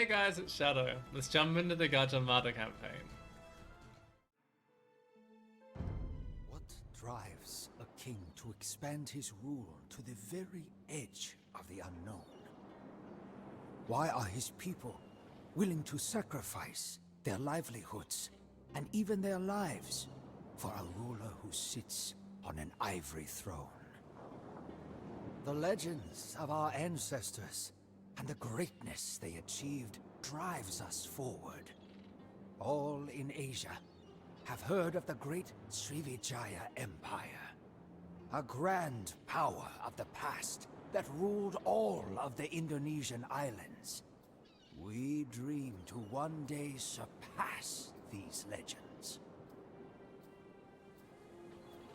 Hey guys, it's Shadow. Let's jump into the Gajah Mada campaign. What drives a king to expand his rule to the very edge of the unknown? Why are his people willing to sacrifice their livelihoods and even their lives for a ruler who sits on an ivory throne? The legends of our ancestors and the greatness they achieved drives us forward. All in Asia have heard of the great Srivijaya Empire, a grand power of the past that ruled all of the Indonesian islands. We dream to one day surpass these legends.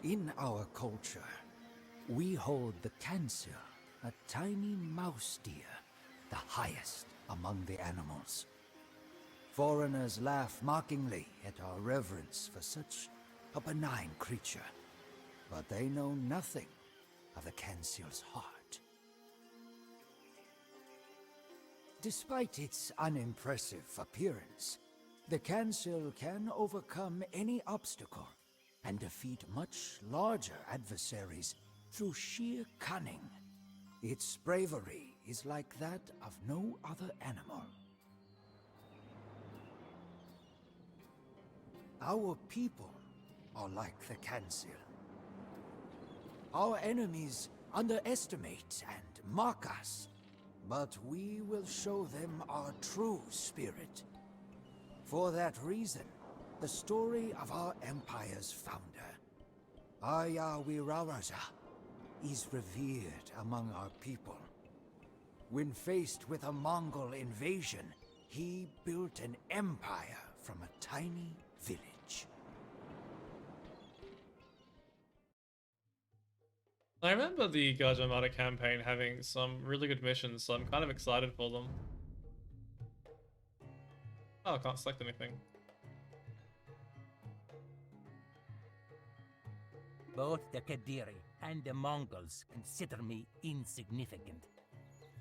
In our culture, we hold the Kansil, a tiny mouse deer, the highest among the animals. Foreigners laugh mockingly at our reverence for such a benign creature, but they know nothing of the Kansil's heart. Despite its unimpressive appearance, the Kansil can overcome any obstacle and defeat much larger adversaries through sheer cunning. Its bravery is like that of no other animal. Our people are like the Kansil. Our enemies underestimate and mock us, but we will show them our true spirit. For that reason, the story of our empire's founder, Arya Wiraraja, is revered among our people. When faced with a Mongol invasion, he built an empire from a tiny village. I remember the Gajah Mada campaign having some really good missions, so I'm kind of excited for them. Oh, I can't select anything. Both the Kadiri and the Mongols consider me insignificant.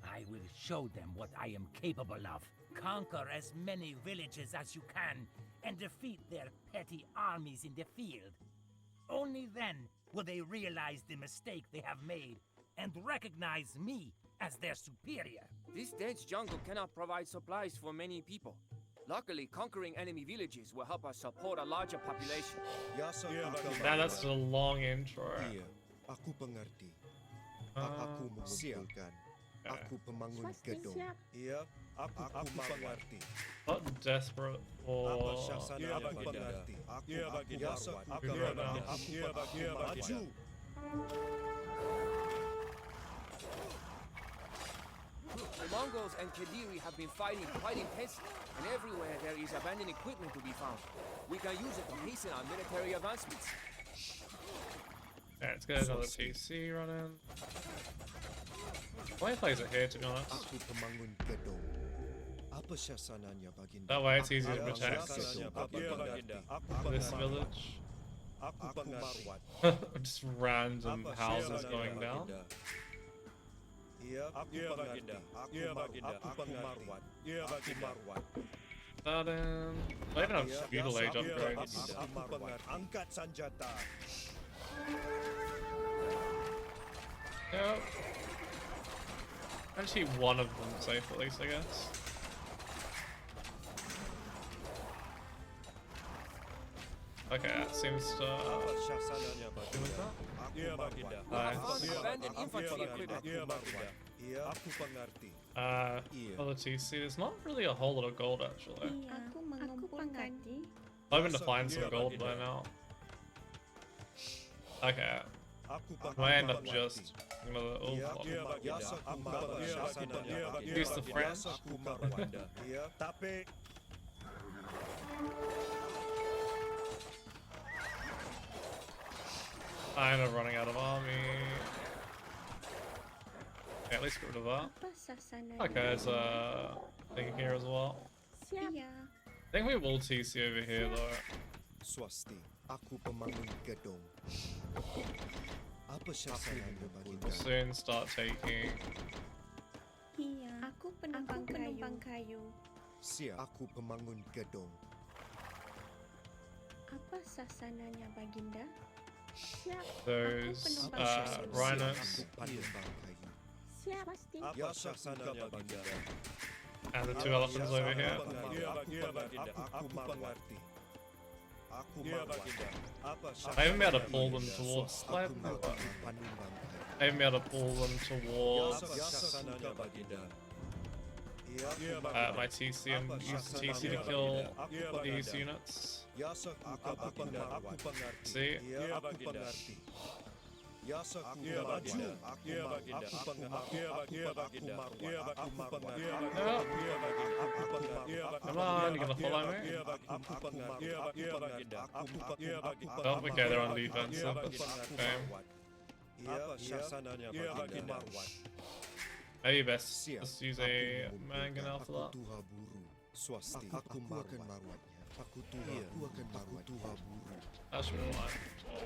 I will show them what I am capable of. Conquer as many villages as you can and defeat their petty armies in the field. Only then will they realize the mistake they have made and recognize me as their superior. This dense jungle cannot provide supplies for many people. Luckily, conquering enemy villages will help us support a larger population. Now that's a long intro. Aku pengerti. Aku mengumpulkan. Aku pembangun gedung. Iya, aku mengerti. Not desperate for... Aku pengerti. Aku maju. The Mongols and Kadiri have been fighting quite intensely, and everywhere there is abandoned equipment to be found. We can use it to hasten our military advancements. Alright, let's get another TC running. Why plays it here, to be honest? Aku pembangun gedung. Apa siasananya, Baginda? That way it's easier to protect this Aku village. Aku pengerti. Just random houses going down. Iya, aku pengerti. Aku pengerti. Aku marwat. That in. They even have feudal age upgrades. Aku pengerti. Angkat senjata. Yep. Actually, one of them safe at least, I guess. Okay, that seems to. Siasananya, Baginda. Aku Baginda. Abandoned infantry equipment. Iya, aku pengerti. For the TC, there's not really a whole lot of gold actually. Aku mengumpulkan. I'm going to find some gold by now. Okay. I end up just use the French. I end up running out of army. Okay, at least get rid of that. Apa sasananya? Okay, there's a thing here as well. Iya. I think we will TC over here though. Swasti, aku pembangun gedung. Apa siasananya, Baginda? We'll soon start taking Iya. Aku penumpang kayu. Siap. Aku pemangun gedung. Apa sasananya Baginda? Siap. Those Apa penumpang kayu? rhinos Aku panumbang kayu. Siap. Pasti. Ya sasananya Baginda. and the two elephants over here. Aku mengerti. Aku Baginda. I haven't been able to pull them towards. Like, Aku panumbang kayu. I haven't been able to pull them towards my TC and use TC to kill these units. See? Come on, you gonna follow me? Oh, okay, they're on defense. Okay. Maybe best just use a mangonel for that. Swasti. Aku akan merawatnya. Aku akan merawatnya. That's really fine.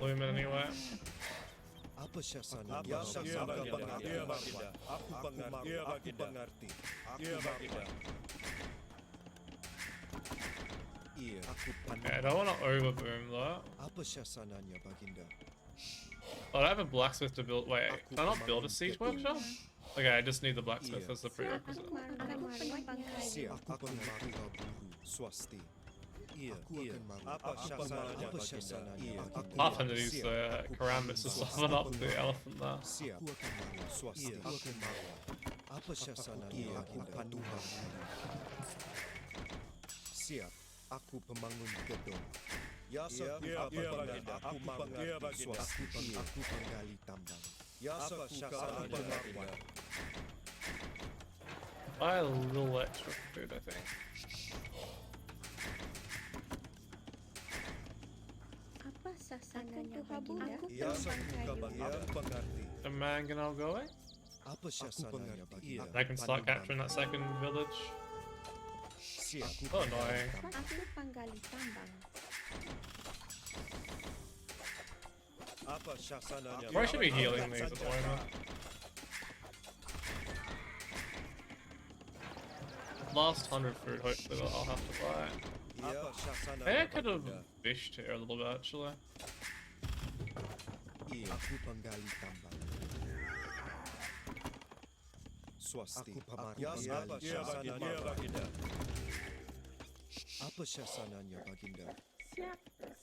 Lumen anyway. Apa syasana? Ya Baginda. Aku mengerti. Iya, aku Okay, I don't want to overboom though. Apa syasananya Baginda? Oh, I have a blacksmith to build. Wait, can I not build a siege workshop? Okay, I just need the blacksmith as the prerequisite. Aku penumpang kayu. Siap. Aku merupakan Swasti. Iya. Apa syasananya Baginda? Iya. Half to use the Karambits to level up the elephant there. Siap. Aku akan merawat Swasti. Aku akan merawat. Apa syasananya Baginda? Siap. Aku pemangun gedung. Ya Baginda. Aku mengerti Swasti. Aku penggali tambang. Ya syasananya Baginda. Buy a little extra food, I think. Apa sasananya Baginda? Aku Ya penumpang kayu. Aku mengerti. The mangonel going? Apa syasananya Baginda? I can start capturing that second village. Siap. Oh, annoying. Aku penggali tambang. Apa syasananya? Probably should be healing these at the moment. Last 100 food, hopefully that I'll have to buy. Apa syasananya? Maybe I could have fished here a little bit actually. Iya. Aku penggali tambang. Swasti. Aku pemandu. Apa syasananya Baginda? Apa syasananya Baginda? Siap.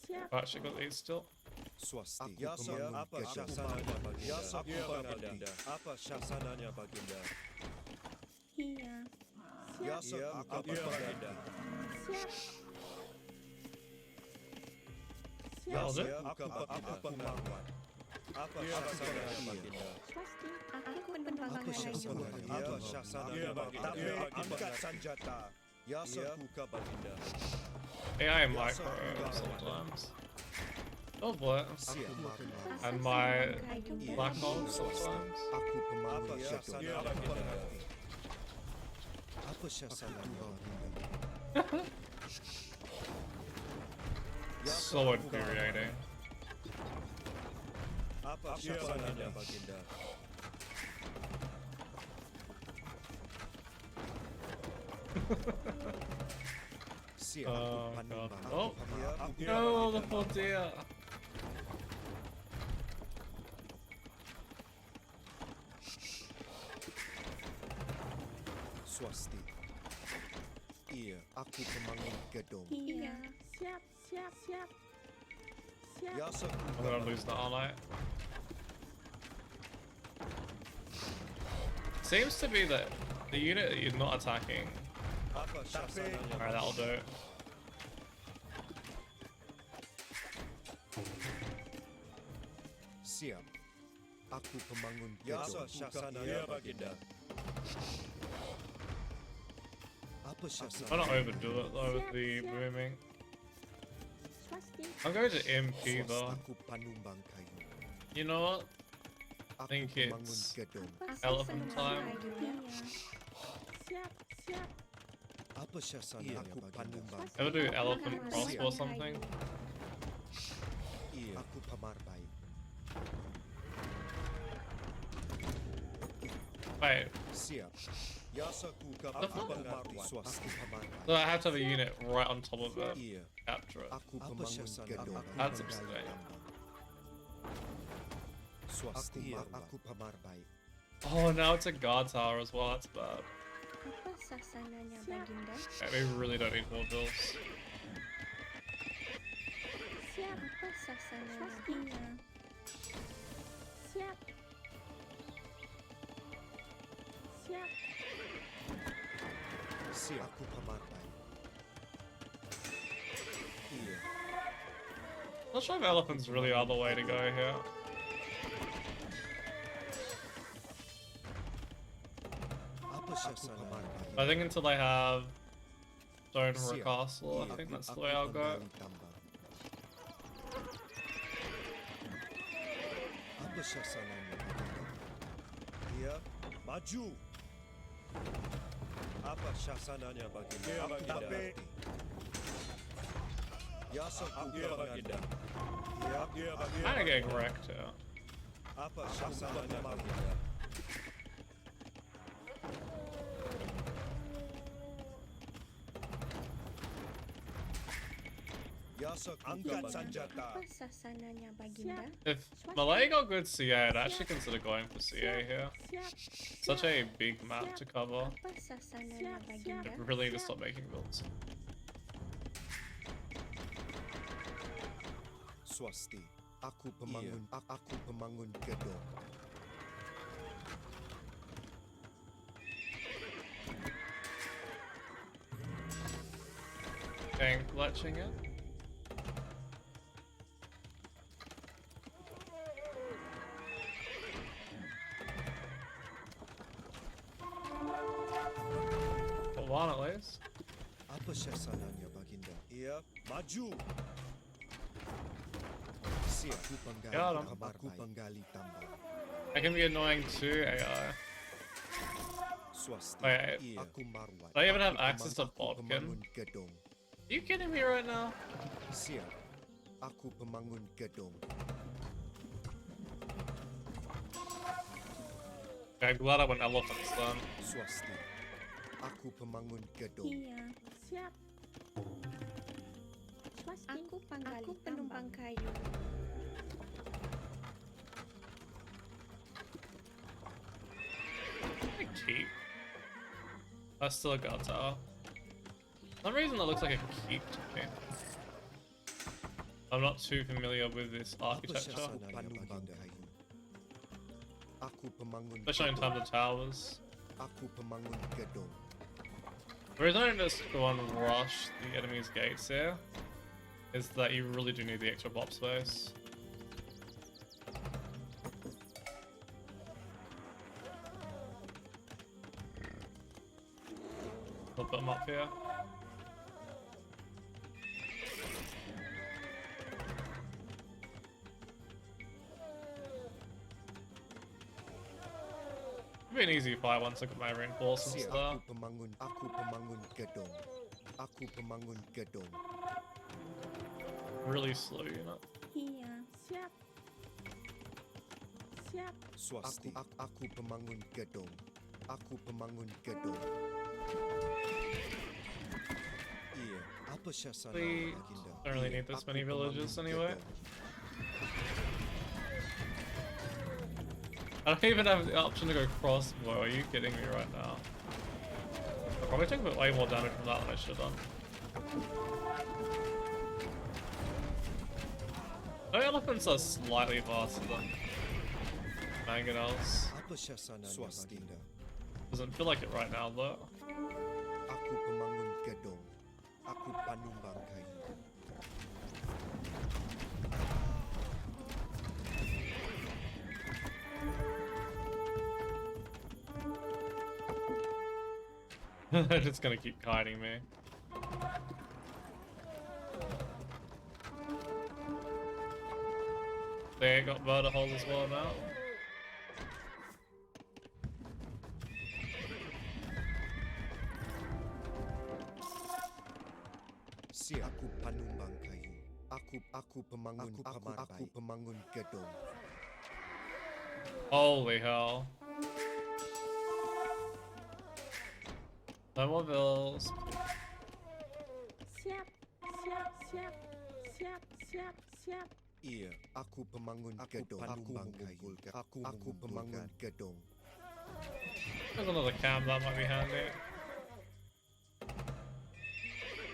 Siap. I've actually got these still. Swasti. Apa syasananya Baginda? Aku Baginda. Apa syasananya Baginda? Iya. Ya Siap. apa Baginda? Siap. That'll do. Aku pengaruan. Apa syasananya Baginda? Swasti. Aku penumpang Apa kayu. syasananya? Apa syasananya Baginda? Tapi angkat senjata. Ya Suka Baginda. AI micro sometimes. Oh boy. Siap. And my Kayu. black hole sometimes. Aku pemandu. Apa Ya, syasananya Baginda? Apa syasananya Baginda? So infuriating. Apa syasananya Baginda? Siap. Oh Aku god. panumbang. Oh Aku no, the poor deer. Swasti. Iya, aku pemangun gedung. Iya. Siap. Siap. Siap. Siap. Ya I'm gonna lose that, aren't I? Seems to be that the unit that you're not attacking. Apa syasananya? Alright, that'll do it. Siap. Aku pemangun gedung. Ya syasananya Baginda. Apa I'm syasananya? trying to overdo it though with the booming. Swasti. I'm going to MP though. Aku panumbang kayu. You know what? Aku Think pemangun it's gedung. elephant time. Iya. Siap. Siap. Apa syasananya? Aku panumbang. Ever do elephant crossbow or something? Iya. Aku pamar baik. Wait, Siap. Yasaku ka The fuck? pangati swasti pamantay. So I have to have a unit right on top of it. Iya. Capture it. Aku pamangun gedong. That's insane. Swasti aku pamarbay. Oh, now it's a guard tower as well. That's bad. Apa sasananya Baginda? Okay, we really don't need more bills. Siap. Apa sasananya Baginda? Siap. Siap. Si aku pamarbay. Iya. Not sure if elephants really are the way to go here. Apa siya pamarbay? I think until they have stone for a castle, I think that's the way I'll go. Apa siya sananya? Iya, maju. Apa siya sananya baginda? Tapi Yasaku ka baginda. Iya, Kinda getting wrecked here. Apa siya sananya baginda? Yasaku angkat senjata. Apa sasananya Baginda? If Malay got good CA, I'd actually consider going for CA here. Siap. Such a big map to cover. Apa sasananya Baginda? I really need to stop making builds. Swasti. Aku pemangun. Aku pemangun gedong. Gang latching it. Got one at least. Apa siya sananya baginda? Iya, maju. Si aku penggali. Got him. Aku penggali tambang. That can be annoying too, AI. Swasti. Wait, Iya. Aku marwat. do I even have Aku access to aku Bodkin? pemangun gedong. Are you kidding me right now? Siap. Aku pemangun gedong. Okay, I'm glad I went elephants then. Swasti. Aku pemangun gedong. Iya. Siap. Swasti. Aku penumpang kayu. A keep. That's still a guard tower. For some reason that looks like a keep to me. I'm not too familiar with this Apa siya architecture, sananya baginda? Aku pemangun especially in terms of towers. Aku pemangun gedong. The reason I just go and rush the enemy's gates here is that you really do need the extra bop space. I'll put them up here. It'll be an easy fight once I get my reinforcements Siap. there. Aku pemangun gedong. Aku pemangun gedong. Really slow unit. Iya. Siap. Siap. Swasti. Aku pemangun gedong. Aku pemangun gedong. Iya. Apa siya sananya We baginda? don't really Iya, need this aku many villages pemangun anyway. gedong. I don't even have the option to go crossbow. Are you kidding me right now? I probably took a bit way more damage from that than I should have done. No, elephants are slightly faster than mangonels. Apa siya sananya baginda? Doesn't feel like it right now though. Aku pemangun gedong. Aku panumbang kayu. They're just gonna keep kiting me. They got murder holes as well now. Si aku panumbang kayu. Aku pemangun aku pemangun gedong. Holy hell. No more bills. Siap, siap, siap, siap, siap, siap. Iya, aku pemangun gedung. Aku mengumpulkan. Aku pemangun gedung. There's another camp that might be handy.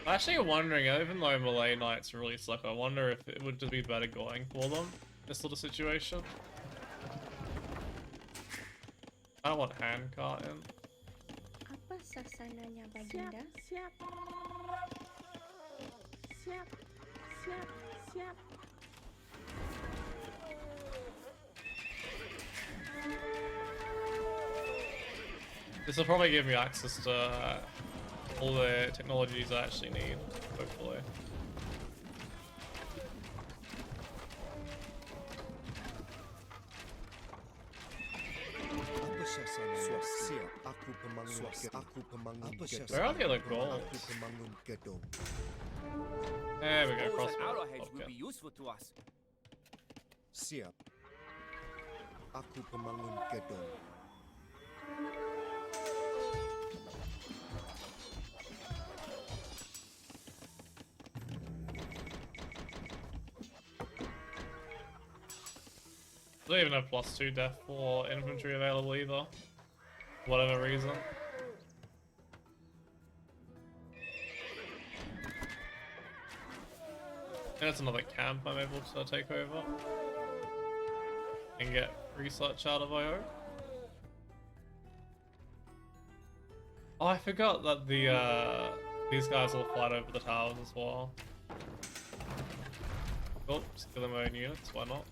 I'm actually wondering, even though Malay Knights really suck, I wonder if it would just be better going for them, this sort of situation. I don't want handcart in. Apa sasananya Baginda? Siap, siap, siap, siap. This will probably give me access to all the technologies I actually need, hopefully. Apa sasana? Siap, aku pemangun. Aku pemangun gedung. Where are the other goals? Aku pemangun gedung. There we go, Bows and crossbow. arrowheads will Okay. be useful to us. Siap. Aku pemangun gedung. I don't even have +2 death for infantry available either. For whatever reason. And it's another camp I'm able to take over. And get research out of IO. Oh, I forgot that these guys will fight over the towers as well. Oh, just kill them own units, why not?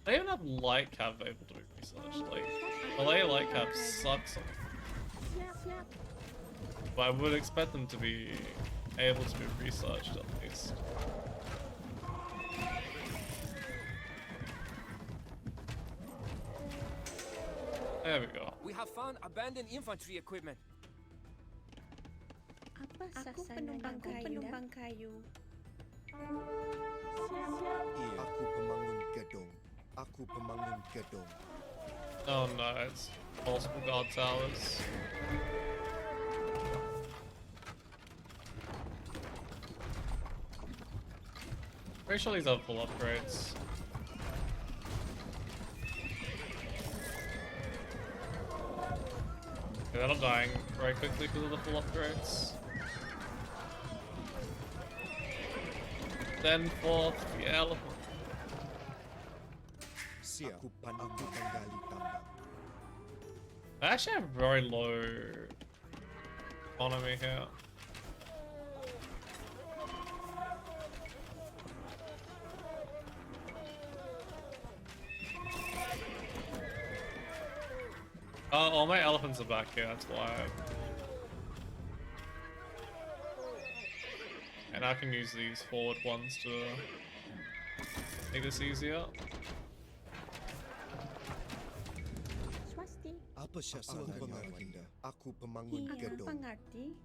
They even have light cav able to be researched. Like, Malay light cav sucks. Siap, siap. But I would expect them to be able to be researched at least. There we go. We have found abandoned infantry equipment. Apa sasananya penumpang kayu? Iya, aku pemangun gedung. Aku pemangun gedung. Oh no, it's multiple guard towers. Pretty sure these have full upgrades. Okay, they're not dying very quickly because of the full upgrades. Then forth the elephant. Siap. Aku panggali tambang. I actually have very low economy here. All my elephants are back here, that's why. And I can use these forward ones to make this easier. Swasti. Apa sasana Baginda? Aku pemangun Aku gedung. pengerti.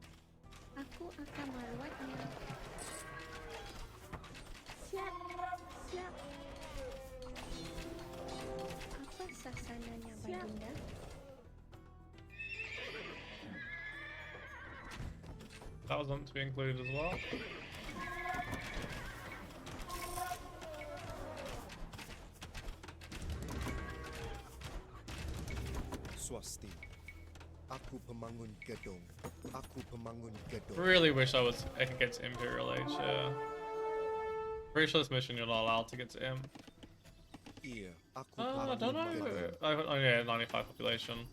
Aku akan merawatnya. Siap, siap. Apa sasananya Baginda? That was meant to be included as well. Swasti. Aku pemangun gedung. Aku pemangun gedung. Really wish I could get to Imperial Age, yeah. Pretty sure this mission you're not allowed to get to Imp. Iya, aku I don't know. gedung. Oh yeah, 95 population.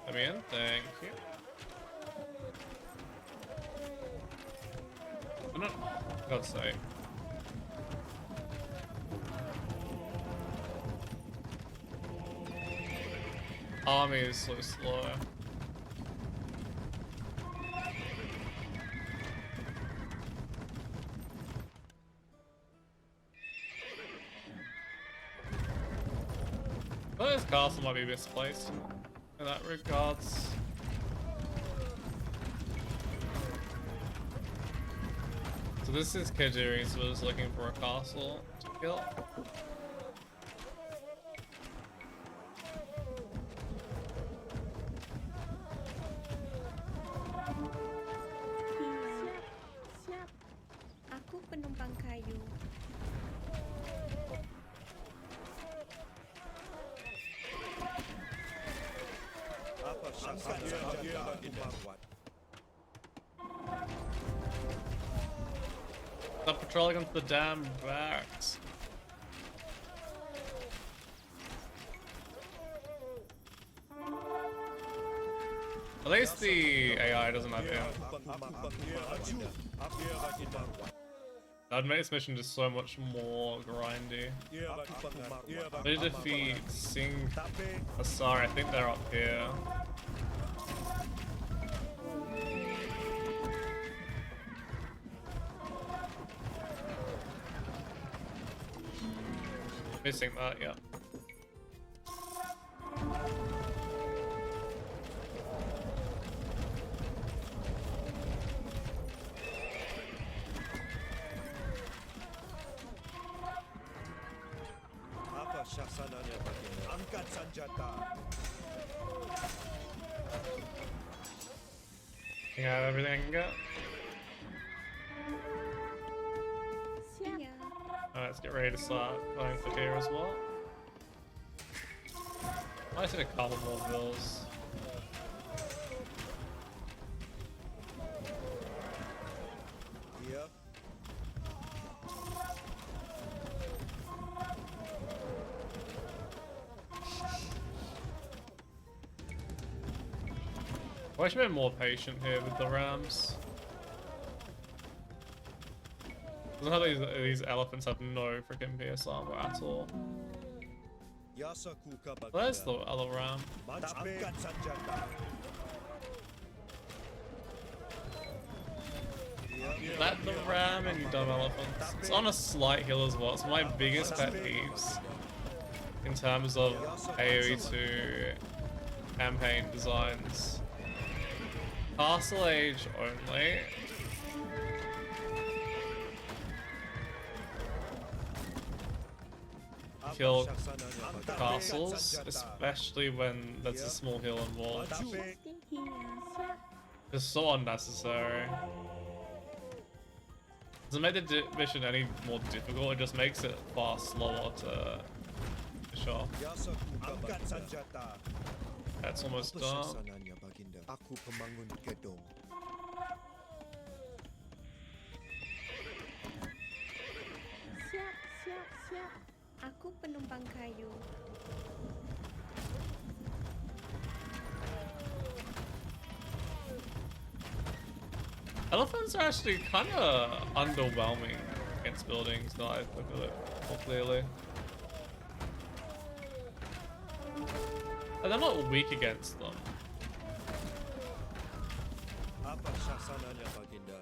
Let me in, thank you. Oh, no, for God's sake. Army is so slow. Well, this castle might be misplaced in that regards. So this is Kajiri, so we're just looking for a castle to kill. Apa angkat senjata aku maruat. Stop patrolling into the damn barracks. At least the AI doesn't have him. That would make this mission just so much more grindy. They defeat Singh Asar, I think they're up here. Missing that, yeah. Apa syasananya baginda? Angkat senjata. You have everything I can get? Siap. Alright, let's get ready to start going for here as well. I see a couple more bills. Iya. I should be more patient here with the rams. Doesn't have these elephants have no freaking PS armor at all. Yasaku ka baginda. Where's the other ram? Angkat senjata. Let the ram and you dumb elephants. It's on a slight hill as well. It's my biggest pet peeves in terms of AoE 2 campaign designs. Castle Age only. Kill castles, especially when there's a small hill involved. Trusting here. Siap. It's so unnecessary. Doesn't make the mission any more difficult, it just makes it far slower to finish off. Yasaku angkat senjata. That's almost Apa done. syasananya baginda? Aku pemangun gedung. Siap, siap, siap. Aku penumpang kayu. Elephants are actually kind of underwhelming against buildings, now I look at it more clearly. And they're not weak against them. Apa syasananya baginda?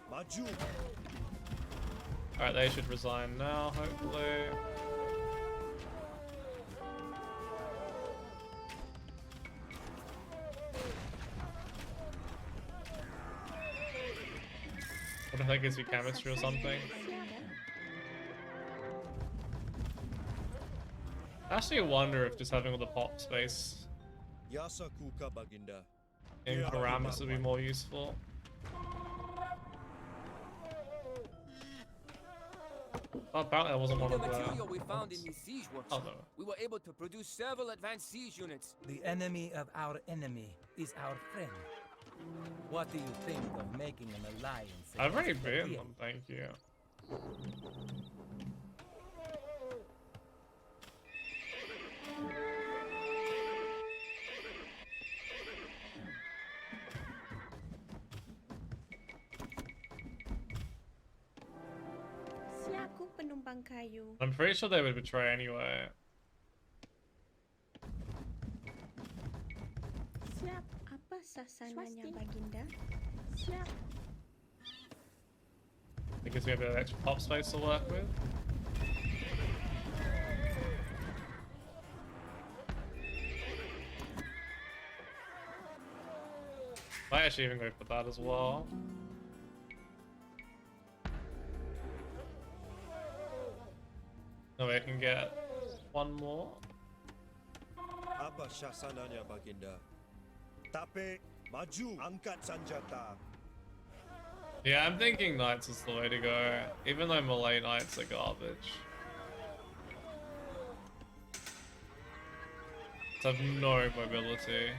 Maju. Alright, they should resign now, hopefully. What if that gives you chemistry or something? I actually wonder if just having all the pop space Yasaku ka baginda. in Paramus would be more useful. Oh, apparently that wasn't one The of the... material we found in his siege workshop, no. we were able to produce several advanced siege units. The enemy of our enemy is our friend. What do you think of making an alliance? I've already against been Kadir? them, thank you. Siap, aku penumpang kayu. I'm pretty sure they would betray anyway. Siap. Apa sasananya, Baginda? Siap. It gives me a bit of extra pop space to work with. Might actually even go for that as well. No way I can get one more. Apa syasananya baginda? Tapi maju, angkat senjata. Yeah, I'm thinking knights is the way to go, even though melee knights are garbage. I have no mobility.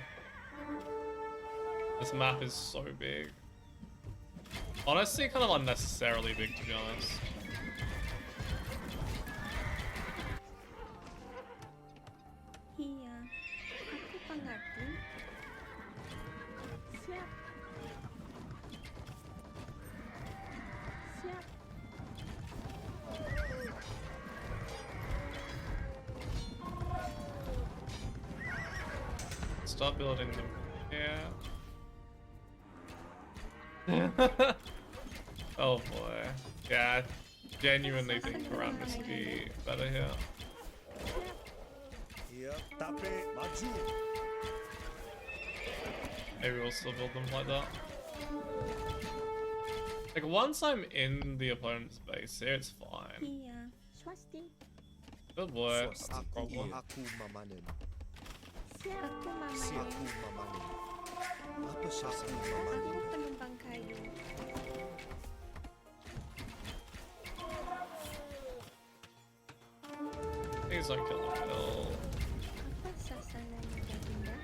This map is so big. Honestly, kind of unnecessarily big, to be honest. Iya, aku pengerti. Siap. Siap. Stop building them. Yeah. Oh boy. Yeah, I genuinely think Quran must be better here. Iya, tape, maju. Maybe we'll still build them like that. Like, once I'm in the opponent's base here, it's fine. Iya, swasti. Good boy. That's a problem. Aku mamanen. Siap. Aku Si mamanen. aku mamanen. Apa siya sa Aku mamanen? penumpang kayu. Please don't kill the Bill. Apa sasananya Baginda?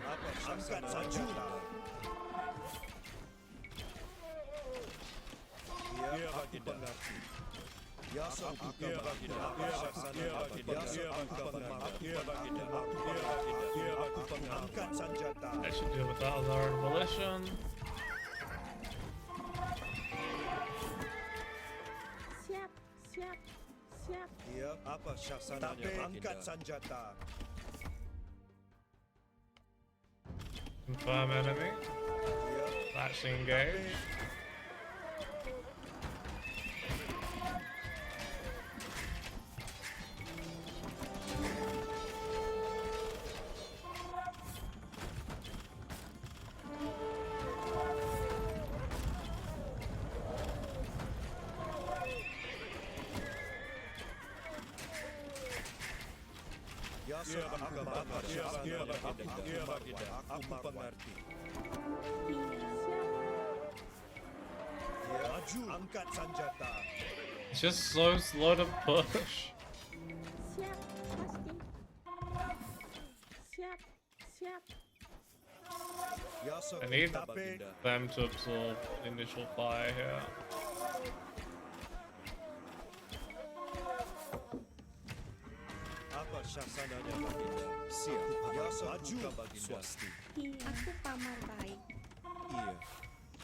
Apa siya sa mamanen? Iya, aku pengerti. Yasa aku pengerti. Apa siya sa mamanen? Yasa aku pengerti. Aku pengerti. Angkat senjata. I should deal with that with our volition. Siap. Siap. Siap. Iya, apa siya sa mamanen? Angkat senjata. Confirm enemy. Iya. Actually engage. Yasa aku pengerti. Aku pengerti. Iya. Iya, maju. Angkat senjata. It's just so slow to push. Siap. Swasti. Siap. Siap. Yasa I need tape. them to absorb initial fire here. Apa syasananya Baginda? Siap. Yasa maju. Swasti. Iya. Aku pamar baik. Iya.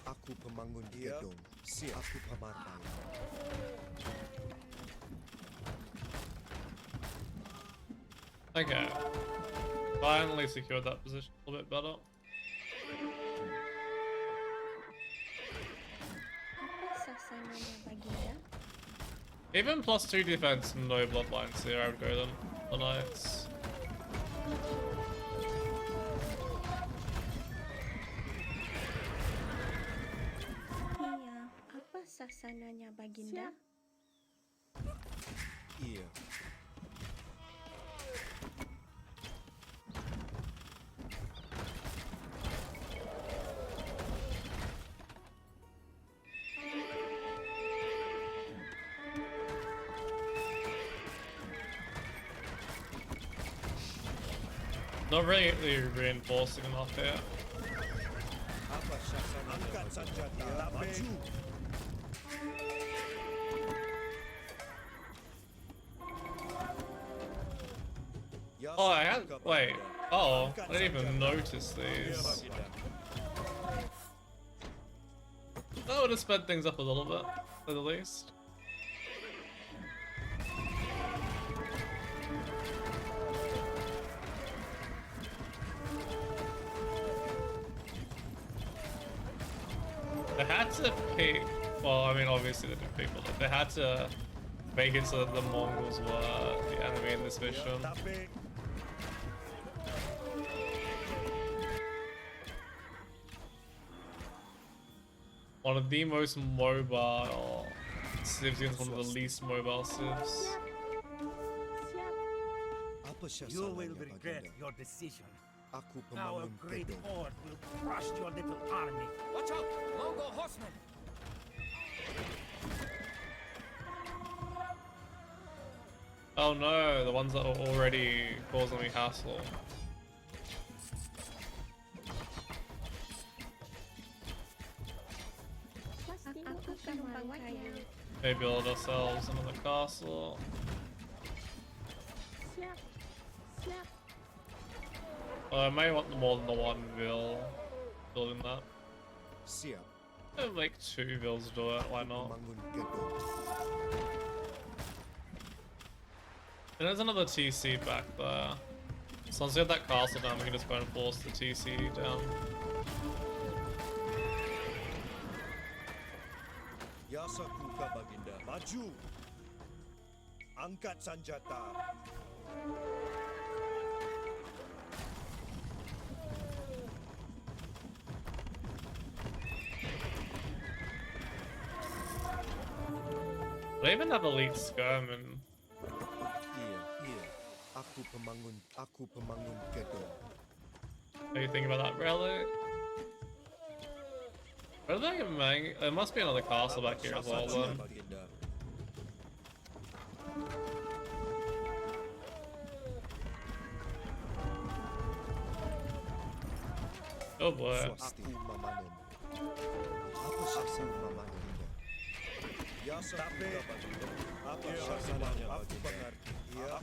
Aku pemangun gedung. Siap. Aku pamar baik. Okay. Finally secured that position a little bit better. Apa sasananya Baginda? Even +2 defense, no bloodlines here, I would go them. The knights. Iya. Apa sasananya Baginda? Iya. Not really reinforcing enough here. Apa syasananya? Angkat senjata. Maju. Yasa Oh, I had. aku Wait. Baginda. Oh, I didn't even notice these. That would have sped things up a little bit, at the least. They had to pick. Well, I mean, obviously they didn't pick, but like, they had to make it so that the Mongols were the enemy in this mission. Tape. One of the most mobile civs against one of the least mobile civs. Siap. Apa You syasananya will regret Baginda? your decision. Aku Our pemangun great gedung. horde will crush your little army. Watch out! Mongol horsemen! Oh no, the ones that were already causing me hassle. Aku penumpang kayu. Maybe build ourselves another castle. Siap. Siap. I may want more than the one vill building that. Siap. I'll make 2 vills do it, why not? Membangun gedung. And there's another TC back there. So once we get that castle down, we can just go and force the TC down. Yasakuka Baginda. Maju. Angkat senjata. They even have elite skirming. Iya, iya. Aku pemangun gedung. What do you think about that, really? Where are they making? There must be another castle back here as well, then. Baginda. Oh boy. Swasti Mamanum. Apa syasan Mamanum? Yasakuka Baginda. Apa syasannya aku pengerti. I don't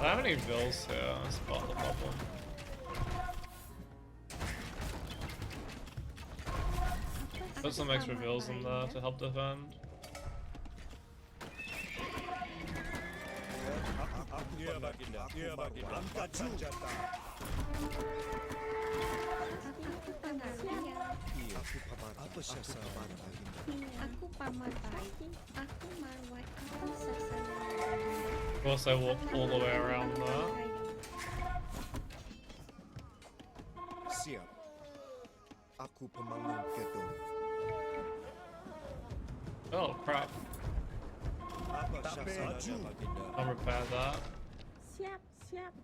have any vills here, that's part of the problem. Put some extra vills in there to help defend. Angkat senjata. Aku pengertian. Iya, apa syasan Baginda? Aku paman baik. Aku marwai. Aku sasana. Of course, I walk all the way around there. Siap. Aku pemangun gedung. Oh crap, Apa syasannya Baginda? I'll repair that. Siap. Siap.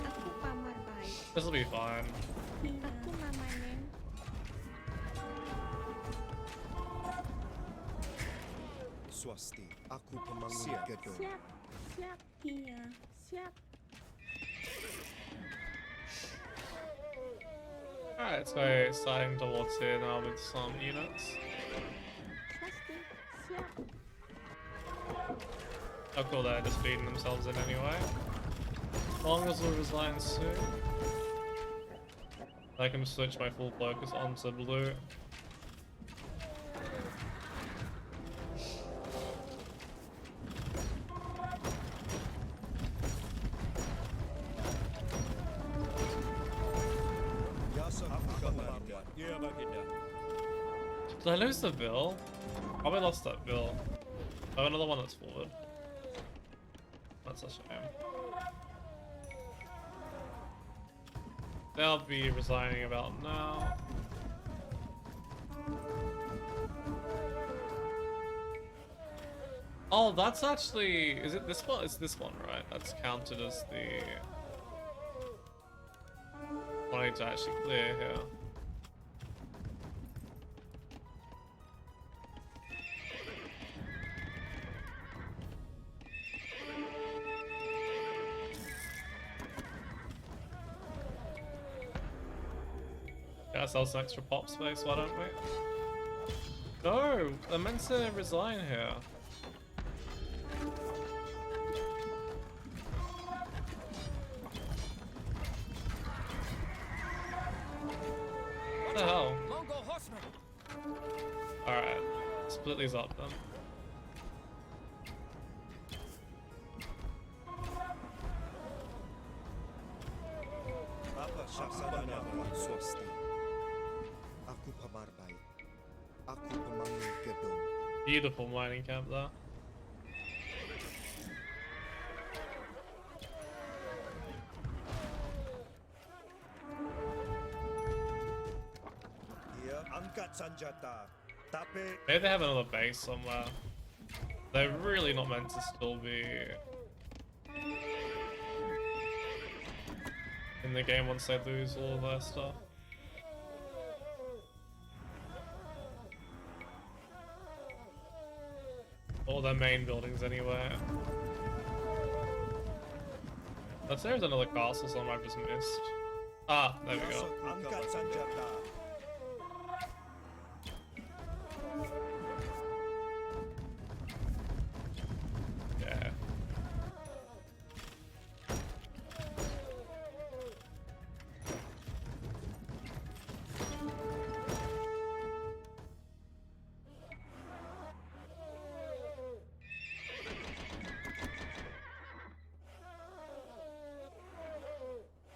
Aku paman baik. This will be fine. Aku mamanen. Swasti. Aku pemangun gedung. Siap. Siap. Iya. Siap. Alright, so starting towards here now with some units. Pasti. Siap. Oh cool, they're just feeding themselves in anyway. Mongols will resign soon. I can switch my full focus onto blue. Yasakuka Baginda. Iya, Baginda. Did I lose the bill? Probably lost that bill. Oh, another one that's forward. That's a shame. They'll be resigning about now. Oh, that's actually... Is it this one? It's this one, right? That's counted as the... one I need to actually clear here. Yeah, sell some extra pop space, why don't we? No! They're meant to resign here. What the hell? Mongol horsemen! Alright, split these up then. Apa syasannya Swasti? Aku pemarbai. Aku pemangun gedung. Beautiful mining camp there. Iya, angkat senjata. Tapi Maybe they have another base somewhere. They're really not meant to still be in the game once they lose all their stuff. all their main buildings anyway. Unless there's another castle somewhere I've just missed. Ah, there we go. Angkat senjata. Yeah.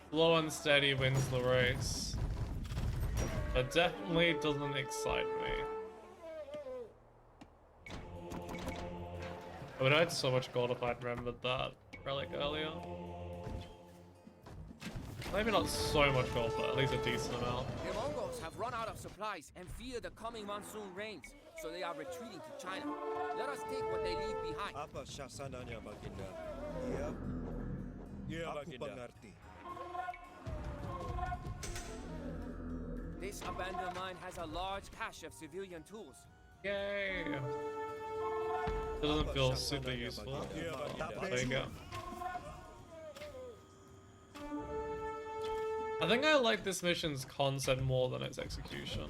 Slow and steady wins the race. But definitely doesn't excite me. I would have had so much gold if I'd remembered that relic earlier. Maybe not so much gold, but at least a decent amount. The Mongols have run out of supplies and fear the coming monsoon rains, so they are retreating to China. Let us take what they leave behind. Apa syasananya, Baginda? Ya, aku pengerti. This abandoned mine has a large cache of civilian tools. Yay! It doesn't feel super useful. There you go. I think I like this mission's concept more than its execution.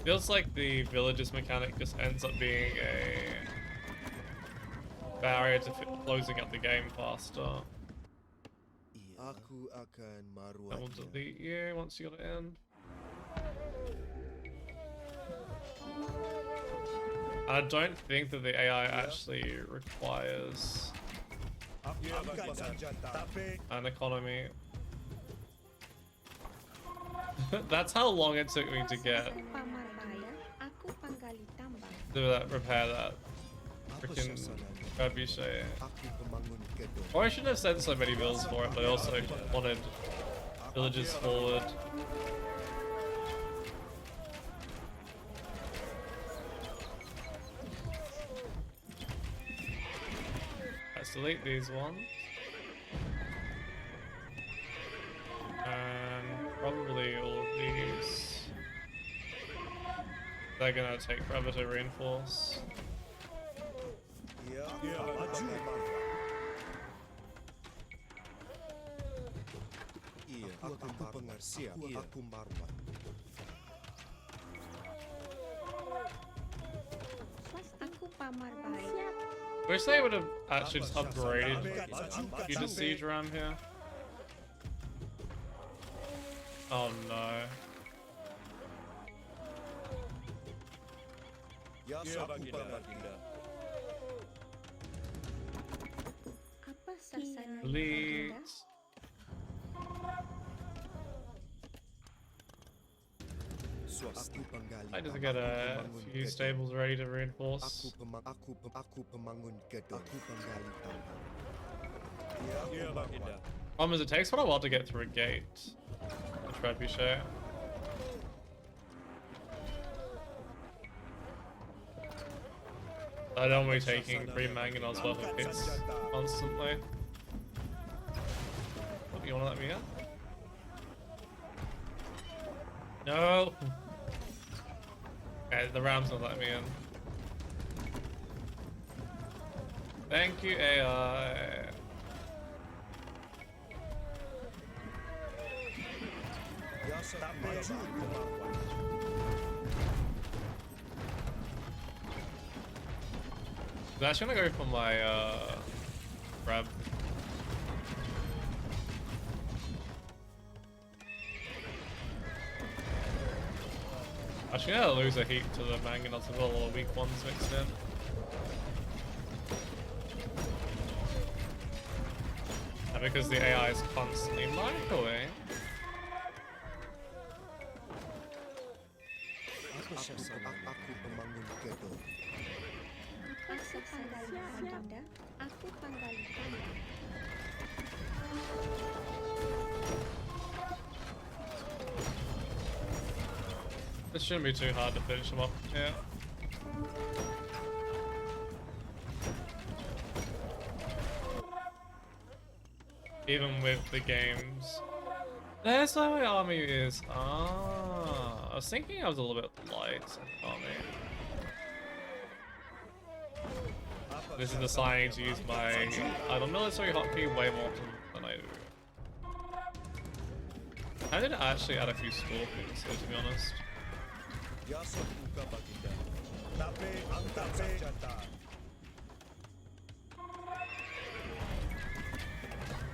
Feels like the villages mechanic just ends up being a barrier to closing up the game faster. Aku akan That will merawatnya. delete you once you got it in. I don't think that the AI actually requires Angkat senjata. an economy. That's how long it took me to get Aku panggali tambang. repair that Apa freaking syasananya? trebuchet. Aku pemangun gedung. Or I shouldn't have sent so many builds for it, but I also wanted villages forward. Let's delete these ones. And probably all of these. They're gonna take forever to reinforce. Ya, maju. Iya, aku pengerti. Aku merawat. Aku pamar baik. Wish they would have actually just upgraded Future Siege around here. Oh no. Ya, aku pengerti. Apa sasana Delete. Aku penggali. I just get a few stables ready to reinforce. Aku pemangun gedung. Aku penggali tambang. Ya, Baginda. Problem is, it takes quite a while to get through a gate. A trebuchet. I don't want to be taking 3 mangonels worth of hits constantly. What, you want to let me in? No! Okay, the ram's not letting me in. Thank you, AI. Ya, maju. I'm actually gonna go for my grab. Actually, gonna lose a heap to the mangonels as well, or weak ones mixed in. And because the AI is constantly microwave. Aku pemangun gedung. Apa sasana Baginda? Aku panggali tambang. This shouldn't be too hard to finish them off. Yeah. Even with the games. There's where my army is. Ah, I was thinking I was a little bit light on me. This is deciding to use my military hotkey way more than I do. I did actually add a few scorpions here, to be honest.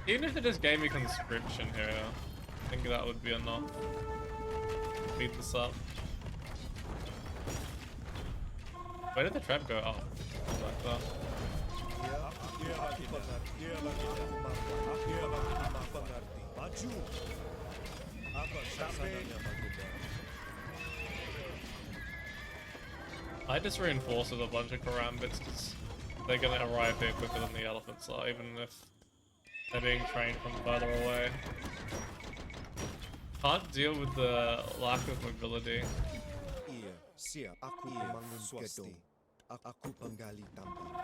Even if they just gave me conscription here, I think that would be enough. Beat this up. Where did the trap go? Oh, like that. I just reinforce with a bunch of karambits because they're gonna arrive here quicker than the elephants are, even if they're being trained from further away. Can't deal with the lack of mobility.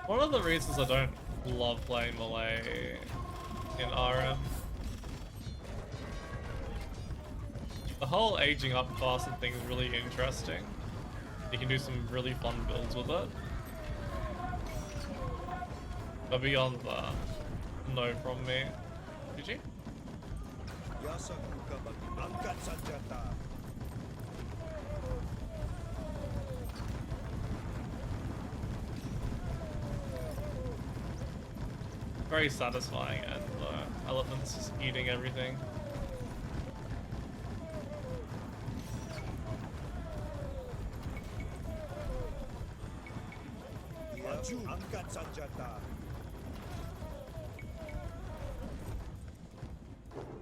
One of the reasons I don't love playing Malay in RM. The whole aging up class and thing is really interesting. You can do some really fun builds with it. But beyond that, no from me. GG. Very satisfying, and elephants just eating everything.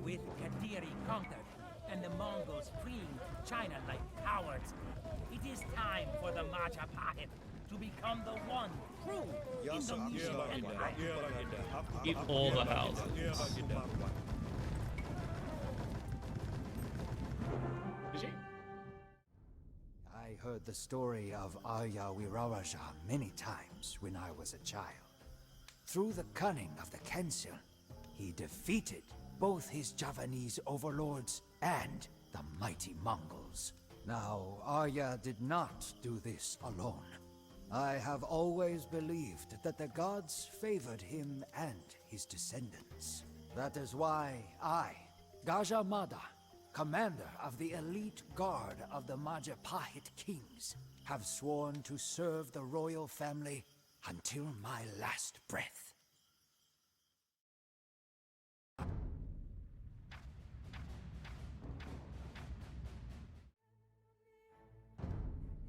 With Kadiri conquered and the Mongols freeing China like cowards, it is time for the Majapahit to become the one true Indonesian empire. Eat all the houses. GG. I heard the story of Arya Wiraraja many times when I was a child. Through the cunning of the Kenshin, he defeated both his Javanese overlords and the mighty Mongols. Now, Arya did not do this alone. I have always believed that the gods favored him and his descendants. That is why I, Gajah Mada, commander of the elite guard of the Majapahit kings, have sworn to serve the royal family until my last breath.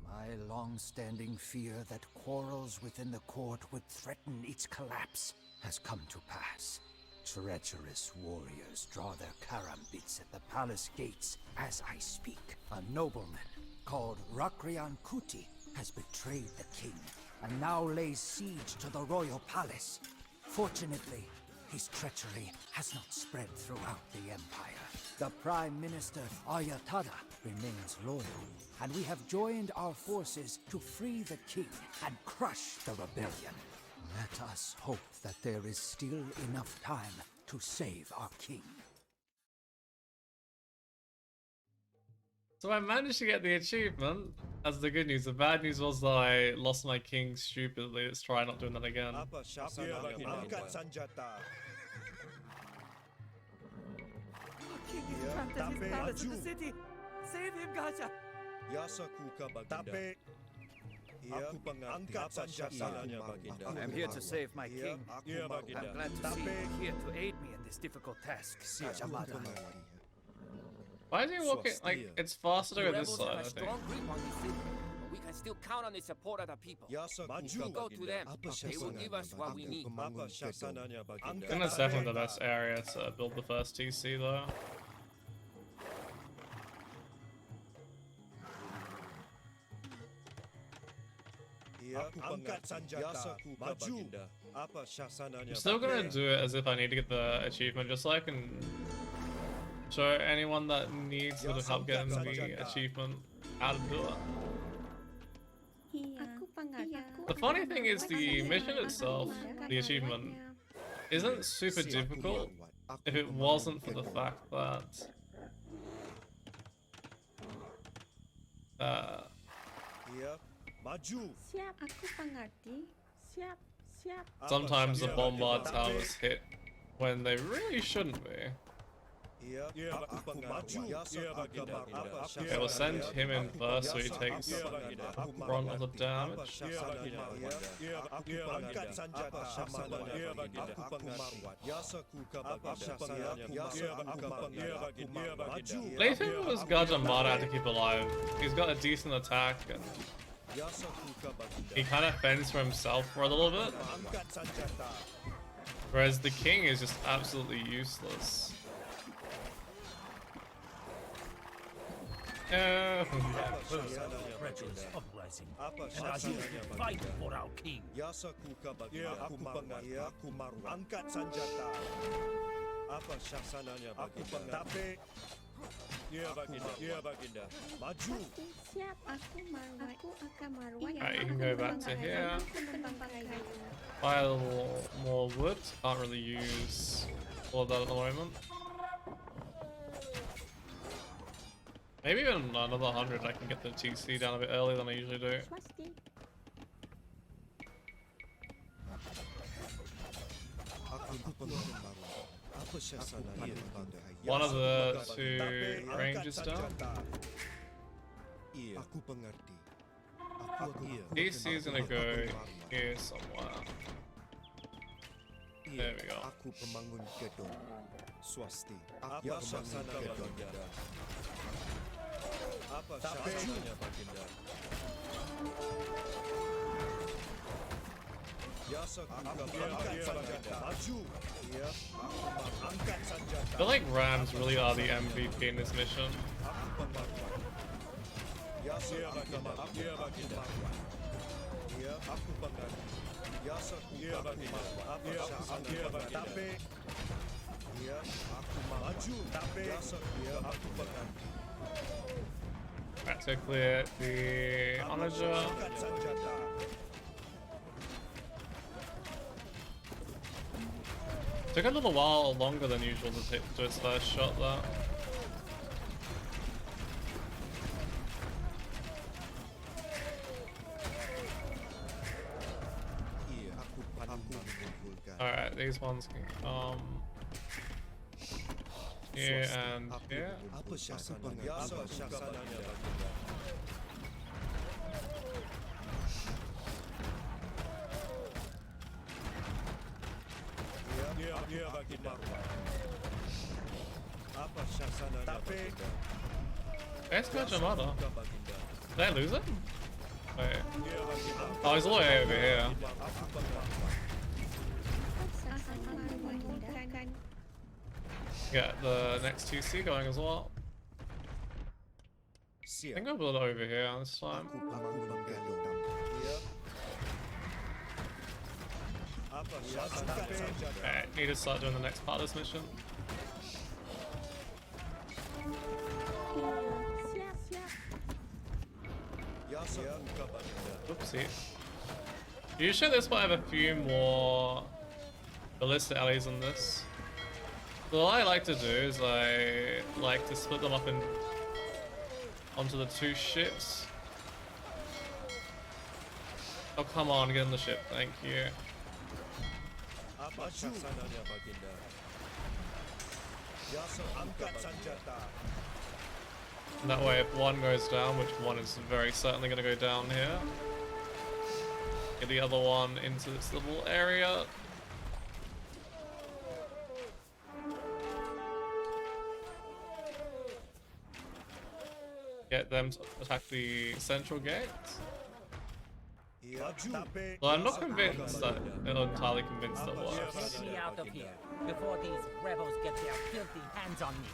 My long-standing fear that quarrels within the court would threaten its collapse has come to pass. Treacherous warriors draw their karambits at the palace gates as I speak. A nobleman called Rakrian Kuti has betrayed the king and now lays siege to the royal palace. Fortunately, his treachery has not spread throughout the empire. The Prime Minister Ayatada remains loyal, and we have joined our forces to free the king and crush the rebellion. Let us hope that there is still enough time to save our king. So I managed to get the achievement. That's the good news. The bad news was that I lost my king stupidly. Let's try not doing that again. King is trapped in his palace in the city. Save him, Gajah. I'm here to save my king. I'm glad to see you here to aid me in this difficult task, Gajah Mada. Why is he walking? Like, it's faster to go this Rebels side, have I a think. strong grip on this city, but we can still count on the support of the people. We go to them. They will give us what we need. I think that's definitely the best area to build the first TC, though. I'm still gonna do it as if I need to get the achievement, just so I can show anyone that needs a bit of help getting the achievement how to do it. The funny thing is the mission itself, the achievement, isn't super difficult if it wasn't for the fact that Iya, maju. Siap, aku pengerti. Siap, siap. Sometimes the bombard towers hit when they really shouldn't be. Iya, aku maju. Okay, we'll send him in first so he takes the brunt of the damage. Angkat senjata. Leave him with his Gajah Mada to keep alive. He's got a decent attack and he kind of fends for himself for a little bit. Whereas the king is just absolutely useless. Prejudice uprising. And as you fight for our king. Angkat senjata. Apa syasananya baginda? Tapi baginda. Maju. Siap, aku marwah. Aku akan marwah. Alright, you can go back to here. Penembang kayu. Buy a little more wood. Can't really use all of that at the moment. Maybe even another 100 I can get the TC down a bit earlier than I usually do. Swasti. One of the two ranges down. Aku pengerti. TC is gonna go here somewhere. There we go. Aku pembangun gedung. Swasti. Aku pembangun gedung. Apa syaratnya baginda? Maju. Iya. Angkat senjata. I feel like Rams really are the MVP in this mission. Iya, aku pengerti. Iya, tapi iya, aku maju. Tapi iya, aku pengerti. Right, to clear the onager. Angkat senjata. Took a little while longer than usual to do its first shot though. Iya, aku mengumpulkan. Alright, these ones can come here and here. Apa syasananya? Apa syasananya baginda? Iya, baginda. Apa syasananya baginda? Where's Gajah Mada? Did I lose it? Wait. Oh, he's all the way over here. Get the next TC going as well. I think I'll build it over here this time. Aku pembangun gedung. Iya. Apa syasananya? Alright, need to start doing the next part of this mission. Siap, siap. Oopsie. Usually this might have a few more ballista allies than this. So what I like to do is I like to split them up in onto the two ships. Oh come on, get in the ship, thank you. Apa syasananya baginda? Angkat senjata. And that way if one goes down, which one is very certainly going to go down here, get the other one into this little area. Get them to attack the central gate. Well, I'm not convinced that, entirely convinced that works. Get me out of here before these rebels get their filthy hands on me.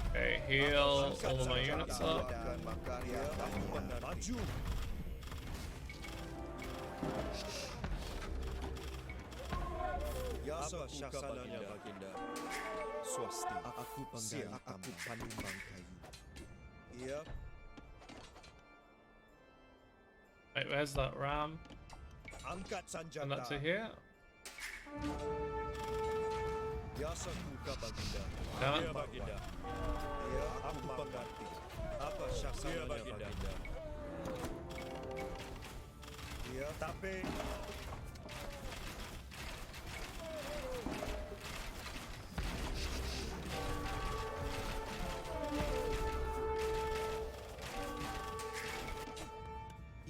Okay, heal all of my units up. Apa syasananya baginda? Swasti. Aku panimbang kayu. Iya. Wait, where's that ram? Angkat senjata. And that's it here. Yasa kuka baginda. Damn it. Iya baginda. Iya, aku mengerti. Apa syasananya baginda? Iya, tapi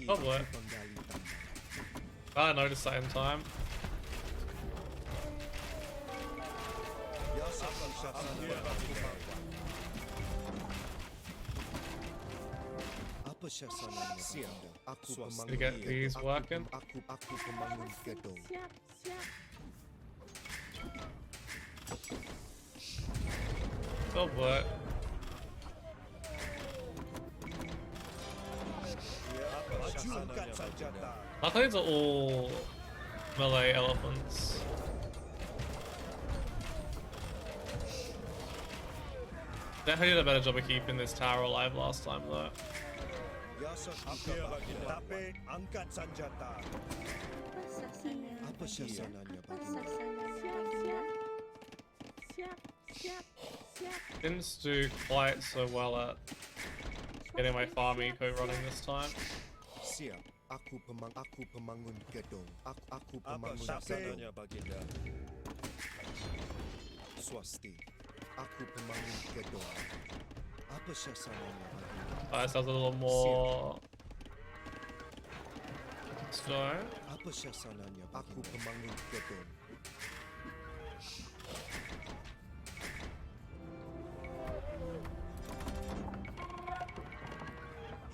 Oh boy. I noticed that in time. Yasa syasananya baginda. Apa syasananya baginda? Aku To get these working. Aku pemangun gedung. Oh boy. Ajukan senjata. I think these are all melee elephants. Definitely did a better job of keeping this tower alive last time though. Yasa kuka baginda. Tapi angkat senjata. Apa syasananya baginda? Didn't do quite so well at getting my farm eco running this time. Siap. Aku pemangun gedung. Aku pemangun syasananya baginda. Swasti. Aku pemangun gedung. Apa syasananya baginda? That sounds a little more stone. Apa syasananya baginda? Aku pemangun gedung.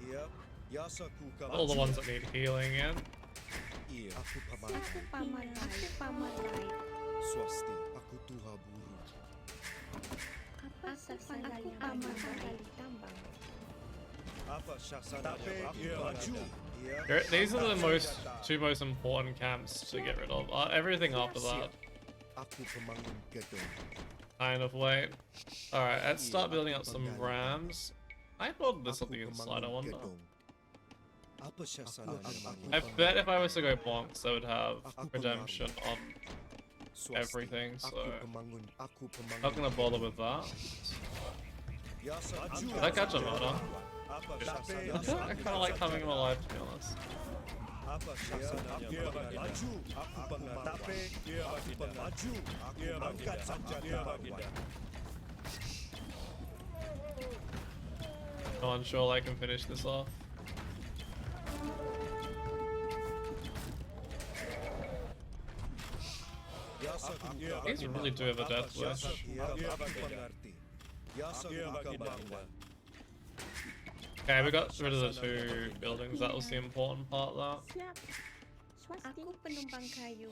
Iya. Yasa kuka. All the ones that need healing in. Iya. Aku pemangun. Swasti. Aku tuha buru. Apa syasananya baginda? Iya. These are the two most important camps to get rid of. Everything after that, Aku pemangun gedung. kind of wait. Alright, let's start building up some rams. I built this on the inside, I wonder. Apa syasananya I baginda? bet if I was to go bonks, I would have redemption on Swasti. everything, so Aku pemangun. not gonna bother with that. Yasa Did I catch a Mada? Apa I syasananya? kind of like having him alive, to be honest. Apa syasananya baginda? Maju. Aku pemangun. Tapi aku maju. Aku angkat senjata baginda. No one sure I can finish this off. Yasa kuka. These really do have a death wish. Aku mengerti. Yasa kuka baginda. Okay, we got rid of the two buildings. That was the important part, though. Aku penumpang kayu.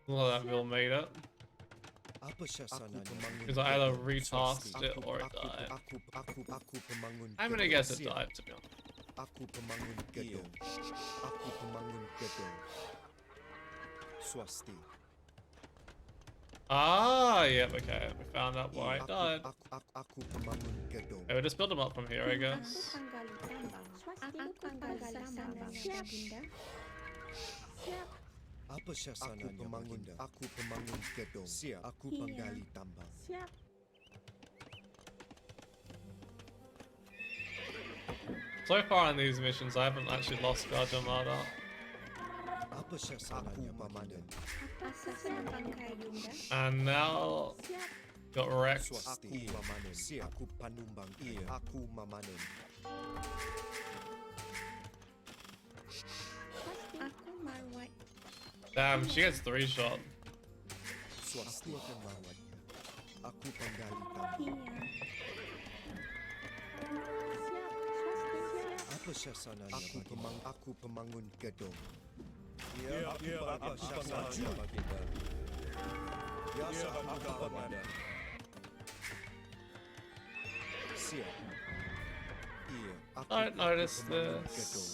Well, that Bill made it. Apa syasananya? Because I either retasked it or it died. Aku pemangun. I'm gonna guess it died, to be honest. Aku pemangun gedung. Aku pemangun gedung. Swasti. Ah, yep, okay. We found out why it died. Aku pemangun gedung. Okay, we just build them up from here, I guess. Apa syasananya baginda? Aku pemangun gedung. Siap. Aku penggali tambang. So far in these missions, I haven't actually lost Gajah Mada. Apa syasananya baginda? And now, got wrecked. Swasti. Aku mamanen. Siap. Aku panumbang. Iya. Aku mamanen. Damn, she gets 3-shot. Swasti. Aku akan merawatnya. Aku penggali tambang. Apa syasananya baginda? Aku pemangun gedung. Iya, apa syasananya baginda? Yasa aku baginda. Siap. Iya, aku Don't notice pemangun this. gedung.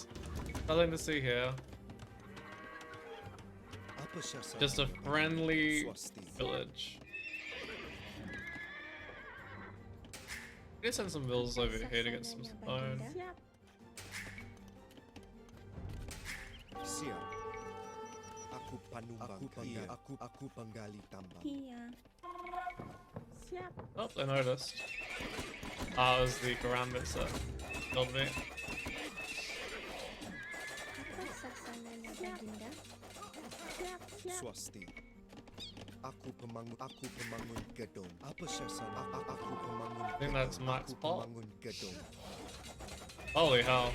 Nothing to see here. Apa syasananya Just a baginda? friendly Swasti. village. Let's send some villas over here to get some stone. Siap. Aku Aku panumbang kaya. Aku panggali tambang. Iya. Siap. Oh, I noticed. Ah, it was the Karambits that killed me. Apa sasana Baginda? Siap, siap. Swasti. Aku pemangun gedung. Apa sasana? Aku pemangun. I think that's Max Pot. Pemangun gedung. Holy hell.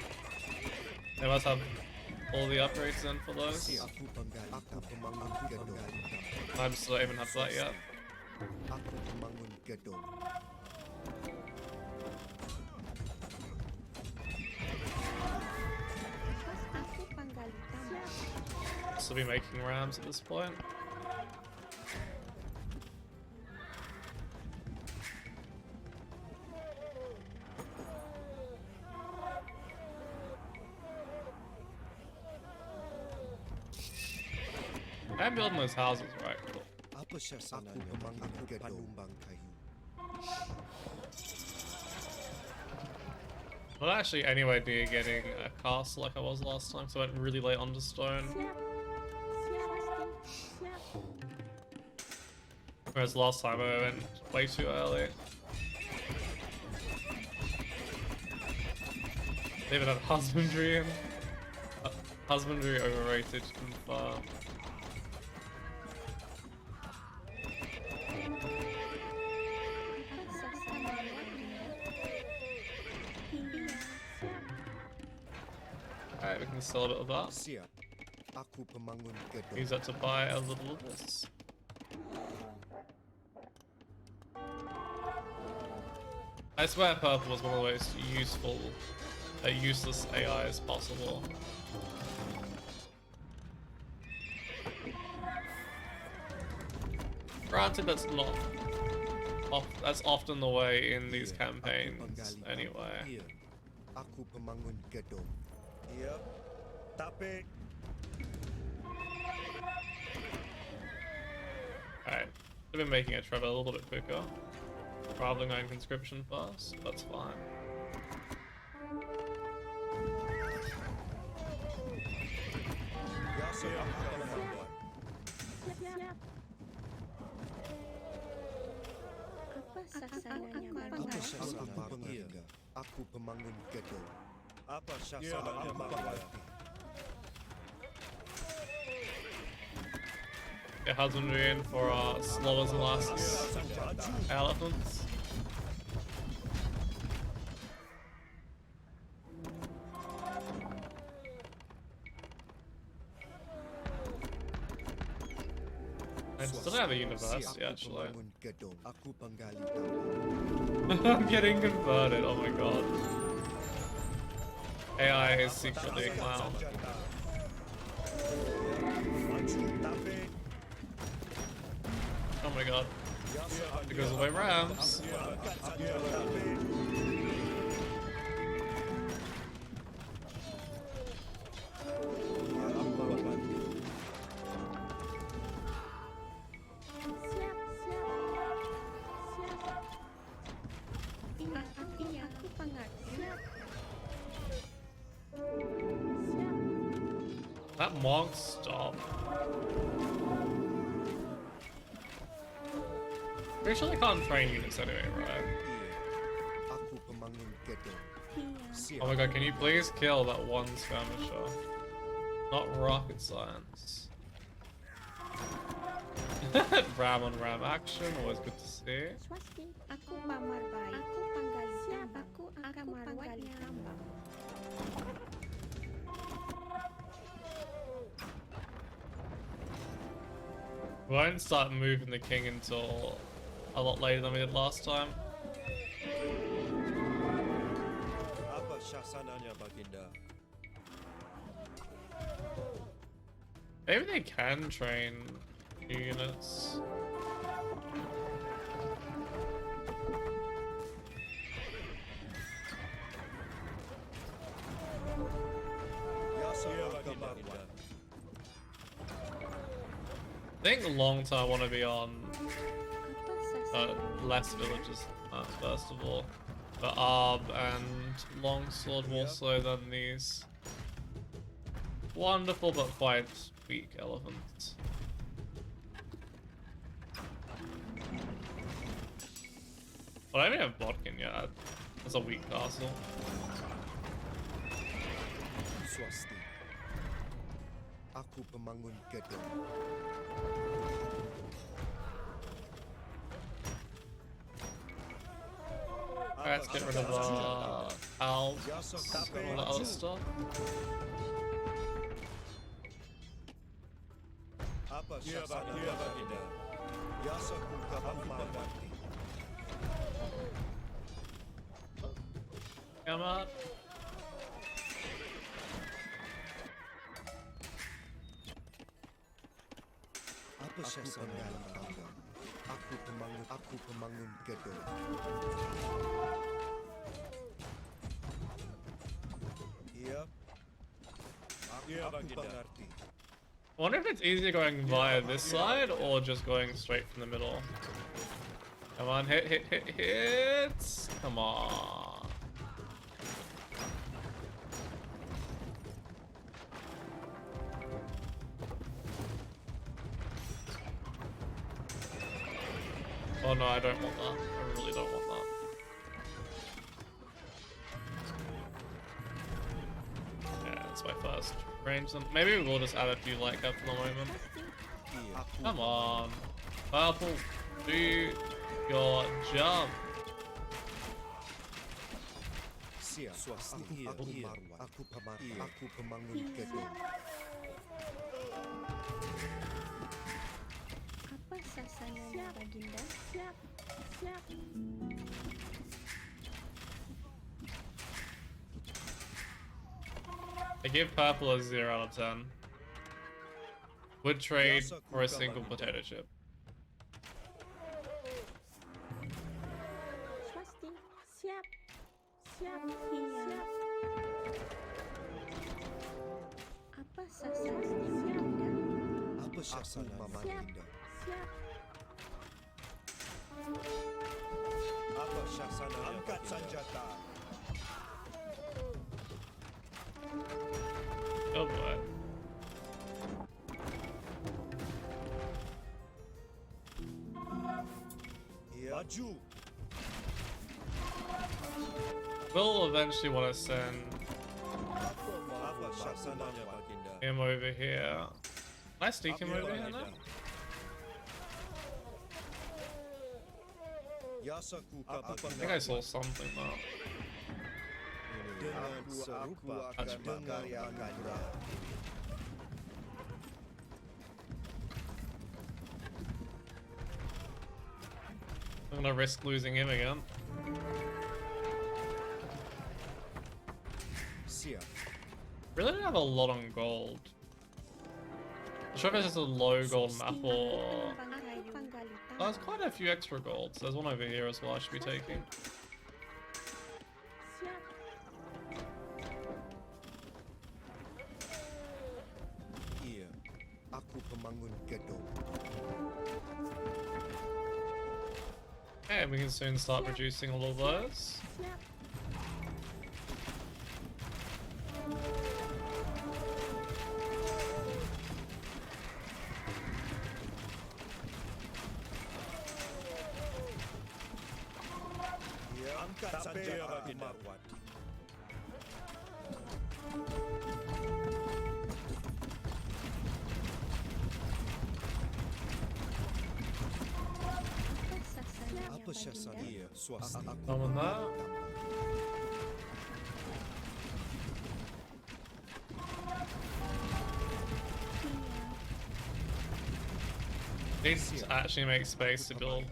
They must have all the upgrades in for those. Aku pemangun gedung. I just don't even have that yet. Aku pemangun gedung. Pas aku panggali tambang. Still be making rams at this point. I'm building those houses right. Apa sasana? Aku pemangun panumbang kayu. Not actually anywhere near getting a castle like I was last time, so I went really late onto stone. Whereas last time I went way too early. They even have husbandry in. Husbandry overrated, confirm. Apa sasana Baginda? Iya. Alright, we can sell a bit of that. Siap. Aku pemangun gedung. Use that to buy a little of this. I swear purple was one of the most useful, useless AIs possible. Granted, that's not. That's often the way in these campaigns, anyway. Iya. Aku pemangun gedung. Iya. Tapi Alright, I've been making it travel a little bit quicker, rather than going conscription first. That's fine. biasa aku pemangun. Apa sasananya Apa Baginda? sasana Baginda? Aku pemangun gedung. Apa sasana Baginda? Get husbandry in for Slovers and Lasses elephants. I still don't have a university actually. Pemangun gedung. Aku panggali tambang. I'm getting converted, oh my god. AI is secretly a clown. Oh my god. It goes away rams. Iya, aku pengerti. That monk stop. Pretty sure they can't train units anyway, right? Aku pemangun gedung. Iya. Oh my god, can you please kill that one skirmisher? Not rocket science. Ram on ram action, always good to see. Swasti, aku pamar baik. Aku panggali tambang. Aku akan merawat tambang. We won't start moving the king until a lot later than we did last time. Apa sasananya Baginda? Maybe they can train new units. Biasa aku Baginda. I think long term I want to be on Apa sasana? less villages first of all. But Arb and Longsword more so than these wonderful but quite weak elephants. But I don't even have Bodkin yet. That's a weak castle. Swasti. Aku pemangun gedung. Alright, let's get rid of Alps and all the other stuff. Apa syasana baginda? Yasa ku kapamawati. Come on. Apa syasana baginda? Aku pemangun gedung. Iya. Aku mengerti. I wonder if it's easier going via this side or just going straight from the middle. Come on, hit. Come on. Oh no, I don't want that. I really don't want that. Yeah, that's my first range. Maybe we'll just add a few light cap for the moment. Come on. Purple, do your job. Siap. Swasti. Aku pemangun gedung. Apa sasananya baginda? Siap. I give purple a 0 out of 10. Would trade for a single potato chip. Swasti. Siap. Iya. Apa sasananya baginda? Apa syasana baginda? Siap. Apa syasana angkat senjata. Oh boy. Maju. We'll eventually want to send Apa syasana baginda? him over here. Can I sneak him over here now? Yasaku I think I saw something though. Dengan serupa akan mengaryakan berat. I'm gonna risk losing him again. Siap. Really don't have a lot on gold. I'm sure if it's just a low gold map or... Oh, there's quite a few extra golds. There's one over here as well I should be taking. Iya. Aku pemangun gedung. Okay, we can soon start producing all of those. Iya. Angkat senjata baginda. Apa syasana? Iya. Swasti. Done with that. Need to actually make space to build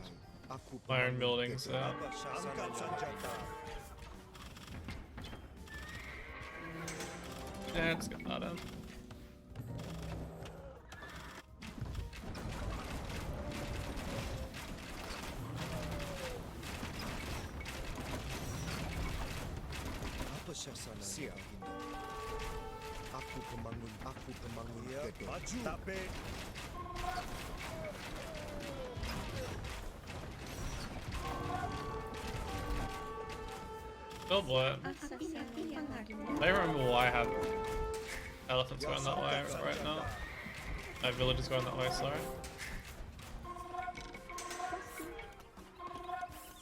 my own buildings. So. Angkat senjata. Yeah, let's get that in. Apa syasana baginda? Aku pemangun gedung. Maju. Tapi Oh boy. I don't remember why I have elephants going that way right now. My village is going that way, sorry.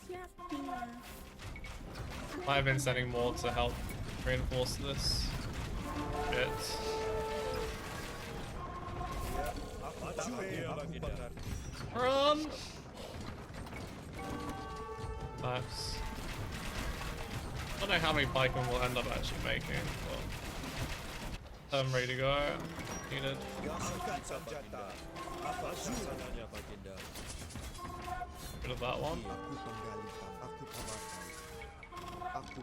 Siap, Tina. I've been sending more to help reinforce this bit. Run! Nice. I don't know how many pikemen we'll end up actually making, but I'm ready to go. Needed. Angkat senjata. Apa sasananya baginda? Rid of that one. Aku penggali tambang. Aku pemakai. Aku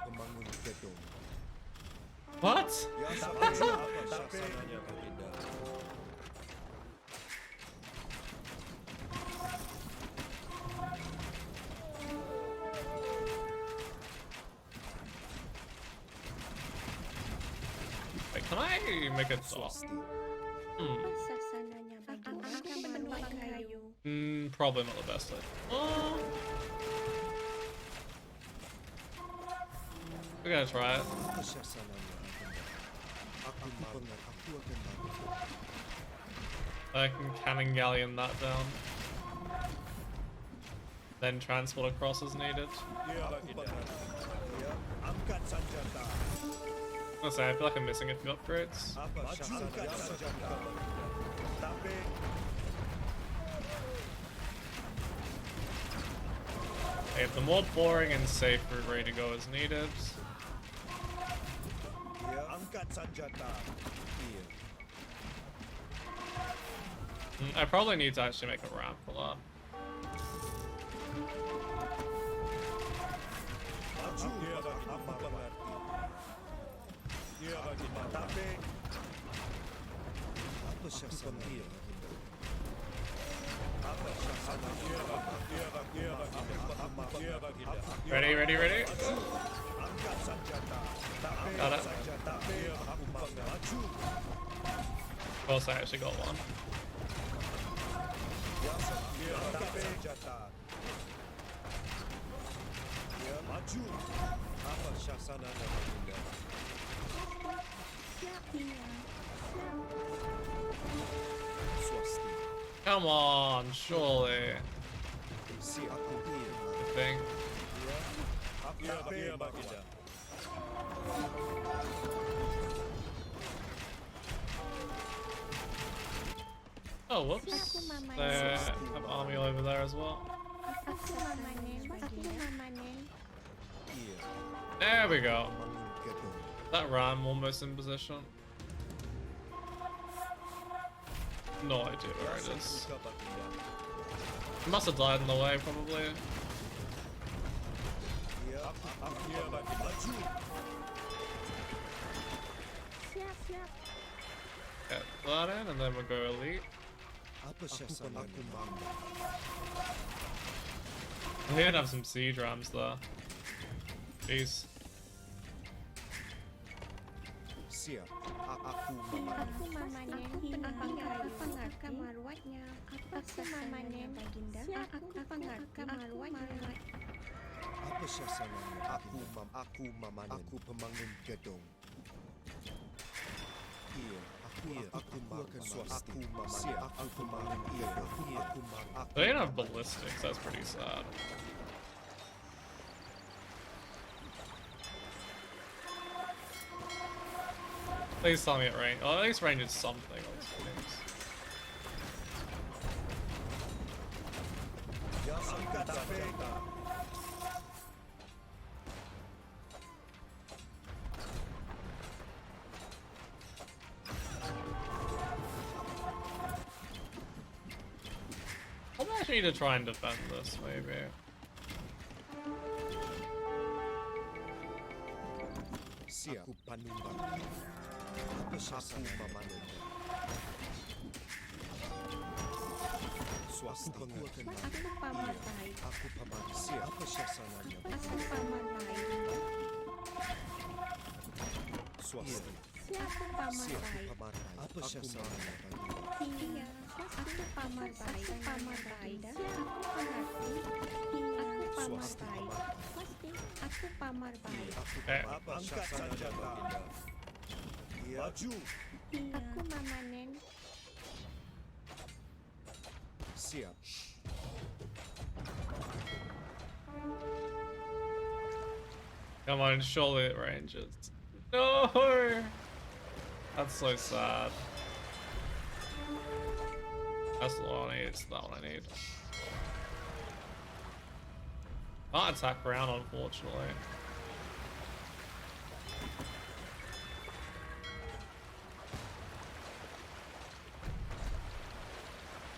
pemangun gedung. What? Apa sasananya baginda? Wait, can I make a dot? Apa sasananya baginda? Akan menuai kayu. Probably not the best idea. Oh. We're gonna try it. Apa sasananya baginda? Aku akan bangun. I can cannon galleon that down. Then transport across as needed. Angkat senjata. I was gonna say, I feel like I'm missing a few upgrades. Apa sasananya senjata? Tapi Okay, the more boring and safe route ready to go is needed. angkat senjata. Iya. I probably need to actually make a ramp for that. Maju. Apa pengerti? Dia baginda. Tapi apa sasananya? Apa sasananya? Dia baginda. Ready, ready, ready? Angkat senjata. Got it. Tapi aku maju. Of course, I actually got one. Tapi senjata. Dia maju. Apa sasananya baginda? Siap, Tina. Swasti. Come on, surely. Si aku iya. I think. Dia baginda. Oh, whoops. They have army over there as well. Aku mamanen. Aku mamanen. Iya. There we go. Bangun gedung. That ram almost in position. No idea where it is. Suka baginda. It must have died in the way, probably. Dia baginda. Maju. Siap, siap. Get that in, and then we'll go elite. Apa sasananya? Aku bangga. We did have some siege rams there. Jeez. Siap. Aku memanen. Aku mamanen. Aku pengarka maruatnya. Aku mamanen. Baginda. Aku pengarka maruatnya. Apa sasananya? Aku memanen. Aku pemangun gedung. Iya. Aku akan swasti. Siap. Aku pemangun gedung. Aku They didn't have ballistics, that's pretty sad. Please tell me it range. Oh, at least range is something on these things. angkat senjata. I'll actually need to try and defend this, maybe. Siap. Aku panumbang. Apa sasananya? Memanen. Swasti. Aku akan Aku pamatai. Aku pemangun. Siap. Apa sasananya? Aku pamatai. Swasti. Siap, aku pamatai. Pemakai. Apa sasananya? Iya, aku pamatai. Aku pamatai. Siap, aku pengerti. Iya, aku pamatai. Pasti, aku pamatai. Okay. Angkat senjata. Maju. Iya, aku mamanen. Siap. Come on, surely it ranges. No! That's so sad. That's the one I need, it's that one I need. Can't attack round, unfortunately.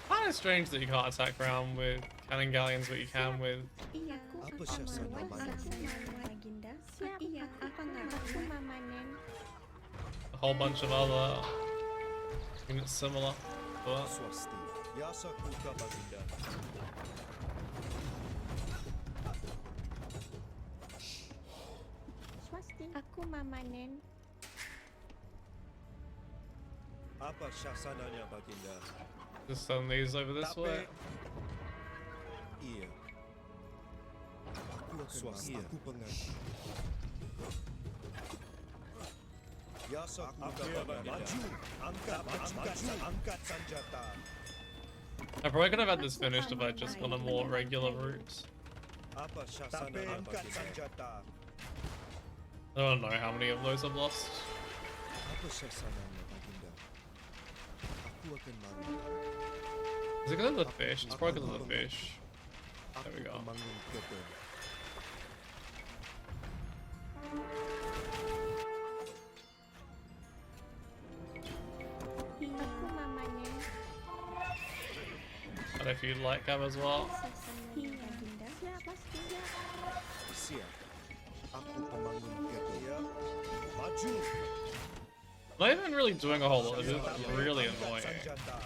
Kind of strange that you can't attack round with cannon galleons, but you can with Iya, Apa aku siya sa marwat naman? Baginda. Iya, apa nga aku mamanen. a whole bunch of other units similar to it. Swasti. Yasa kuka baginda. Swasti. Aku mamanen. Apa syasananya baginda? Just send these over this way. Iya. Aku akan swasti. Aku pengerti. Yasa kuka baginda. Maju. Angkat senjata. I probably could have had this finished if I'd just gone a more regular route. Apa syasananya baginda? I don't know how many of those I've lost. Apa syasananya baginda? Aku akan maju. Is it because of the fish? It's probably because of the fish. There we go. Membangun gedung. Aku mamanen. And if you'd like them as well. Sasananya Baginda. Siapa sih? Siap. Aku pembangun gedung. Iya. Maju. I'm not even really doing a whole lot. It's just really annoying. Senjata.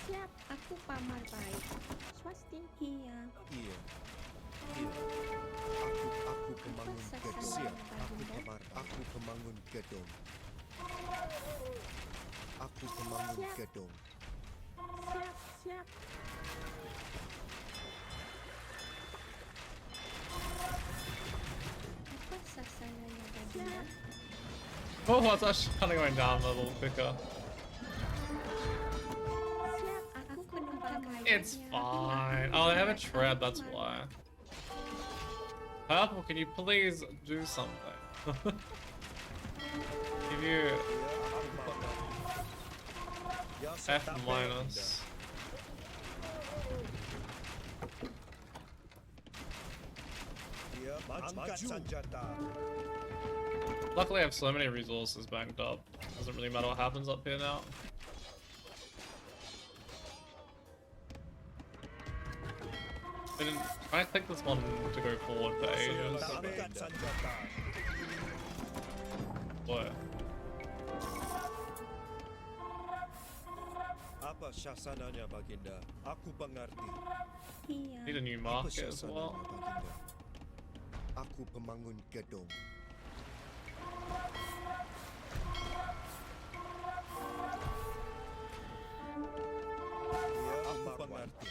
Siap, aku pamar baik. Swasti. Iya. Iya. Iya. Aku pembangun gedung. Siap. Aku pembangun gedung. Aku pembangun gedung. Siap, siap. Apa sasananya Baginda? Oh, it's actually kind of going down a little quicker. Siap, aku penumpang It's kayanya. fine. Oh, they have a tread, that's why. Purple, can you please do something? Give you F minus. Iya. Angkat senjata. Luckily, I have so many resources banked up. Doesn't really matter what happens up here now. Been trying to click this one to go forward for ages. Angkat senjata. What? Apa syasananya baginda? Aku pengerti. Iya. Need a new Apa market as syasananya well. baginda? Aku pembangun gedung. Iya, aku pengerti.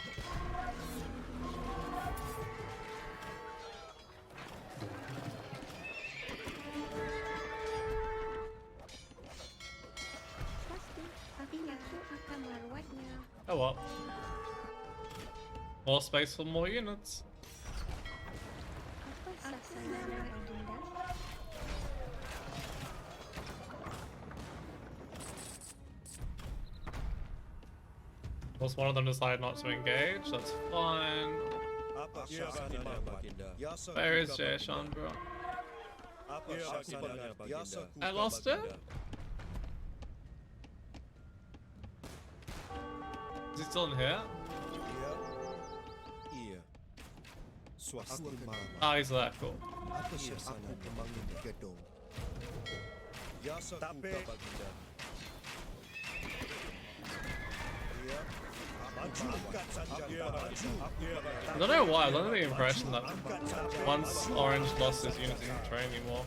Swasti. Tapi aku akan merawatnya. Oh well. More space for more units. Apa sasananya Baginda? Plus one of them decided not to engage, that's fine. Apa syasananya baginda? Where is Jason, bro? Apa syasananya baginda? I lost it? Is he still in here? Iya. Iya. Swasti marah. Ah, he's there, cool. Apa syasananya pembangun gedung? Yasa kuka baginda. Iya. Maju. Angkat senjata. Maju. I don't know why, I was under the impression that once Orange lost his units, he didn't train anymore.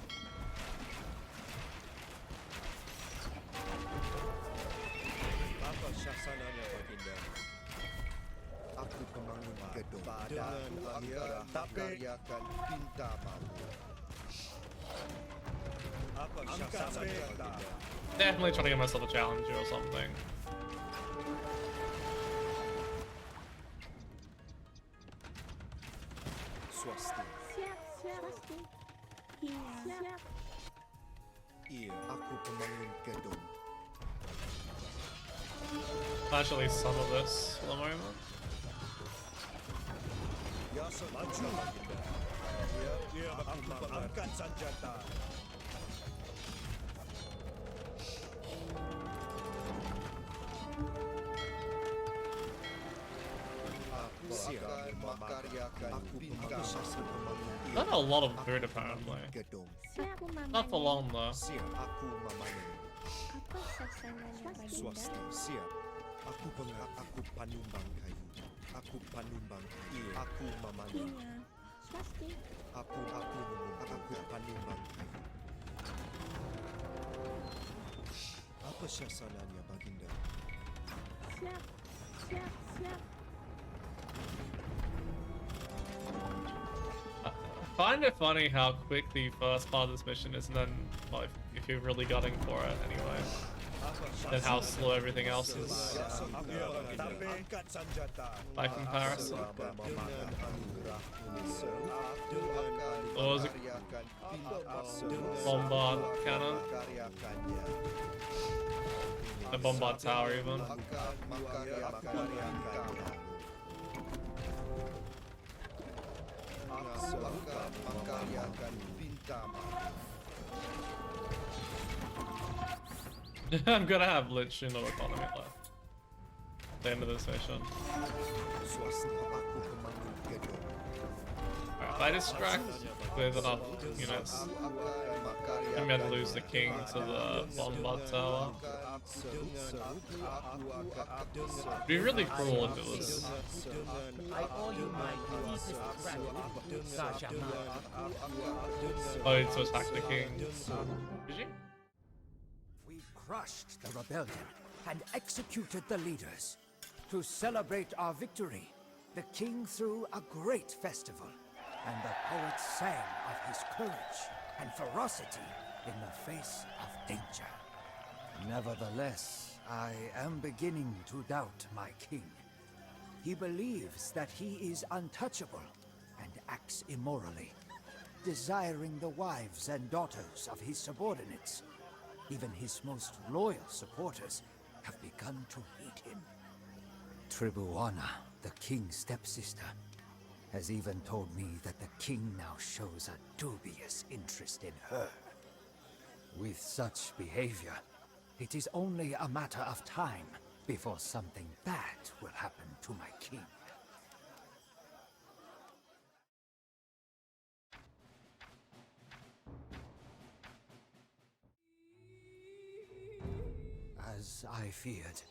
Apa syasananya baginda? Aku pembangun gedung. Dengan anggaran mengkaryakan pinta mampu. Apa syasananya baginda? Definitely trying to get myself a challenger or something. Swasti. Swasti. Iya. Iya, aku pemangun gedung. Actually, some of this for the moment. Yasa maju. Iya, aku mengangkat senjata. Aku akan makaryakan bintang. Done a lot of food apparently. Gedung. Aku mama. Not for long though. Siap, aku memangun. Apa sasananya Baginda? Swasti, siap. Aku panumbang kayu. Aku panumbang. Iya, aku memangun. Iya. Swasti. Aku panumbang kayu. Apa sasananya, Baginda? Siap. I find it funny how quick the first part of this mission is, and then well, if you're really gunning for it anyway, then how slow everything else is by comparison. Or was it Bombard cannon? The Bombard tower even. I'm gonna have literally no economy left at the end of this mission. Alright, if I distract with enough units, I'm gonna lose the king to the Bombard tower. It'd be really cruel if it was. I owe you my deepest gratitude, Gajah Mada. Oh, to attack the king. Did you? We crushed the rebellion and executed the leaders. To celebrate our victory, the king threw a great festival, and the poets sang of his courage and ferocity in the face of danger. Nevertheless, I am beginning to doubt my king. He believes that he is untouchable and acts immorally, desiring the wives and daughters of his subordinates. Even his most loyal supporters have begun to hate him. Tribuana, the king's stepsister, has even told me that the king now shows a dubious interest in her. With such behavior, it is only a matter of time before something bad will happen to my king. As I feared,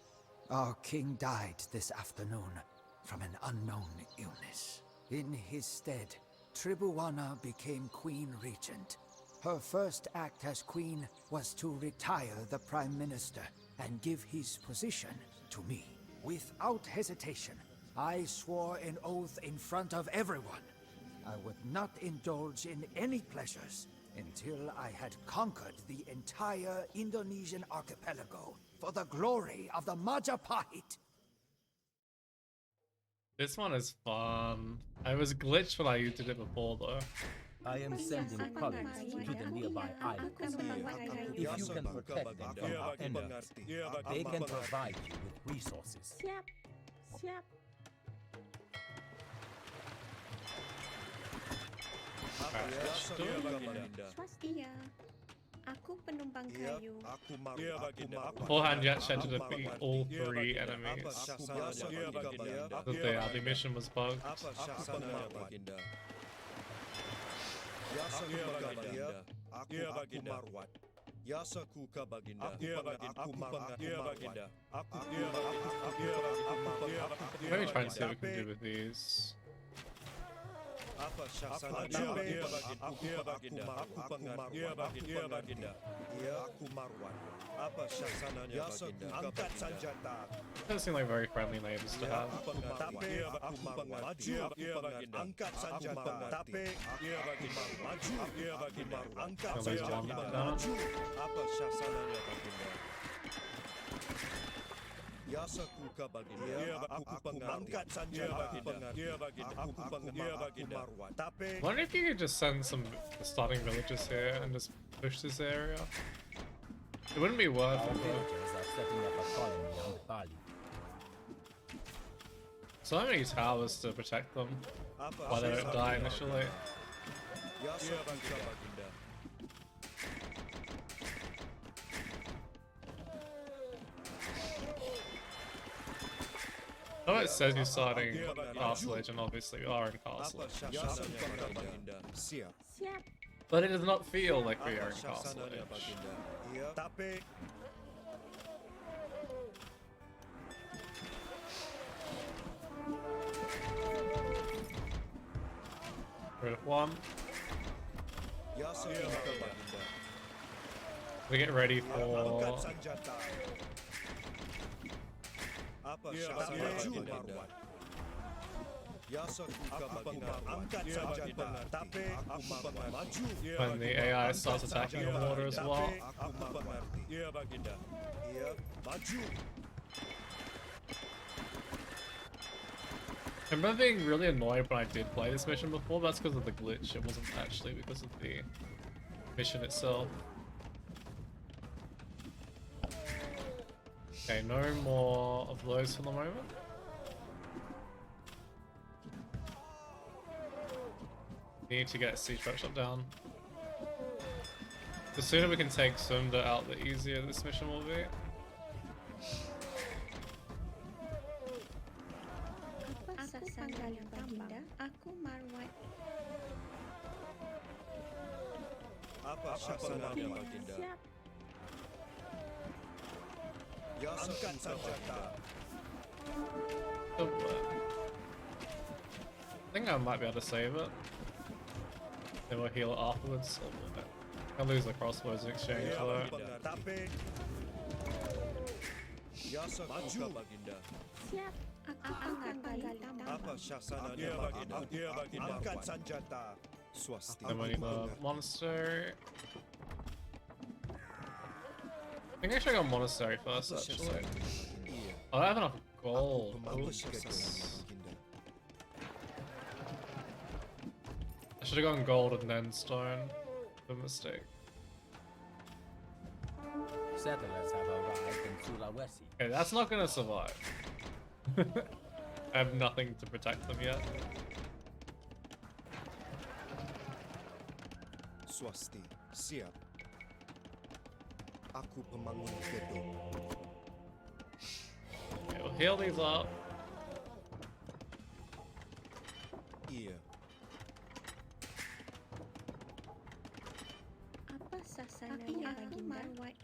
our king died this afternoon from an unknown illness. In his stead, Tribuana became Queen Regent. Her first act as queen was to retire the Prime Minister and give his position to me. Without hesitation, I swore an oath in front of everyone. I would not indulge in any pleasures until I had conquered the entire Indonesian archipelago for the glory of the Majapahit. This one is fun. I was glitched when I did it before though. I am sending colleagues to the nearby islands. If you can protect them from our enemies, they can provide you with resources. Siap. Swastia. Aku penumpang kayu. Beforehand, Jet said to defeat all 3 enemies. The mission was bugged. Let me try and see what we can do with these. Apa syaksananya baginda? Aku pengerti. Aku marwan. Apa syaksananya baginda? Angkat senjata. Doesn't seem like very friendly neighbors to have. Tapi aku maju. Angkat senjata. Tapi maju. Angkat At least one senjata. down. Apa syaksananya baginda? Yasaku ka baginda. Aku pengerti. Angkat senjata. Aku marwan. Tapi I wonder if you could just send some starting villagers here and just push this area. It wouldn't be worth Our it though. villagers are setting up a colony on the Bali. So many towers to protect them while they don't die initially. Yasaku ka baginda. Oh, it says you're starting Castle Age, and obviously you are in Castle Apa Age. syaksananya baginda? Siap. Siap. But it does not feel like we are Apa in Castle syaksananya Age. baginda? Tapi Rid of one. Yasaku ka baginda. We get ready Angkat for senjata. Apa syaksananya baginda? Yasaku ka baginda. Angkat senjata. Tapi aku maju. when the AI starts attacking your water as well. Aku mengerti. Iya baginda. Iya, maju. I remember being really annoyed when I did play this mission before, that's because of the glitch, it wasn't actually because of the mission itself. Okay, no more of those for the moment. Need to get siege workshop down. The sooner we can take Sunda out, the easier this mission will be. Apa sasaran baginda? Aku marwat. Apa syaksananya baginda? Siap. Angkat senjata. Oh, I think I might be able to save it. Then we'll heal it afterwards. I'll lose the crossbows in exchange though. Tapi Yasaku ka baginda. Siap. Aku akan panggali tambang. Apa syaksananya baginda? Angkat senjata. Swasti. Then we need the monastery. I think I should go monastery first actually. Oh, I have enough gold. Oops. I should have gone gold and then stone. A mistake. Settlers have arrived in Sulawesi. Okay, that's not gonna survive. I have nothing to protect them yet. Swasti. Siap. Aku pembangun gedung. Okay, we'll heal these up. Iya. Apa sasarannya baginda? Marwat.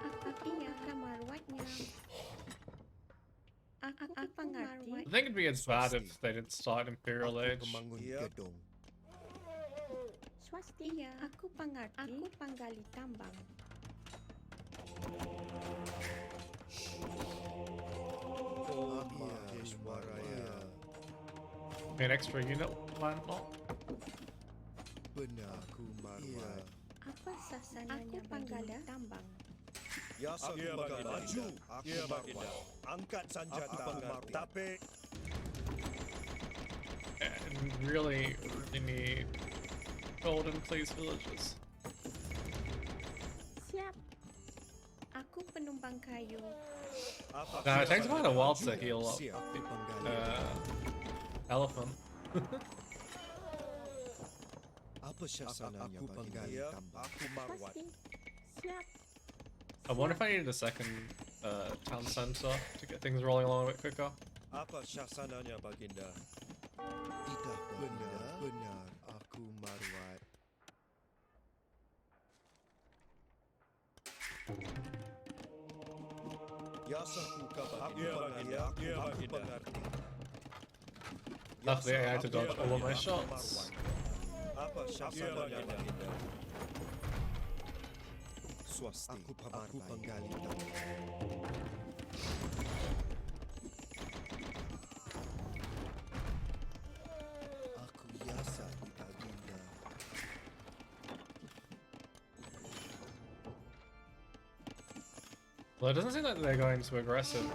Aku akan marwatnya. Aku pengerti. I think it'd be as bad if they didn't start Imperial Aku Age. pembangun gedung. Swasti. Iya, aku pengerti. Aku panggali tambang. Oh, Maheshwaraya. An extra unit land not. Benar ku marwah. Apa sasarannya panggali tambang? Yasaku maju. Aku marwah. Angkat senjata. Tapi And really need golden please villages. Siap. Aku penumpang kayu. apa Nah, it takes quite a while to heal up Siap, the penggali. elephant. Apa syaksananya Aku bagi penggali dia? tambang. Aku marwat. Pasti. Siap. I wonder if I needed a second town center to get things rolling along a bit quicker. Apa syaksananya baginda? Tidak Benar, aku marwat. Yasaku ka baginda. Aku pengerti. Luckily I had to dodge all of my shots. Apa siya sa baginda? Swasti. Aku panggaling Aku yasa di baginda. Well, it doesn't seem like they're going too aggressive.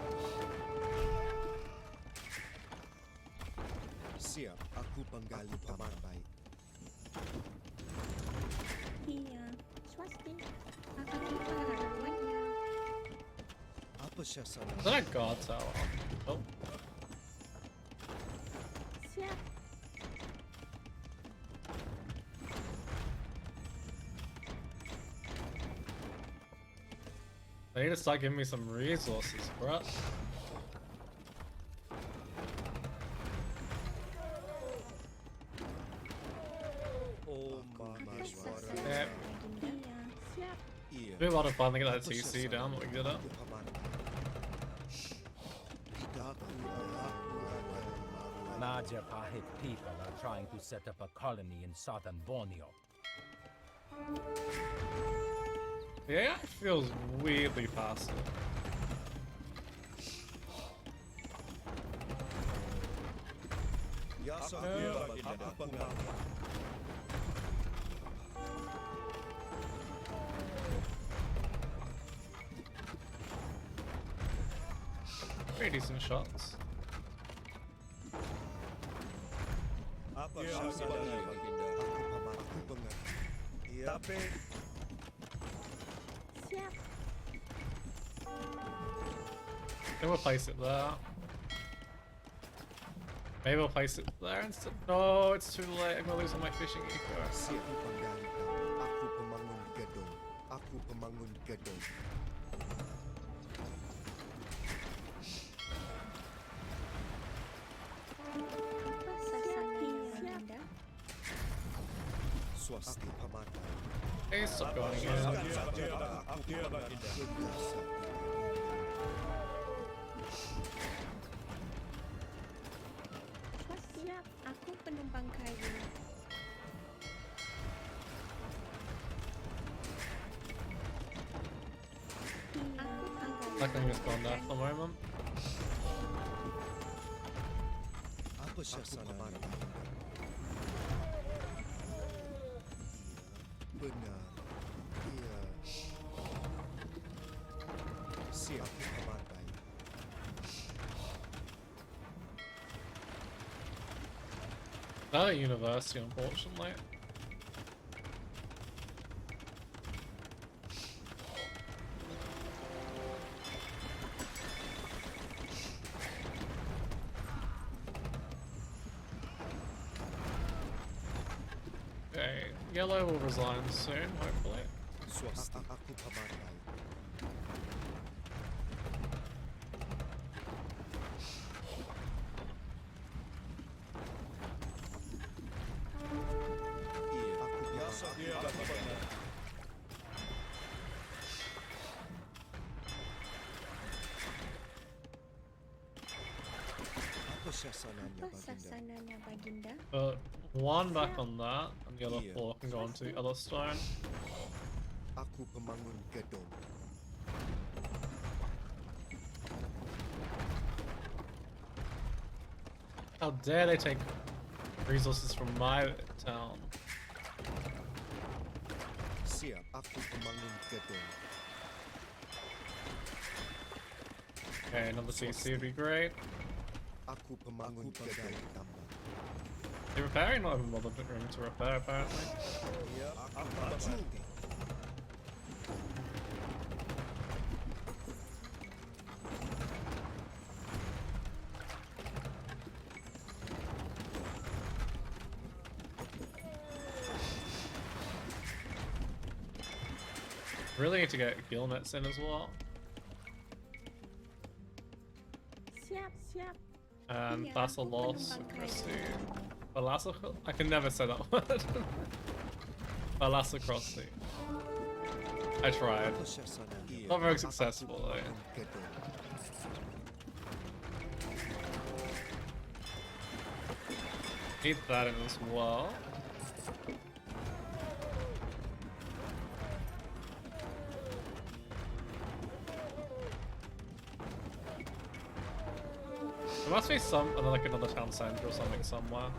Siap, aku panggaling pamarbay. Iya, swasti. Aku pahlawannya. Apa siya sa Is that a guard tower? Oh. Siap. They need to start giving me some resources, bruh. Oh mama suara. Yep. Iya, siap. Iya. It'd be a lot of fun to get that TC down, but we get it. Aku pamarbay. Tidak aku Majapahit people are trying to set up a colony in southern Borneo. The AI feels weirdly passive. Yasa aku panggaling. Pretty decent shots. Apa siya sa baginda? Aku pamarbay. Iya. Tapi Siap. Maybe we'll place it there. Maybe we'll place it there instead. No, it's too late. I'm gonna lose all my fishing eco. Siap panggaling. Aku pemangun gedung. Aku pemangun gedung. Apa sasarannya, Baginda? Swasti pamarbay. Hey, stop going in. Swasti. Siap. Aku penumpang kayu. Aku panggalan. That thing is gone there for the moment. Apa siya sa pamarbay? Benar. Iya. Siap pamarbay. Not at university, unfortunately. Okay, yellow will resign soon, hopefully. Swasti aku pamarbay. Iya, aku biasa. Apa sasananya, Apa Baginda? sasarannya, Baginda? But one back on that, and the other Yeah. 4 can go onto the other stone. Aku pemangun gedung. How dare they take resources from my town? Siap, aku pemangun gedung. Okay, another CC would be great. Aku pemangun gedung. They're repairing, not even bothered room to repair apparently. Iya, aku pamarbay. Really need to get gillnets in as well. Siap, siap. And Yeah, that's a aku loss. penumpang Christy. kayu. I can never say that word. Balasacrosty. I tried. Apa sasananya? Iya, Not very aku successful, though. pemangun gedung. Eat that in as well. There must be like another town center or something somewhere.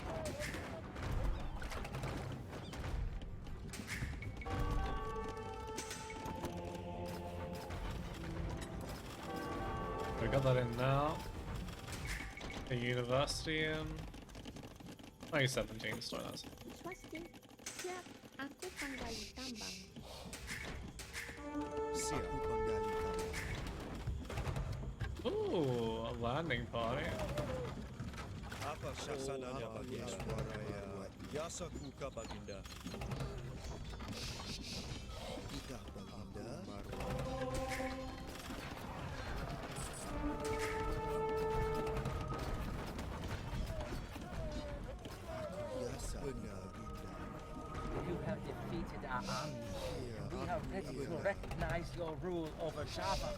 We got that in now. A university in. Oh, 17 store that's. Swasti, siap. Aku panggali tambang. Siap. Aku panggali tambang. Ooh, a landing party. Apa syasananya Baginda? Yasaku ka Baginda. Tidak Baginda. Yasa benar. You have defeated our armies. We are ready to recognize your rule over Java.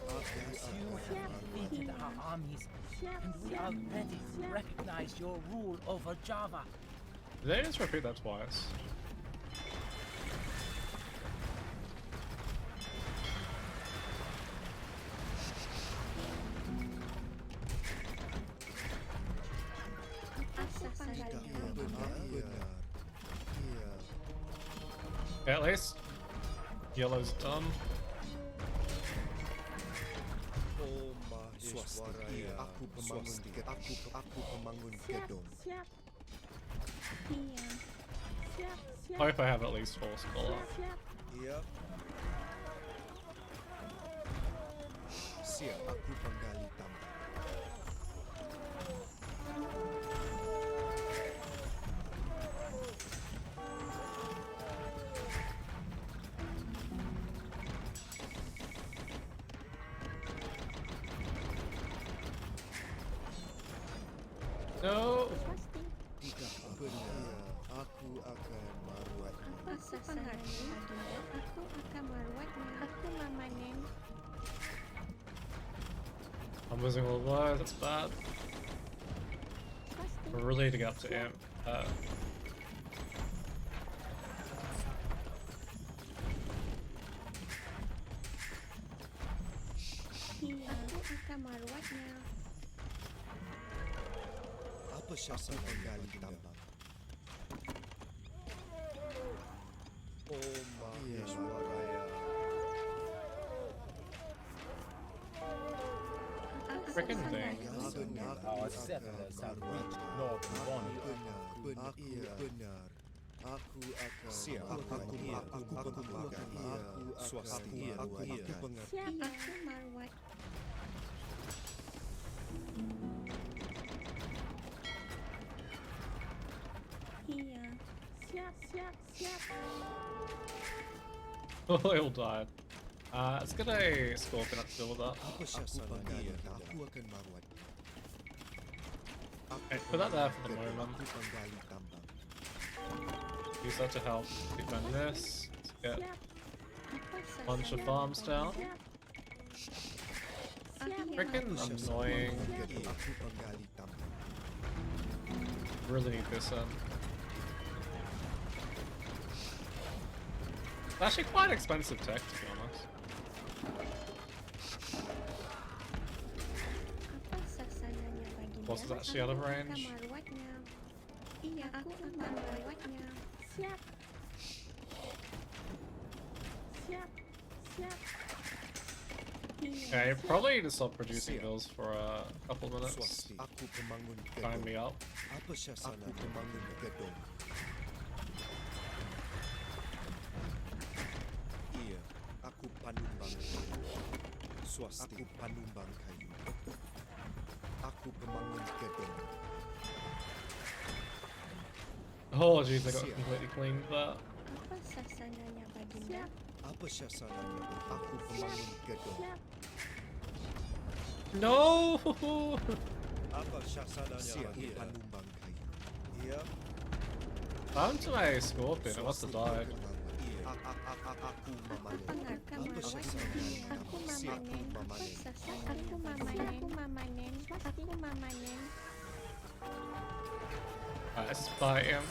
You have defeated our armies, and we are ready to recognize your rule over Java. Did they just repeat that twice? Okay, at least yellow's done. Oh Maheswaraya, aku pemangun gedung. Siap. Iya. Siap. I hope I have at least 4 scholar. Iya. Siap, aku panggali tambang. No. Swasti. Tidak benar. Aku akan merawatnya. Aku panggali Baginda. Aku akan merawatnya. Aku memanen. I'm losing all the lives, that's bad. Swasti. We really need to get up to amp. Iya. Aku akan merawatnya. Apa syasa panggali tambang? Oh Maheswaraya. Freaking thing. Our settlers have reached North Ronda. Benar. Aku akan. Siap. Aku swasti. Aku pengerti. Siap. Aku merawat. Iya. Siap. Oh, they all died. Let's get a scorpion up to deal with that. Apa syasa panggali tambang? Aku akan merawat. Okay, put that there for the moment. Aku panggali tambang. Use that to help defend this. Let's get Apa a bunch of sasanya farms down. Iya. Freaking annoying. Aku panggali tambang. Really need this in. It's actually quite expensive tech, to be honest. Apa sasananya Baginda? Boss is actually out of Aku akan range. merawatnya. Iya, aku akan merawatnya. Siap. Iya. Okay, you probably need to stop producing bills for a couple minutes. Swasti. Aku pemangun Time me gedung. up. Apa syasa aku pemangun gedung? Iya, aku panumbang kayu. Swasti. Aku panumbang kayu. Aku pemangun gedung. Oh jeez, I got completely cleaned that. Apa sasananya Baginda? Apa syasananya? Aku pemangun gedung. No! Apa syasananya? Siap, panumbang kayu. Iya. Found to my scorpion, it must have died. Iya. Aku memanen. Pengakam Apa merawat. syasananya? Aku Siap, memanen. Apa memanen. sasananya? Aku memanen. Aku memanen. Alright, let's just buy him.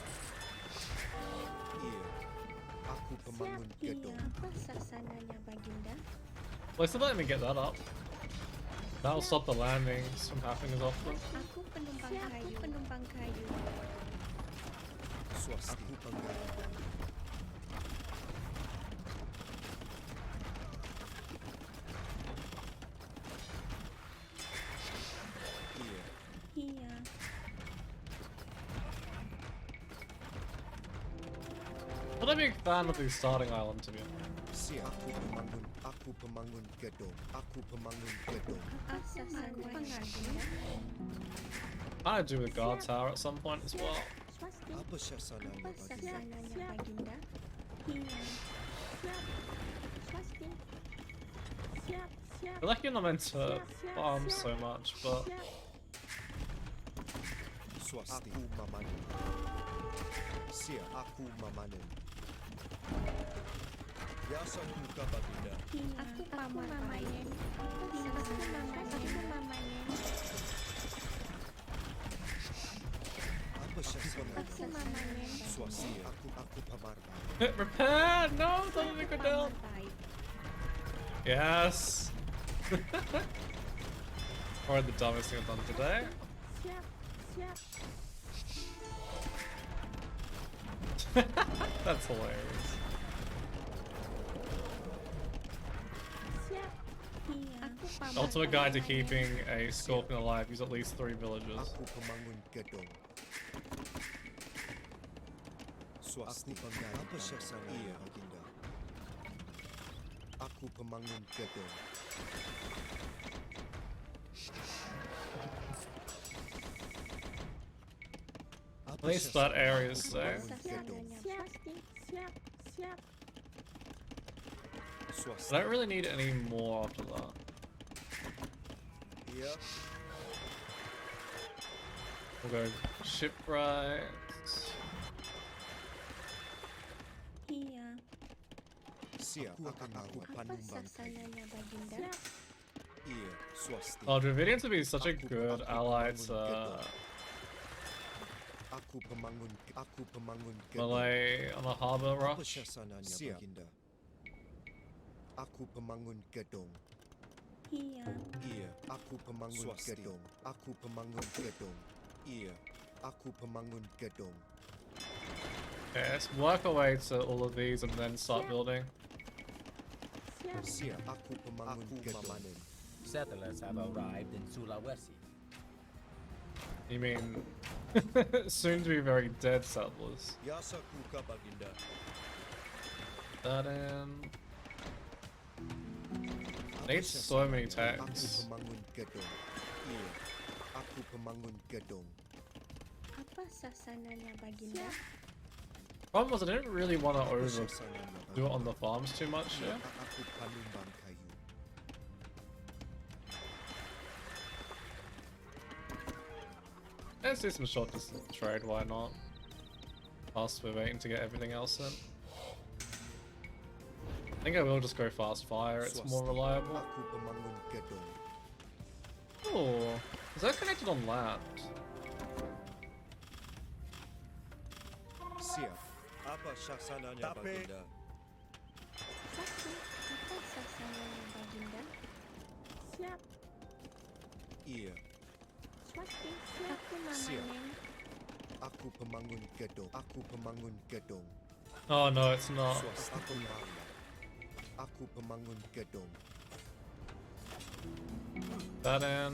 Iya, aku pembangun Iya, gedung. apa sasananya Baginda? Well, still let me get that up. That'll stop the landings from happening as often. Aku penumpang kayu. Swasti. Aku penggali. Iya, Iya. Not a big fan of the starting island, to be honest. siap. Aku pembangun gedung. Aku pembangun gedung. Apa sasananya Baginda? I do with guard tower at some point as well. Swasti. Apa sasananya Apa Baginda? sasananya Baginda? Iya. Swasti. I feel like you're not meant to farm so much, but Swasti. Aku memanen. Siap. Aku memanen. Biasa buka Baginda. Iya. Aku mamanen. Aku mamanen. Apa sasananya? Aku mamanen. Swasti. Aku pamarba. repair! No, don't make it down. Baik. Yes. Or the dumbest thing I've done today. That's hilarious. Iya. Aku Ultimate guide to keeping a scorpion alive: use at least 3 villagers. Aku pembangun gedung. Swasti penggali. Apa sasananya? Iya, Baginda. Aku pembangun gedung. At least that area is safe. sasananya Swasti. I don't really need any more after that. Iya. We'll go shipwright. Iya. Siap. Aku Apa panumbang. sasananya Baginda? Iya. Swasti. Oh, Dravidians would be such a good ally to Aku pembangun gedung. melee on a harbor Apa rush. sasananya Baginda? Aku pembangun gedung. Iya. Iya, aku pembangun gedung. Aku pembangun gedung. Iya, aku pembangun gedung. Okay, let's work our way to all of these and then start building. Siap, aku pembangun gedung. Settlers have arrived in Sulawesi. You mean soon to be very dead settlers? Yasa kuka Baginda. That in. Need so many Aku tanks. pembangun gedung. Iya, aku pembangun gedung. Apa sasananya Baginda? Problem was I didn't really want to Apa overdo sasananya it on Baginda? the farms too much here. Aku panumbang kayu. Let's do some short distance trade, why not? Whilst we're waiting to get everything else in. I think I will just go fast fire, it's more Swasti. reliable. Aku pembangun gedung. Oh, is that connected on land? Siap. Apa sasananya Baginda? Swasti. Apa sasananya Baginda? Iya, Swasti. Aku Siap. mamanen. aku pembangun gedung. Aku pembangun gedung. Oh no, it's not. Swasti pembangun. Aku pembangun gedung. That in.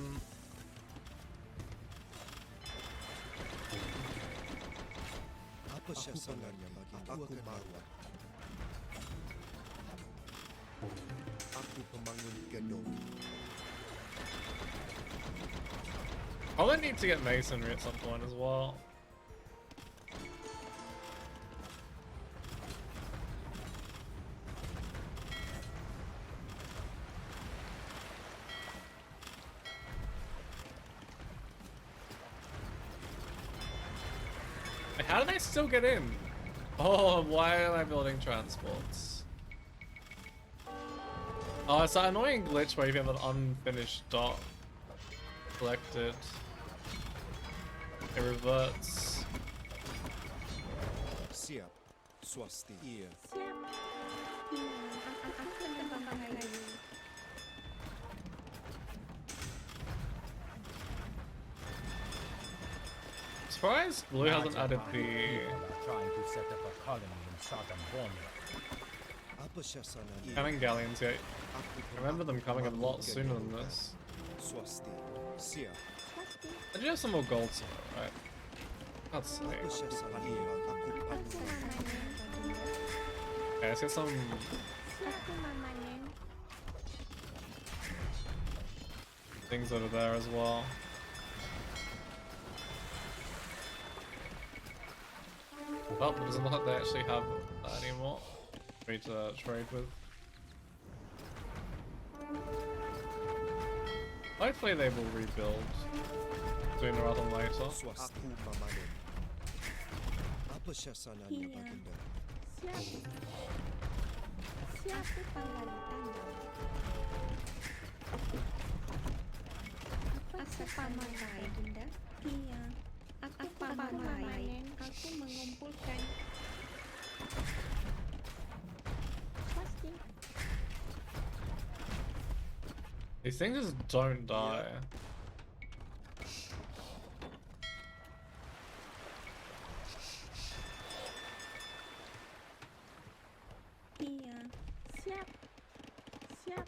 Apa sasananya Baginda? Aku marwah. Aku pembangun gedung. Probably need to get masonry at some point as well. Wait, how do they still get in? Oh, why am I building transports? Oh, it's that annoying glitch where you have an unfinished dock collected. It reverts. Siap. Swasti. Iya. Siap. Iya, aku tebang kayu. Surprised Blue hasn't added the. People are trying to set up a colony in southern Borneo. Apa syasana? Iya. Cannon galleons yet. Aku Remember them coming a lot sooner than this. Swasti. Siap. Pasti. I do have some more gold somewhere, right? Let's see. Apa syasana? Iya. Aku Aku panu. mamanen, Baginda. Okay, let's get some. Aku mamanen. Things over there as well. Oh, it doesn't look like they actually have that anymore. For me to trade with. Hopefully they will rebuild sooner rather than later. Swasti. Aku mamanen. Apa syasananya, Iya. Baginda? Siap. Siap pangalitan. Aku pamakai, Baginda. Iya. Aku mamanen. Aku mengumpulkan. Pasti. These things just don't die. Iya. Siap. Siap.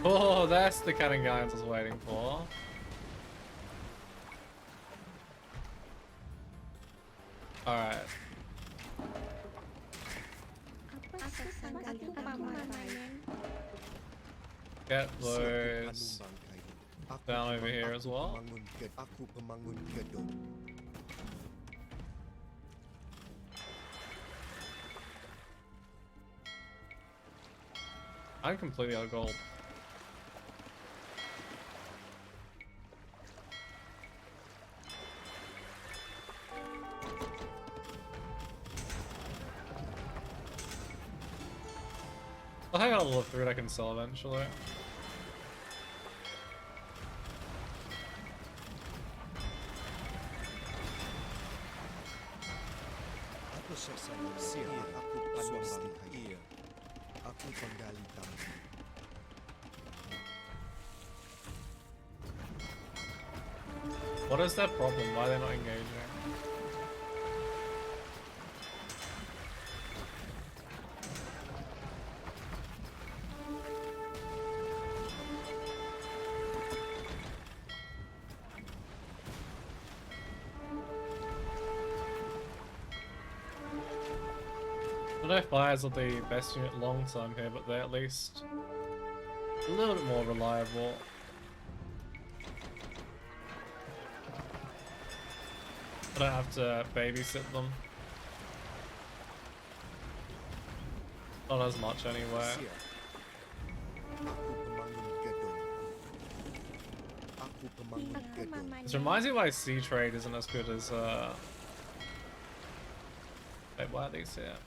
Oh, that's the cannon galleons I was waiting for. Alright. Apa sasana? Aku pamanen. Get Siap those panumbang kayu. Aku down over pemang- here aku as well. pemangun ged- Aku pemangun gedung. I'm completely out of gold. I think I'll look through it, I can sell eventually. Apa syasana? Siap. Aku panumbang kayu. Iya. Aku penggali tambang. What is their problem? Why are they not engaging? I don't know if fires are the best unit long term here, but they're at least a little bit more reliable. I don't have to babysit them. Not as much anyway. Siap. Aku pemangun gedung. Aku pemangun Aku gedung. mamanen. This reminds me why sea trade isn't as good as wait, why are these here?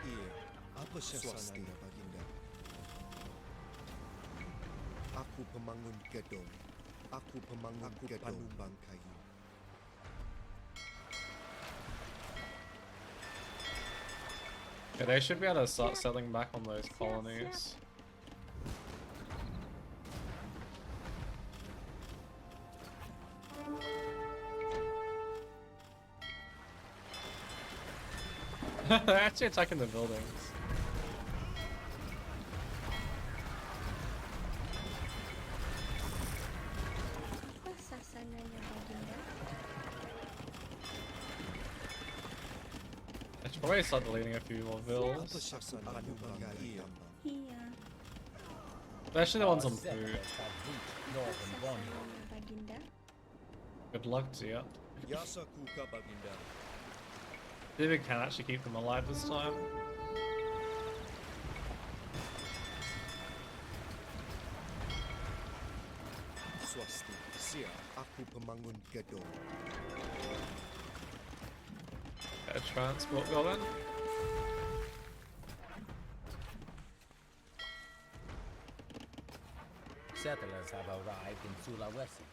Iya. Apa syasananya, Baginda? Aku pemangun gedung. Aku pemangun gedung. Panumbang kayu. Yeah, they should be able to start selling back on those colonies. They're actually attacking the buildings. Apa sasananya, Baginda? I should probably start deleting a few more Apa villas. syasana? Panumbang kayu. Iya. Especially the ones on Our food. settlers have reached northern Borneo. Sasananya, Baginda? Good luck to you. Yasa kuka, Baginda. See if we can actually keep them alive this time. Swasti. Siap. Aku pemangun gedung. Get a transport going. Settlers have arrived in Sulawesi.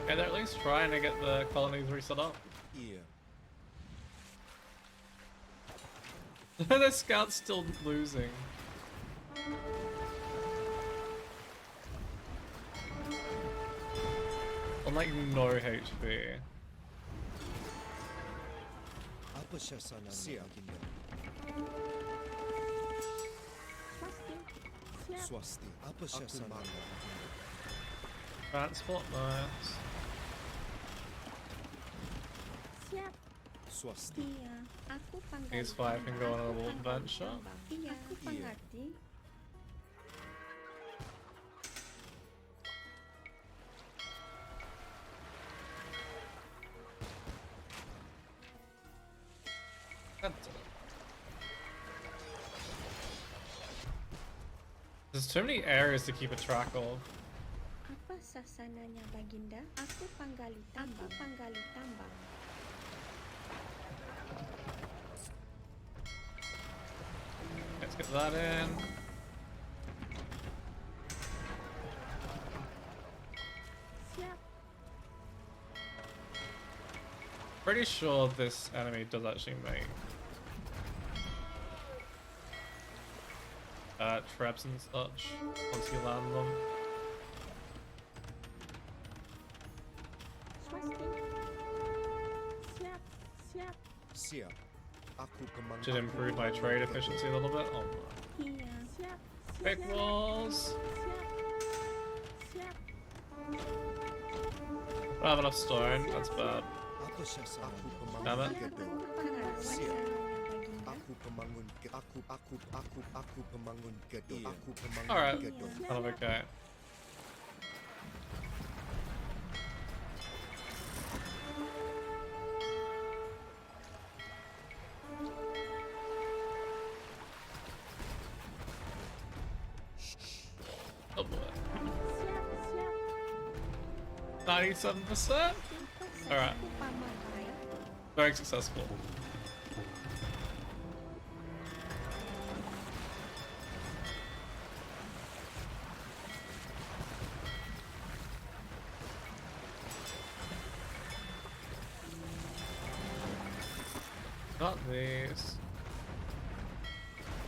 Okay, they're at least trying to get the colonies reset up. Iya. The scout's still losing. On like no HP. Apa syasananya Siap. baginda? Swasti. Siap. Swasti. Apa syasananya baginda? Transport, nice. Siap. Swasti. Iya, aku panggali. These five can go on a Aku little panggali adventure. tambang. Iya, aku pengerti. There's too many areas to keep a track of. Apa sasananya baginda? Aku panggali tambang. Aku panggali tambang. Let's get that in. Siap. Pretty sure this enemy does actually make traps and such once you land them. Swasti. Siap. Siap. Siap. Aku pemangun. Should improve my trade efficiency a little bit. Oh my. Iya. Siap. Fake Siap. walls. Siap. Siap. I don't have enough stone. That's bad. Apa syasananya? Aku pemangun Damn it. gedung. Aku pengerti Siap. sasananya baginda. Aku pemangun aku pemangun gedung. Aku pemangun Alright. gedung. Kind of okay. Oh boy. Siap. Siap. 97%? Alright. Aku pamakai. Very successful. Not these.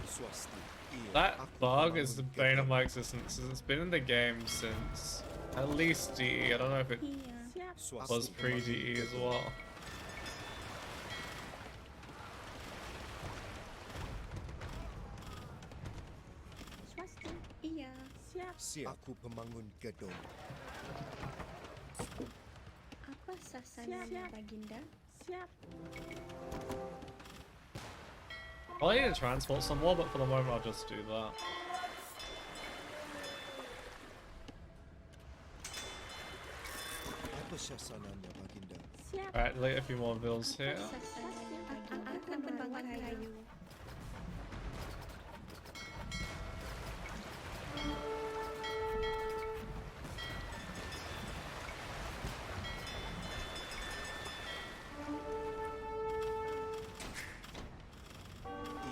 Swasti. Iya. That Aku bug is pemangun the bane of gedung. my existence. It's been in the game since at least DE. I don't know if it Iya. Siap. was pre-DE as well. Swasti. Iya. Siap. Siap. Aku pemangun gedung. Apa sasananya baginda? Siap. Well, I need to transport some more, but for the moment I'll just do that. Apa syasananya baginda? Siap. Alright, delete a few more bills here. Apa sasananya baginda? Aku membangun kayu.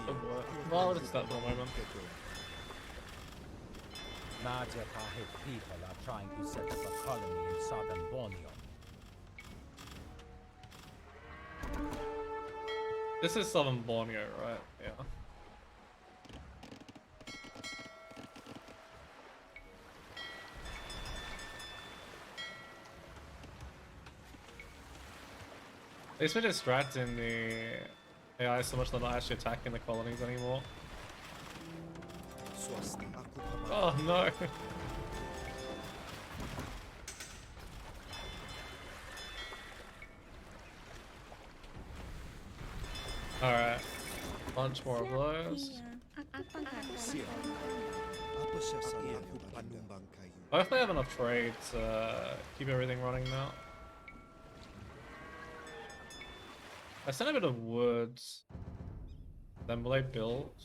Oh boy. Well, I'll just stop for a moment. Gedung. Majapahit people are trying to set up a colony in southern Borneo. This is Southern Borneo, right? Yeah. At least we're distracting the AI so much they're not actually attacking the colonies anymore. Swasti. Aku pemangun. Oh no! Alright. Bunch more of those. Iya. Aku pengerti. Siap. Apa syasananya aku panumbang kayu. Hopefully I have enough trade to keep everything running now. I sent a bit of wood. Then will they build?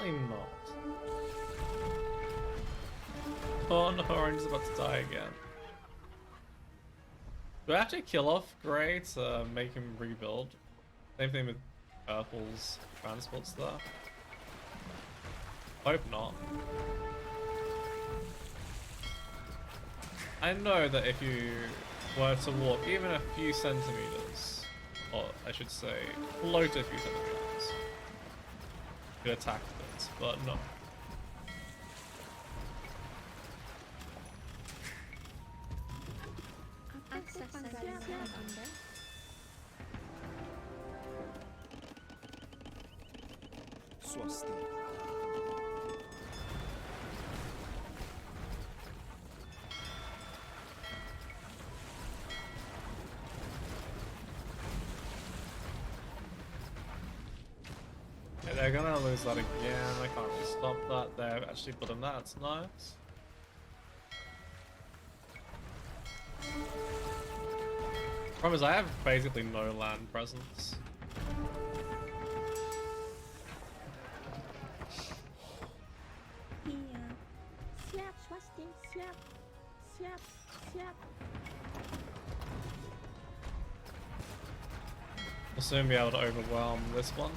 Apparently not. Oh no, Orange is about to die again. Do I have to kill off Grey to make him rebuild? Same thing with Purple's transport stuff. Hope not. I know that if you were to walk even a few centimeters, or I should say, float a few centimeters, you could attack it, but no. Apa panggalan Anda? Swasti. Okay, they're gonna lose that again. I can't really stop that. They're actually putting that. That's nice. Problem is, I have basically no land presence. Iya. Siap, Swasti. Siap. Siap. Siap. We'll soon be able to overwhelm this one.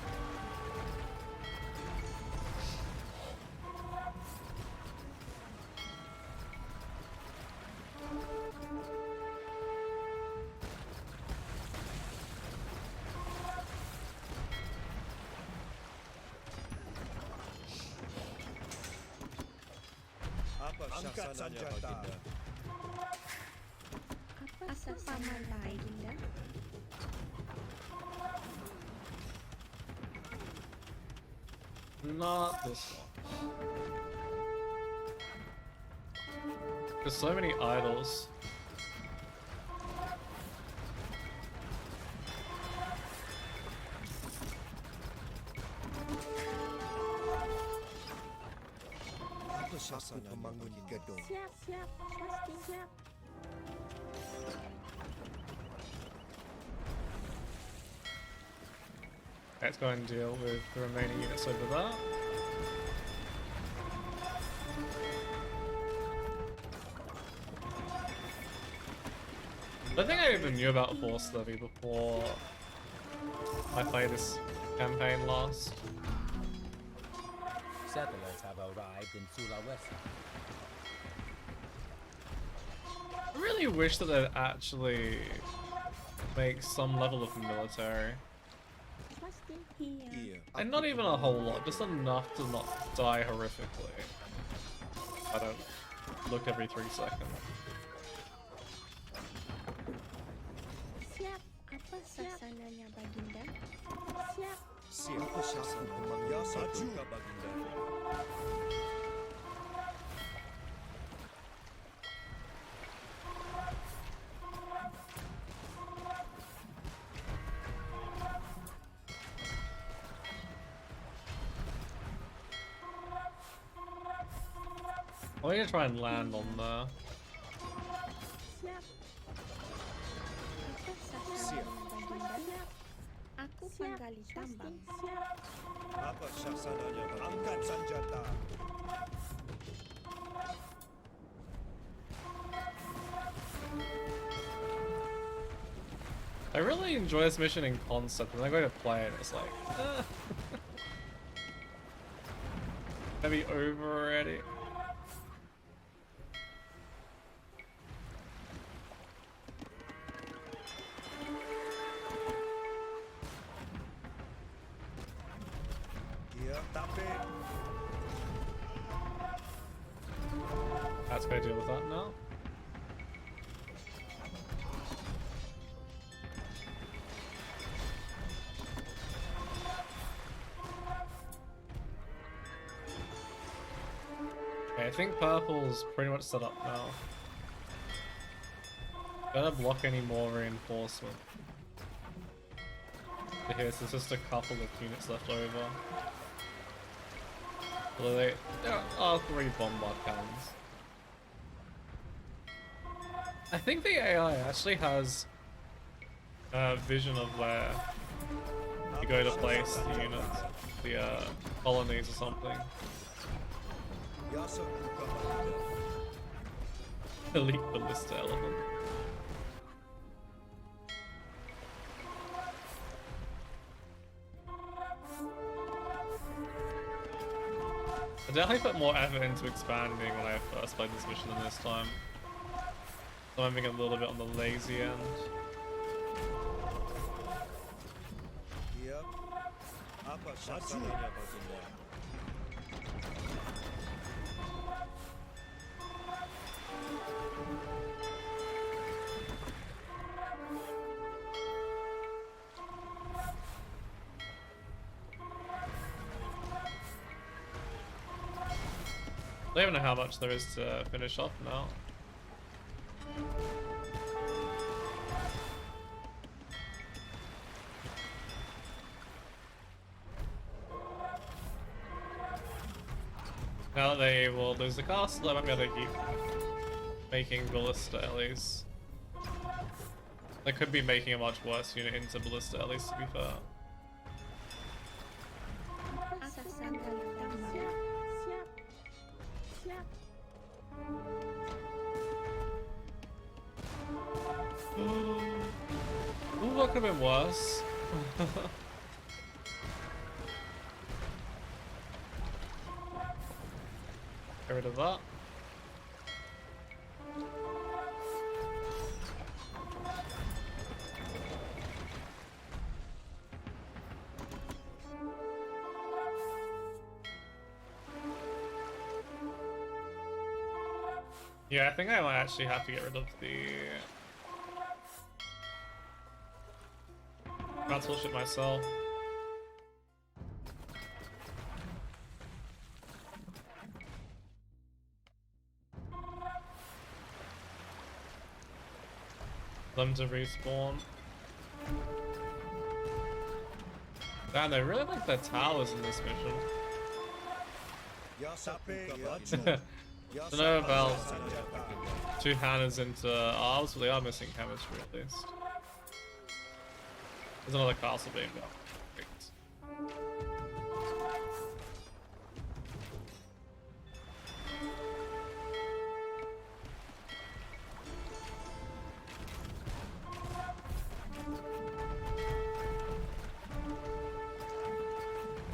Apa syasananya baginda? Apa paman Baginda? Not this one. There's so many idols. Apa syasananya baginda? Siap, siap. Swasti, siap. Let's go and deal with the remaining units over there. I don't think I even knew about Force Levy before I played this campaign last. Settlers have arrived in Sulawesi. I really wish that they'd actually make some level of military. Swasti, iya. Iya. And not even a whole lot, just enough to not die horrifically. I don't look every 3 seconds. Siap. Apa sasananya Baginda? Siap. Siap. Apa syasananya? Ya maju ka baginda. I'm gonna try and land on there. Siap. Apa sasananya Baginda? Aku panggali tambang. Siap. Apa syasananya baginda? Angkat senjata. I really enjoy this mission in concept, and I go to play it, it's like, maybe over already. Iya, tapi Let's go deal with that now. Okay, I think purple's pretty much set up now. Gotta block any more reinforcement. Here, so there's just a couple of units left over. Although there are 3 bombard cannons. I think the AI actually has a vision of where you go to place the units, the colonies or something. Elite ballista elephant. I definitely put more effort into expanding when I first played this mission than this time. So I'm being a little bit on the lazy end. Yep. Apa sasarannya baginda? I don't even know how much there is to finish off now. Now that they will lose the castle, I might be able to keep making ballista at least. They could be making a much worse unit into ballista at least, to be fair. Ooh, that could have been worse. Get rid of that. Yeah, I think I might actually have to get rid of the battleship myself. Them to respawn. Damn, they really like their towers in this mission. Don't know about two hammers into arms, but they are missing chemistry at least. There's another castle being built. Great.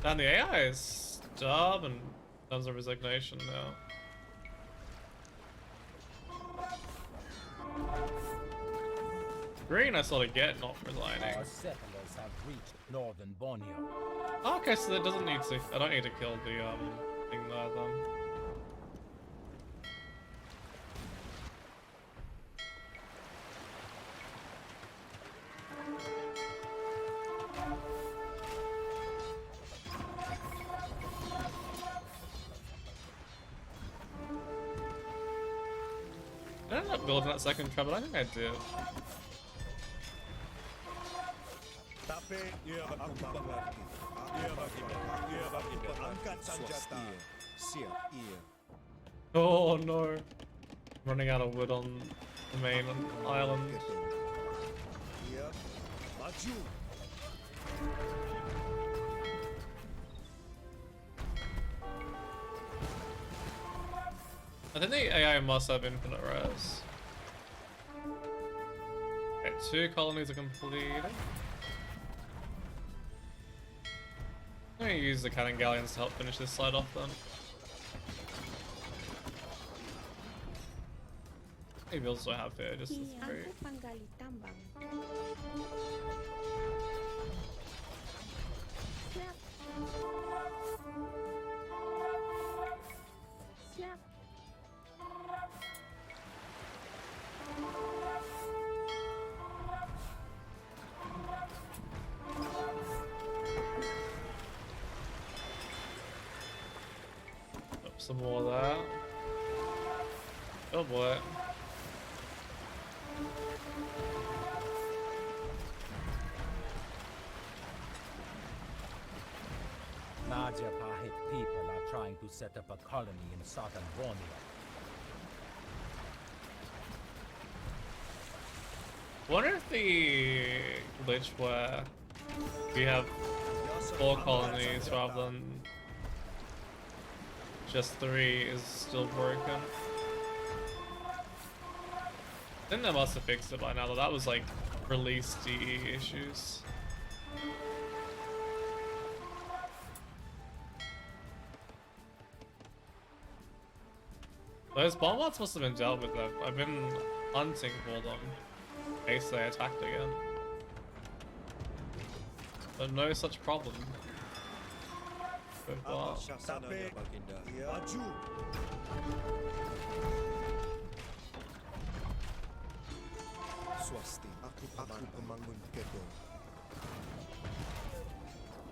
And the AI is dumb and tons of resignation now. Green I sort of get, not resigning. Our settlers have reached northern Borneo. Oh, okay, so it doesn't need to. I don't need to kill the thing there then. I ended up building that second trap, but I think I did. Oh no. Running out of wood on the main island. I think the AI must have infinite res. Okay, 2 colonies are completed. I'm gonna use the cannon galleons to help finish this side off then. Maybe also have here just the 3. Some more of that. Oh boy. Majapahit people are trying to set up a colony in southern Borneo. Wonder if the glitch where We have 4 colonies rather than just 3 is still broken. I think they must have fixed it by now, though. That was like release DE issues. Those bombards must have been dealt with though. I've been hunting for them in case they attacked again. But no such problem. With Apa that. syasananya Baginda? Maju. Swasti, aku pemangun gedung.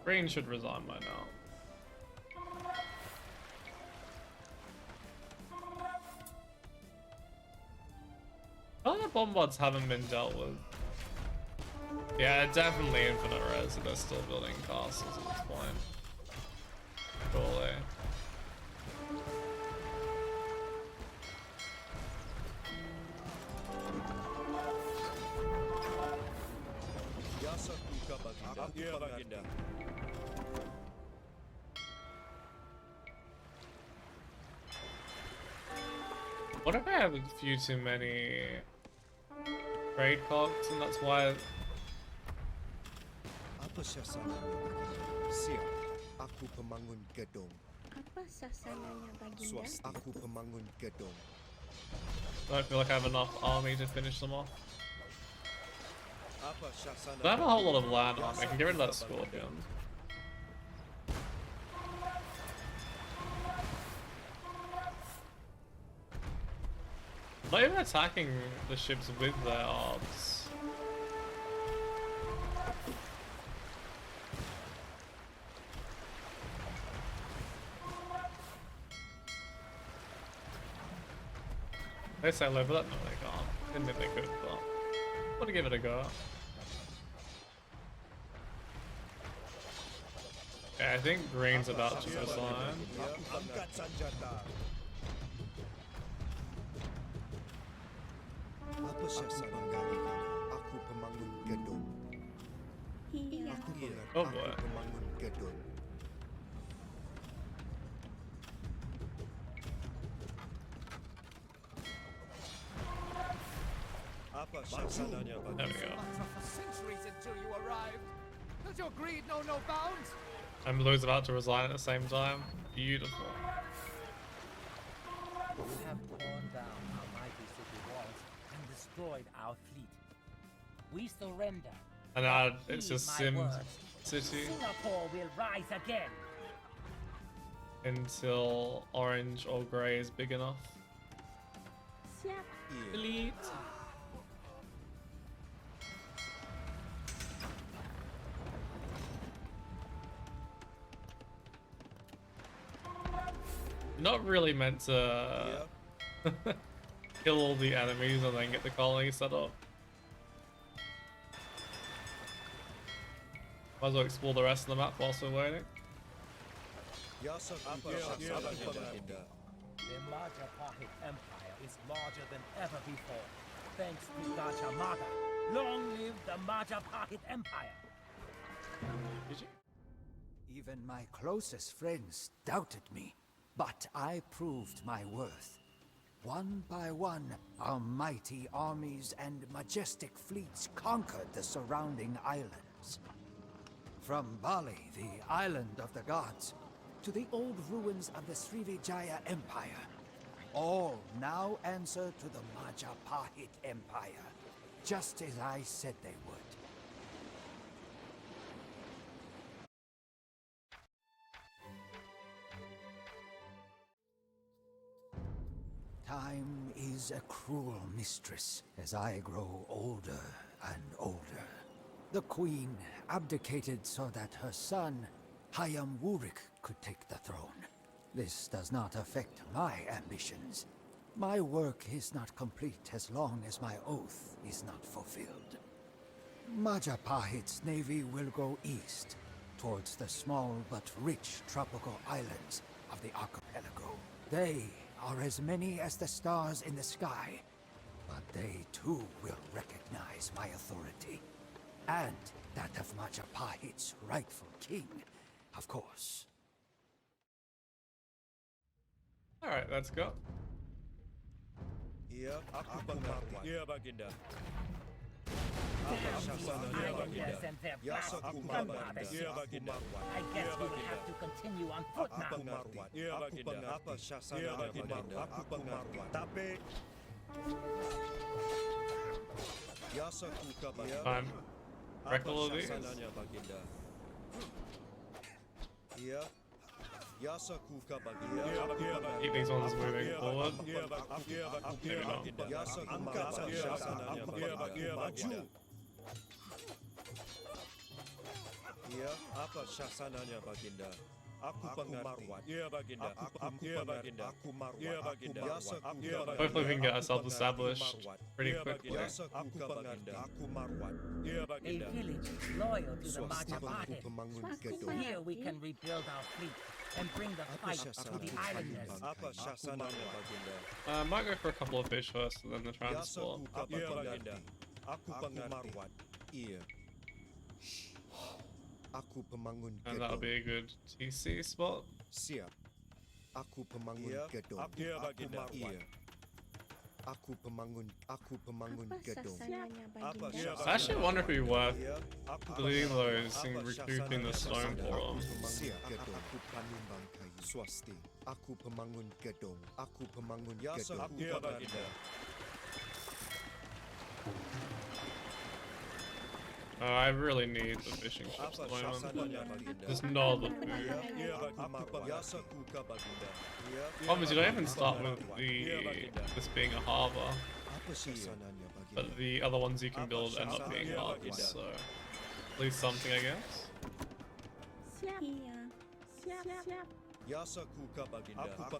Green should resign by now. Other bombards haven't been dealt with. Yeah, definitely infinite res if they're still building castles at this point. Surely. Yasa kuka Baginda. Aku Baginda. What if I have a few too many trade cogs and that's why Apa syasananya Baginda? Siap, aku pemangun gedung. Apa sasananya Baginda? Swasti, aku pemangun gedung. I don't feel like I have enough army to finish them off. Apa syasananya? I have a whole lot of land army. I can get rid of that scorpion. Not even attacking the ships with their arms. They sail over that? No, they can't. Didn't think they could, but I'm gonna give it a go. Yeah, I think green's about to resign. Angkat senjata. Apa syasananya Baginda? Aku pemangun gedung. Iya. Oh boy. Aku pemangun gedung. Apa syasananya There Baginda? we go. For centuries until you arrived. Does your greed know no bounds? And Blue's about to resign at the same time. Beautiful. You have torn down our mighty city walls and destroyed our fleet. We surrender. And now it's Heed just my Sim words. City Singapore will rise again. until orange or grey is big enough. Siap. Delete. Not really meant to kill all the enemies and then get the colony set up. Might as well explore the rest of the map whilst we're waiting. Yasa kuka Baginda. The Majapahit Empire is larger than ever before, thanks to Gajah Mada. Long live the Majapahit Empire! Did you? Even my closest friends doubted me, but I proved my worth. One by one, our mighty armies and majestic fleets conquered the surrounding islands. From Bali, the island of the gods, to the old ruins of the Srivijaya Empire, all now answer to the Majapahit Empire, just as I said they would. Time is a cruel mistress as I grow older and older. The queen abdicated so that her son, Hayam Wurik, could take the throne. This does not affect my ambitions. My work is not complete as long as my oath is not fulfilled. Majapahit's navy will go east, towards the small but rich tropical islands of the archipelago. They are as many as the stars in the sky, but they too will recognize my authority. And that of Majapahit's rightful king, of course. Alright, let's go. Iya, aku pengarwat. Iya, Baginda. Islanders and their bastard gunpowder ships. I guess we will have to continue on foot now. Aku pengarti. Apa syasananya, Baginda? Aku pengarwat. Tapi... Yasaku kabar. Time. Wreck all of these. Syasananya, Baginda. Iya. Yasaku kabar. Keep these ones moving forward. Maybe not. Angkat syasananya, Baginda. Maju. Iya, apa syasananya, Baginda? Aku pengarti. Iya, Baginda. Aku Baginda. Aku marwat. Iya, Baginda. Hopefully we can get ourselves established pretty quickly. Aku pengarti. Aku marwat. Iya, A Baginda. village loyal to the Swastiaku Majapahit. pemangun gedung. Here we can rebuild our fleet and bring the Apa fight to the syasananya, islanders. Apa syasananya, Baginda? I might go for a couple of fish first and then the transport. Iya, Baginda. Aku marwat. Iya. Aku pemangun And that'll gedung. be a good TC spot. Siap. Aku pemangun gedung. Iya, Baginda. Iya. Aku pemangun Apa gedung. sasananya, Apa Baginda? I actually wonder if it'd be worth Iya, aku deleting those Apa and recouping the stone syasananya? for them. Siap. Aku panumbang kayu. Swasti. Aku pemangun gedung. Aku pemangun gedung. Iya, Baginda. I really need the fishing ships Apa at the moment. syasananya, Baginda? There's no other food. Iya, Baginda. Yasaku ka, Baginda. Iya. Obviously, don't even start with this being a harbor, Apa syasananya, Baginda? but the other ones you can build end up being harbors, so at least something, I guess. Siap. Iya. Siap. Siap. Yasaku ka, Baginda. Aku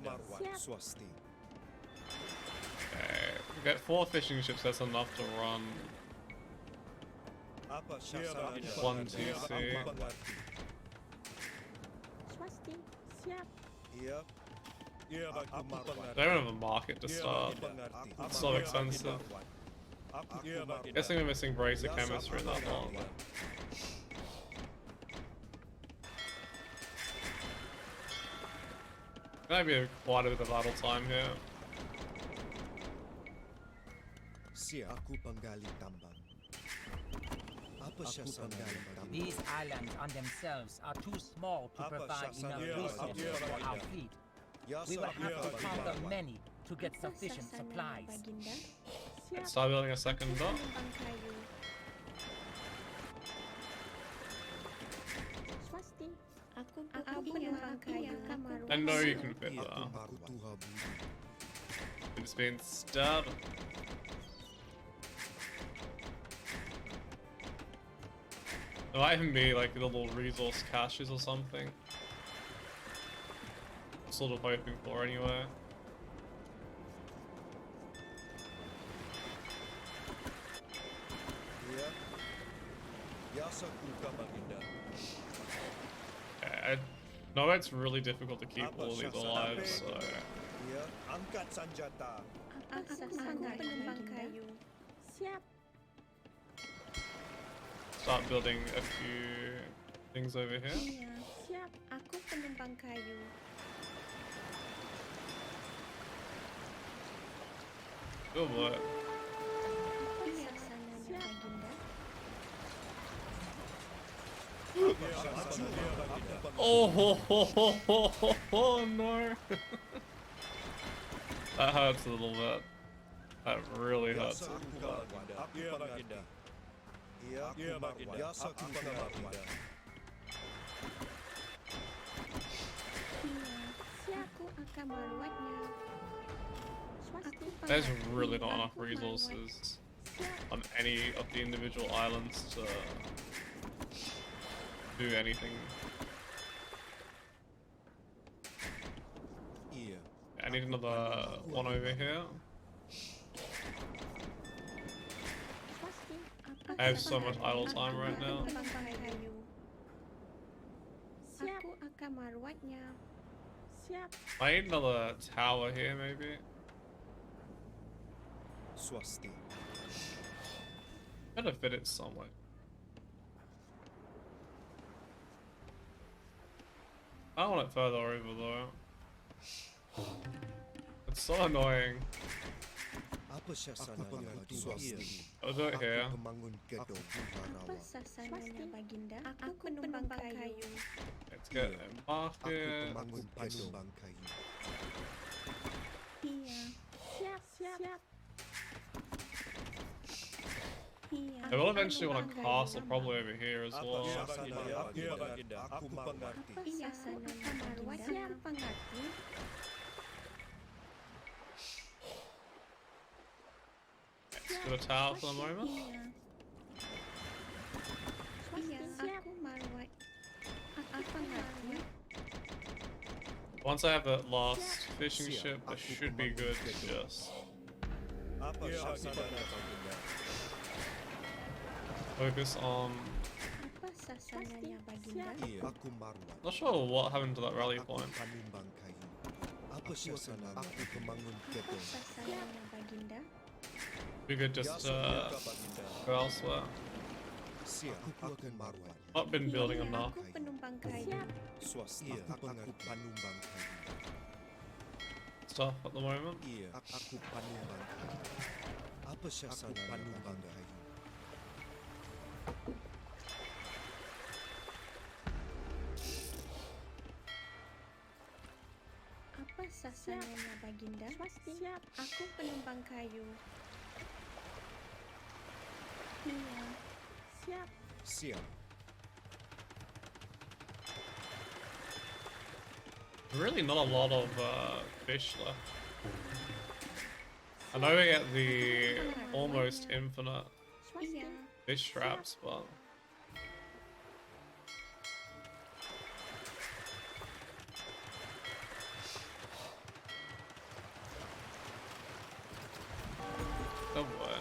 marwat. Swasti. Okay, we get 4 fishing ships, that's enough to run. Apa syasananya? One, Baginda? two, three. Aku mengerti. Swasti. Siap. Iya. Iya, Baginda. Aku mengerti. They don't have a market to start. It's so expensive. Guessing we're missing bracer chemistry in that long. Might be quite a bit of idle time here. Siap. Aku penggali tambang. Apa syasananya, Baginda? These islands on themselves are too small to Apa provide enough syasananya, resources for our Baginda? fleet. Yasaku We will have to ka, conquer Baginda. many to get Apa sufficient sasananya, supplies. Baginda? Let's Siap. start building a second dock. Penumpang kayu. Swasti. Aku penumpang kayu. I know you can fit Aku that. makutuha budi. It's been stabbed. There might even be like little resource caches or something. Sort of hoping for anyway. Iya. Yasaku ka, Baginda. I know it's really difficult to keep all these alive, so Iya. Angkat sanjata. Apa sasananya, penumpang kayu. Siap. start building a few things over here. Iya, siap. Aku penumpang kayu. Oh boy. Iya, sasananya, Baginda. Oh, no. That hurts a little bit. That really hurts. Iya, Baginda. Iya, Baginda. Yasaku ka, Baginda. Iya, siap. Aku akan merawatnya. Aku There's pengerti. really not enough Aku merawat. resources Siap. on any of the individual islands to do anything. Iya. I need another one over here. Pasti. I have so much idle time right now. Penumpang kayu. Siap. Aku akan merawatnya. Siap. I need another tower here, maybe. Swasti. Gotta fit it somewhere. I want it further over though. It's so annoying. Apa sasananya bagi swasti? I'll do it here. Aku pemangun gedung Apa Harawa. sasananya Baginda? Aku penumpang kayu. Let's get a Aku market. pemangun panumbang kayu. Iya. Siap, siap. Iya. I will eventually want a castle probably over here as well. Baginda? Aku mengerti. Apa sasananya Baginda? Aku pengerti. Let's do a tower for the moment. Iya. Iya, aku marwat. Aku pengerti. Once I have that last fishing ship, I should be good to just Apa sasananya Baginda? focus on. Apa sasananya Baginda? Aku marwat. Not sure what happened to that rally Aku point. panumbang kayu. Apa sasananya? Aku pemangun Apa gedung. sasananya Baginda? We could just go elsewhere. Siap. Aku marwat. Not been building Iya, enough. aku penumpang kayu. Swasti. Aku panumbang kayu. Stuff at the moment. Iya, aku panumbang kayu. Apa sasananya panumbang kayu? Apa sasananya Baginda? Siap. Aku penumpang kayu. Iya. Siap. Siap. Really not a lot of fish left. I know we get the almost infinite Iya. fish traps, but oh boy.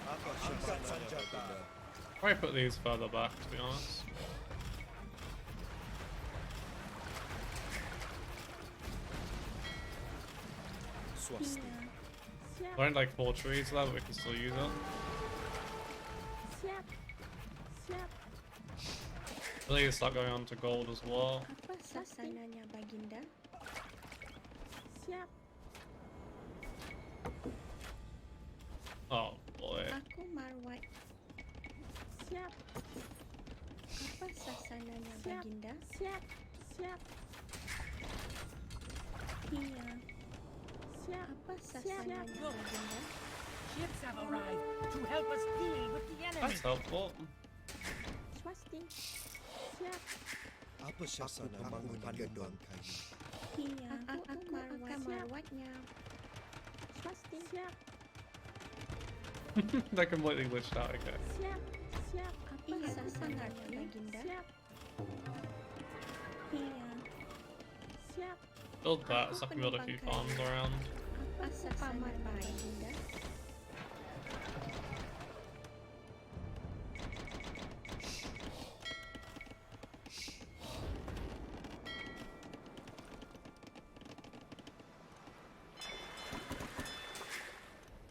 Apa sasananya Baginda? Probably put these further back, to be honest. Swasti. Iya. There ain't like 4 trees left, but we can still use it. Siap. Siap. I think it's start going on to gold as well. Apa sasananya Baginda? Siap. Oh boy. Aku marwat. Siap. Apa sasananya Baginda? Siap. Siap. Iya. Siap. Apa sasananya Baginda? Ships have arrived to help us deal with the enemy. That's helpful. Swasti. Siap. Apa sasananya pemangun gedung kayu? Iya. Aku marwatnya. Swasti. Siap. That completely glitched out, okay. Siap. Siap. Apa sasananya Baginda? Siap. Iya. Siap. Build that so I can build a few farms around. Apa sasananya Baginda?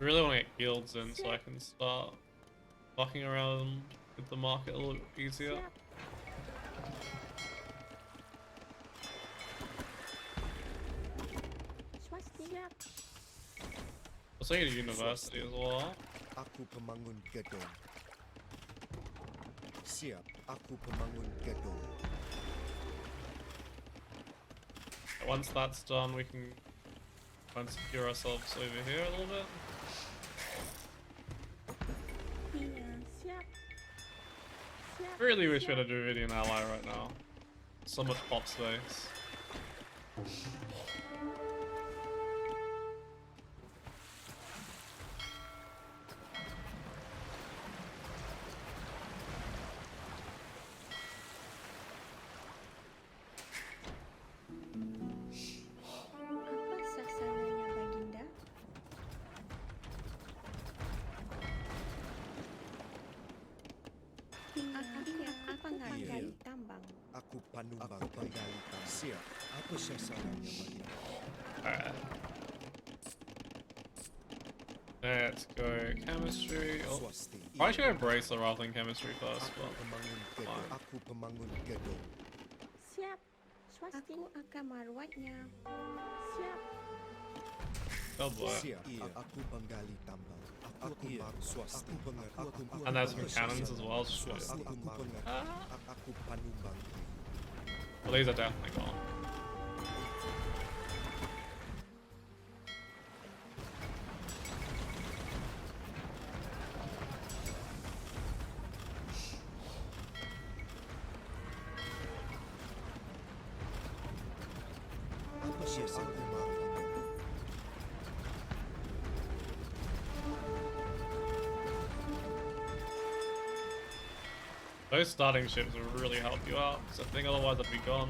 I really want to get guilds in so I can start fucking around with the market a little bit easier. Siap. Swasti. Siap. Also need a university as well. Aku pemangun gedung. Siap. Aku pemangun gedung. Once that's done, we can try and secure ourselves over here a little bit. Iya. Siap. Siap. Really wish we had a Druidian ally right now. So much pop space. Apa sasananya Baginda? Iya. Apa ngargai tambang? Aku panumbang penggali tambang. Siap. Apa sasananya Baginda? Alright. Let's go chemistry. Oh, Swasti. Probably should go bracelet rather than chemistry first, Aku but pemangun gedong. fine. Aku pemangun gedong. Siap. Swasti. Aku akan merawatnya. Siap. Oh boy. Siap. Aku penggali tambang. Aku maru swasti. Aku pengerti. And there's some cannons as well. Shit. Aku pengerti. Aku panumbang. Well, these are definitely gone. Apa siya sa maru? Those starting ships will really help you out, because I think otherwise I'd be gone.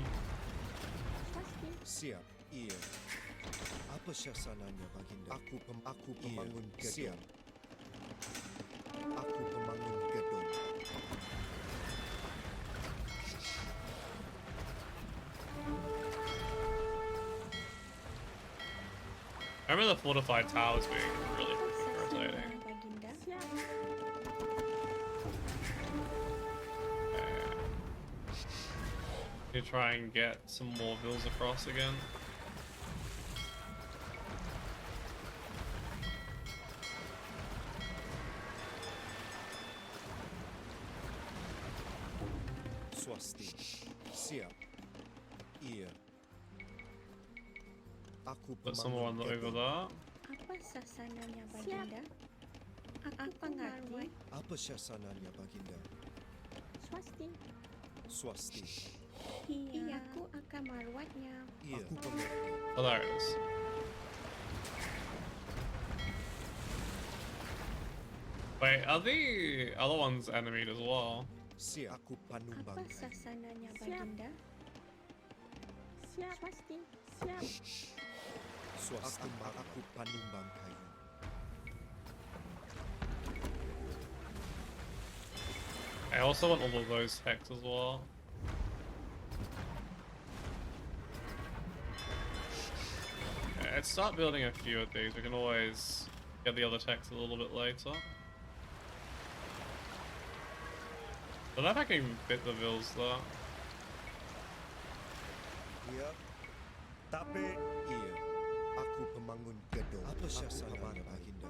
Siap. Iya. Apa syasananya baginda? Aku pemangun gedong. Aku pemangun gedong. I remember the fortified towers being really Apa irritating. sasana baginda? Siap. You try and get some more vills across again. Swasti. Siap. Iya. Aku Put some more on pemangun the over gedong. there. Apa sasananya baginda? Aku pengerti. Apa syasananya baginda? Swasti. Swasti. Iya. Aku akan merawatnya. Iya. Aku pengerti. Oh, there it is. Wait, are the other ones enemied as well? Siap. Aku panumbang. Apa sasananya baginda? Siap. Swasti. Siap. Swasti. Aku panumbang kayu. I also want all of those hex as well. Okay, let's start building a few of these. We can always get the other text a little bit later. I don't know if I can fit the vills though. Iya. Tapi iya. Aku pemangun gedong. Apa syasananya baginda?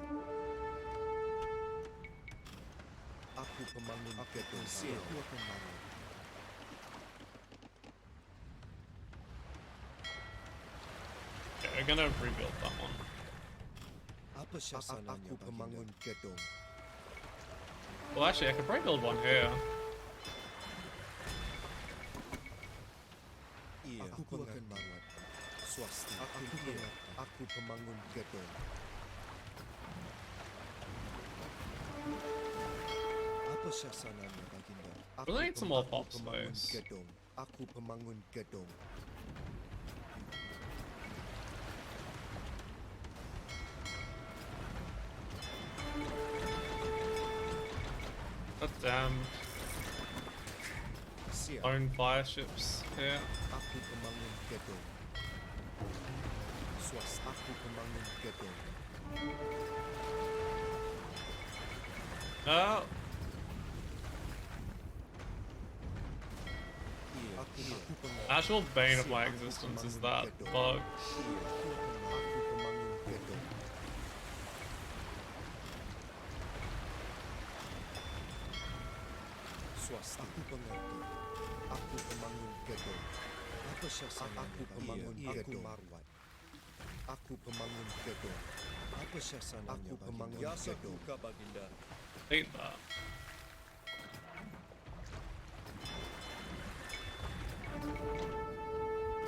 Aku pemangun gedong. Siap. Aku akan maru. Okay, we're gonna rebuild that one. Apa syasananya baginda? Aku pemangun gedong. Well, actually, I could probably build one here. Iya. Aku akan maru. Swasti. Aku pengerti. Aku pemangun gedong. Apa syasananya baginda? We'll need some more Aku pop pemangun space. gedong. Aku pemangun gedong. God damn. Siap. Own fire ships here. Aku pemangun gedong. Swasti. Aku pemangun gedong. No. Iya. Aku pengerti. Actual bane of my existence is that bug. Iya. Aku pemangun gedong. Swasti. Aku pengerti. Aku pemangun gedong. Apa syasananya? Aku pemangun gedong. Marwat. Aku pemangun gedong. Apa syasananya? Aku pemangun gedong. Baginda. Hate that.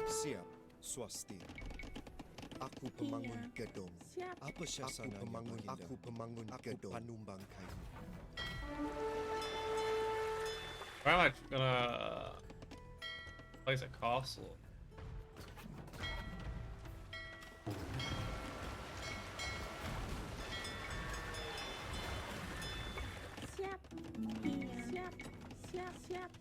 Siap. Swasti. Aku pemangun Iya. gedong. Siap. Apa syasananya? Aku pemangun gedong. Panumbang kayu. Where am I gonna place a castle? Siap. Iya. Siap. Siap.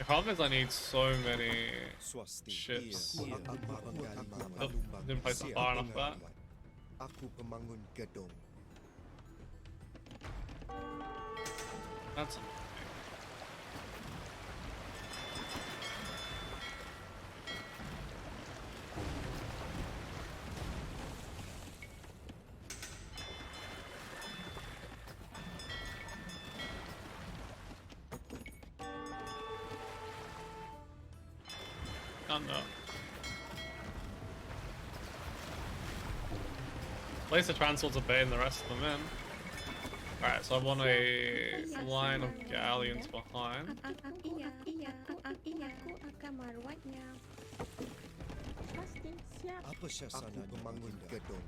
problem is I need so many Swasti. ships. Ia, aku pembangun Oh, didn't place it far enough back. Aku pemangun gedung. That's oh no. Place the transports a bay and the rest of them in. Alright, so I want a line of galleons behind. Iya, aku akan merawatnya. Pasti siap. Apa syasana aku pemangun gedung?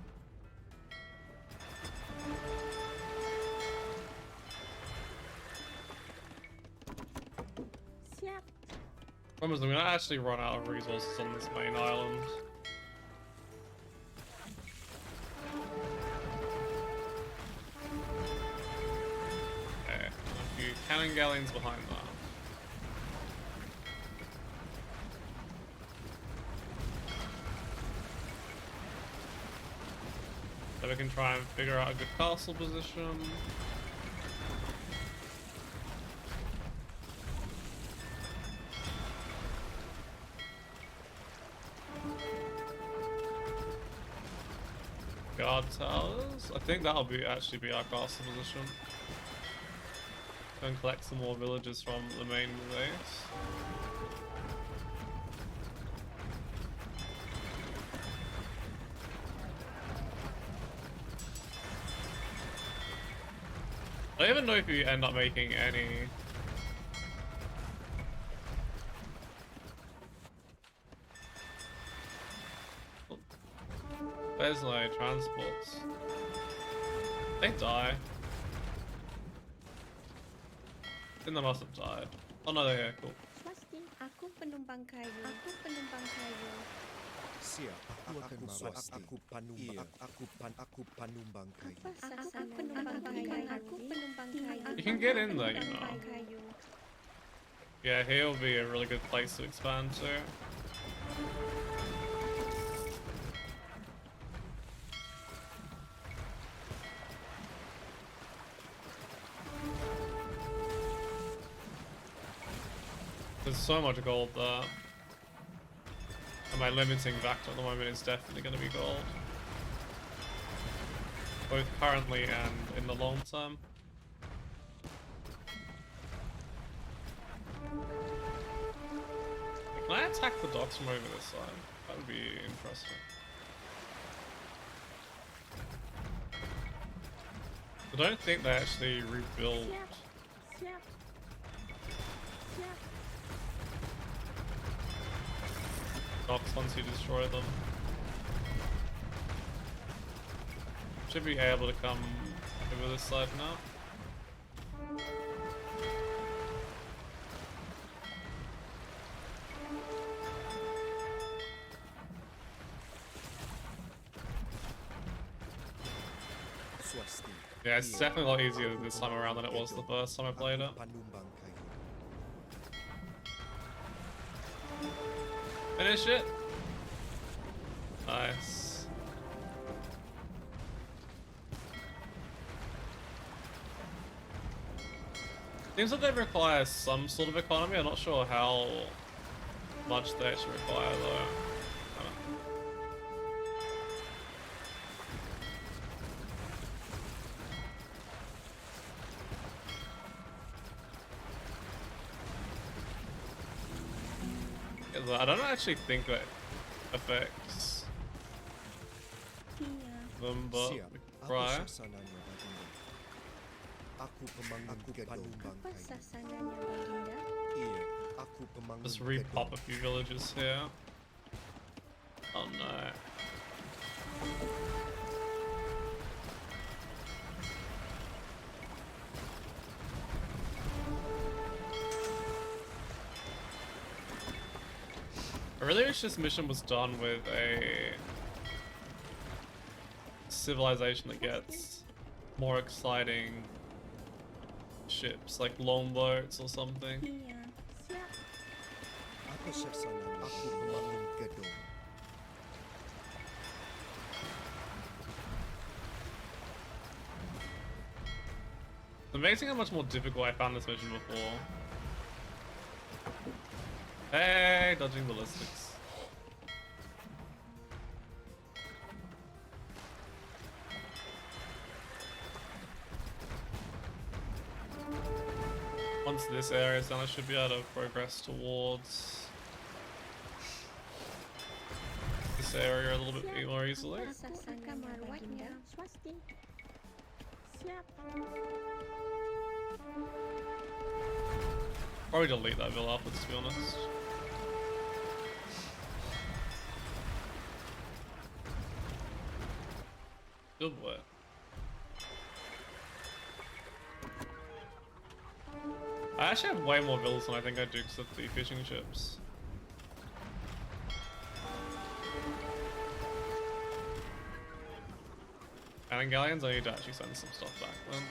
Siap. Problem is I'm gonna actually run out of resources on this main island. Okay, a few cannon galleons behind that. So we can try and figure out a good castle position. Guard towers. I think that'll actually be our castle position. Go and collect some more villagers from the main base. I don't even know if you end up making any. There's no transports. They die. Then they must have died. Oh no, they're cool. Swasti, aku penumpang kayu. Aku penumpang kayu. Siap. Aku akan swasti. Aku panumbang kayu. Aku penumpang kayu. Aku penumpang kayu. You can get in there, you know. Penumpang kayu. Yeah, here will be a really good place to expand to. There's so much gold there. And my limiting factor at the moment is definitely going to be gold. Both currently and in the long term. Can I attack the docks from over this side? That would be interesting. I don't think they actually rebuild. Siap. Siap. Siap. Docks once you destroy them. Should be able to come over this side now. Swasti. Yeah, it's definitely a lot easier this time around than it was the first time I played it. Panumbang kayu. Finish it. Nice. Seems like they require some sort of economy. I'm not sure how much they actually require though. I don't actually think that affects Iya. them, but Siap. we can Apa try. sasananya baginda? Aku pemangun panumbang Apa kayu. sasananya, Baginda? Iya, aku pemangun Just gedung. repop a few villages here. Oh no. I really wish this mission was done with a civilization that gets more exciting ships, like longboats or something. Iya. Siap. Apa sasaran aku pembangun gedung? It's amazing how much more difficult I found this mission before. Hey, dodging ballistics. Once this area is done, I should be able to progress towards this area a little bit more easily. Kamar Baginda. Swasti. Siap. Probably delete that bill afterwards, to be honest. Good work. I actually have way more villas than I think I do because of the fishing ships. And in galleons, I need to actually send some stuff back then.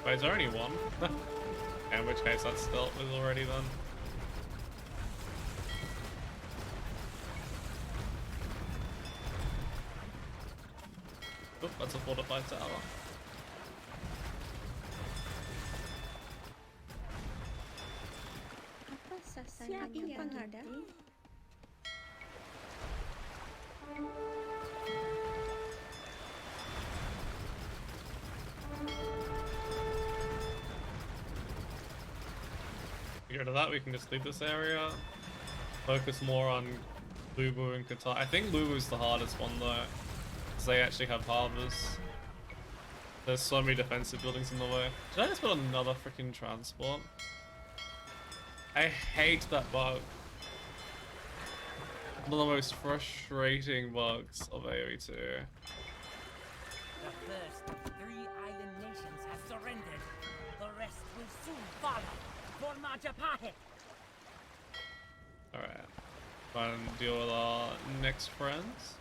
Wait, is there only one? In which case that's dealt with already then. Oop, that's a fortified tower. Apa sasaran yang menghadapi? Get rid of that, we can just leave this area. Focus more on Lubu and Qatar. I think Lubu's the hardest one though, because they actually have harbors. There's so many defensive buildings in the way. Should I just put another freaking transport? I hate that bug. One of the most frustrating bugs of AoE2. The first of 3 island nations has surrendered. The rest will soon follow. For Majapahit. Alright. Try and deal with our next friends.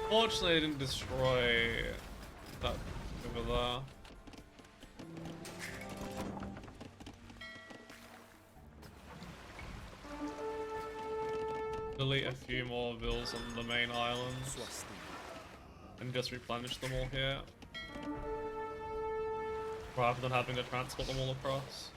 Fortunately, I didn't destroy that over there. Delete a few more villas on the main islands and just replenish them all here rather than having to transport them all across.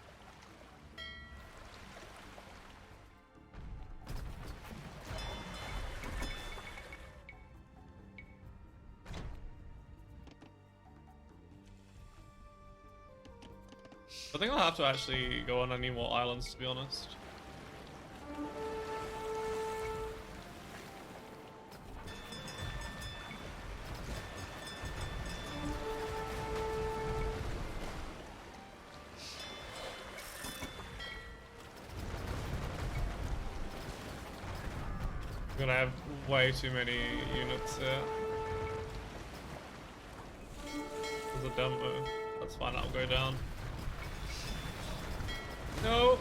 I think I'll have to actually go on any more islands, to be honest. I'm gonna have way too many units here. There's a demo. That's fine, I'll go down. No!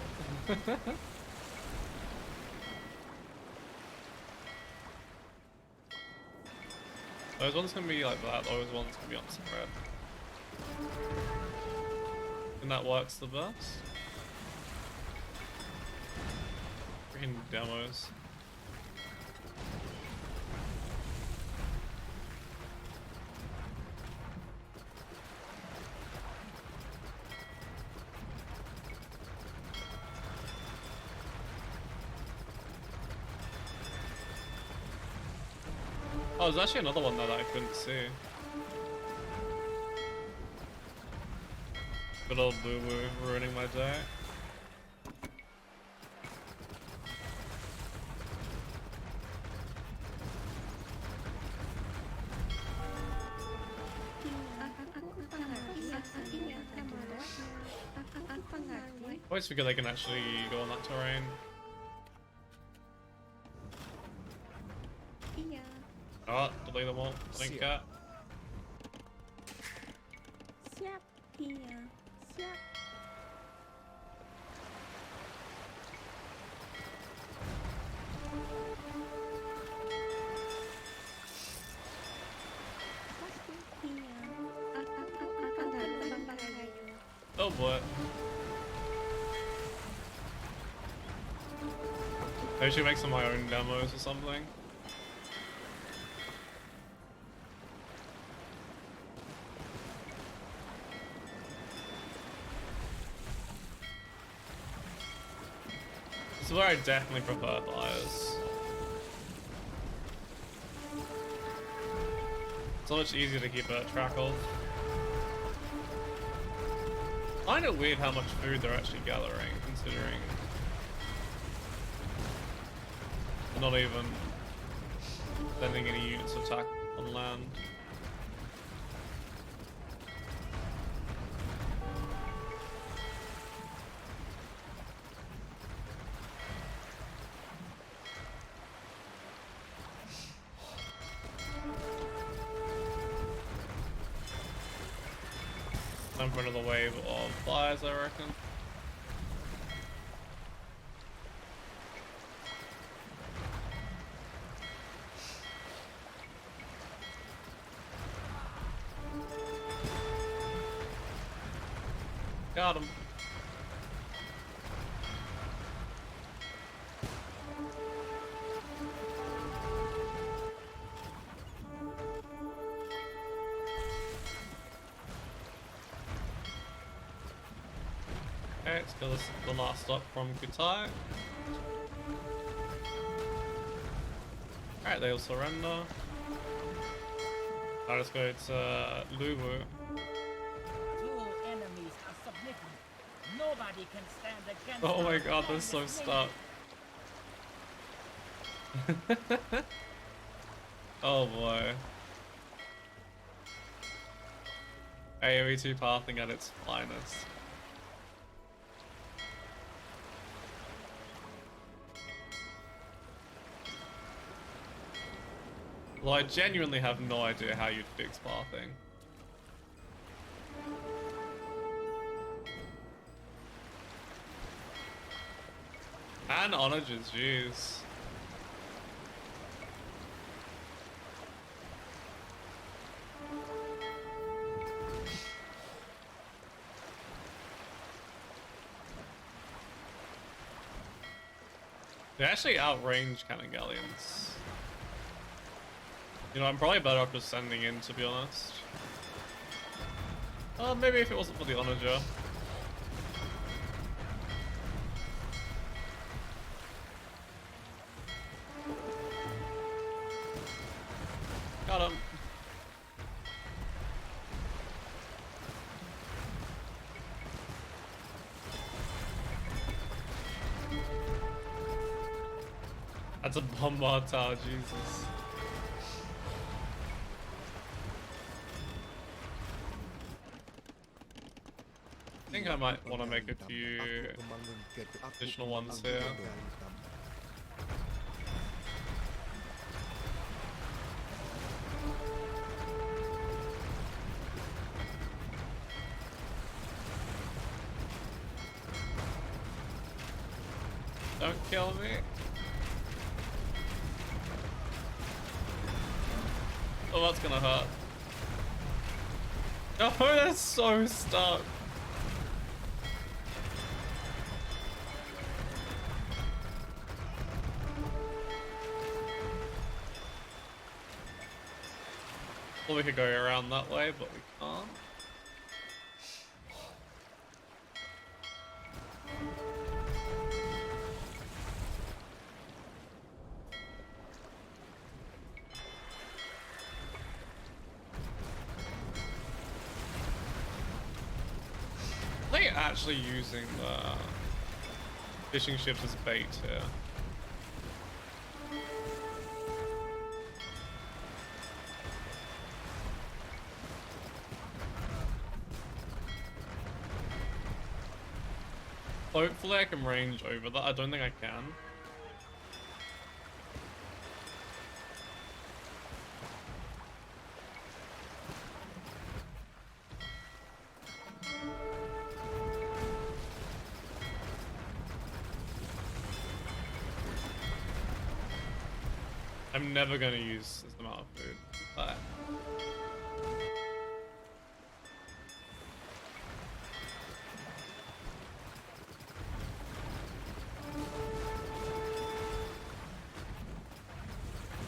Those ones can be like that, those ones can be on spread. And that works the best. Freaking demos. Oh, there's actually another one there that I couldn't see. Good old Boo-Boo ruining my day. I always forget they can actually go on that terrain. Oh, delay them all. Link cat. Siap. Iya. Siap. Oh boy. Maybe I should make some of my own demos or something. This is where I definitely prefer buyers. It's so much easier to keep a track of. I find it weird how much food they're actually gathering, considering they're not even sending any units of attack on land. Time for another wave of flyers, I reckon. Got him. Okay, let's kill the last stop from Kutai. Alright, they'll surrender. Alright, let's go to Luwu. Nobody can stand against Oh my god, they're so stuck. Oh boy. AoE 2 pathing at its finest. Well, I genuinely have no idea how you'd fix pathing. And onages, jeez. They actually outrange cannon galleons. You know, I'm probably better off just sending in, to be honest. Maybe if it wasn't for the onager. Got him. That's a bombard tower, Jesus. I think I might want to make a few additional ones here. Don't kill me. Oh, that's gonna hurt. Oh, they're so stuck. Well, we could go around that way, but we can't. They're actually using the fishing ships as bait here. Hopefully I can range over that. I don't think I can. I'm never gonna use this amount of food. But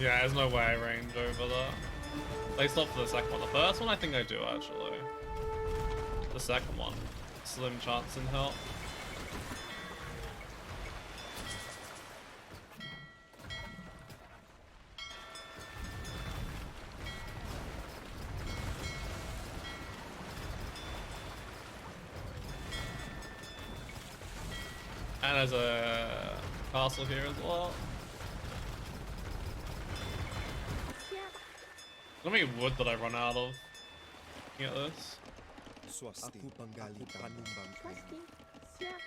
Yeah, there's no way I range over that. At least not for the second one. The first one I think I do actually. The second one, slim chance in hell. And there's a castle here as well. How many wood that I run out of? Looking at this. Swasti. Aku panggali panumbang kaya. Swasti. Siap.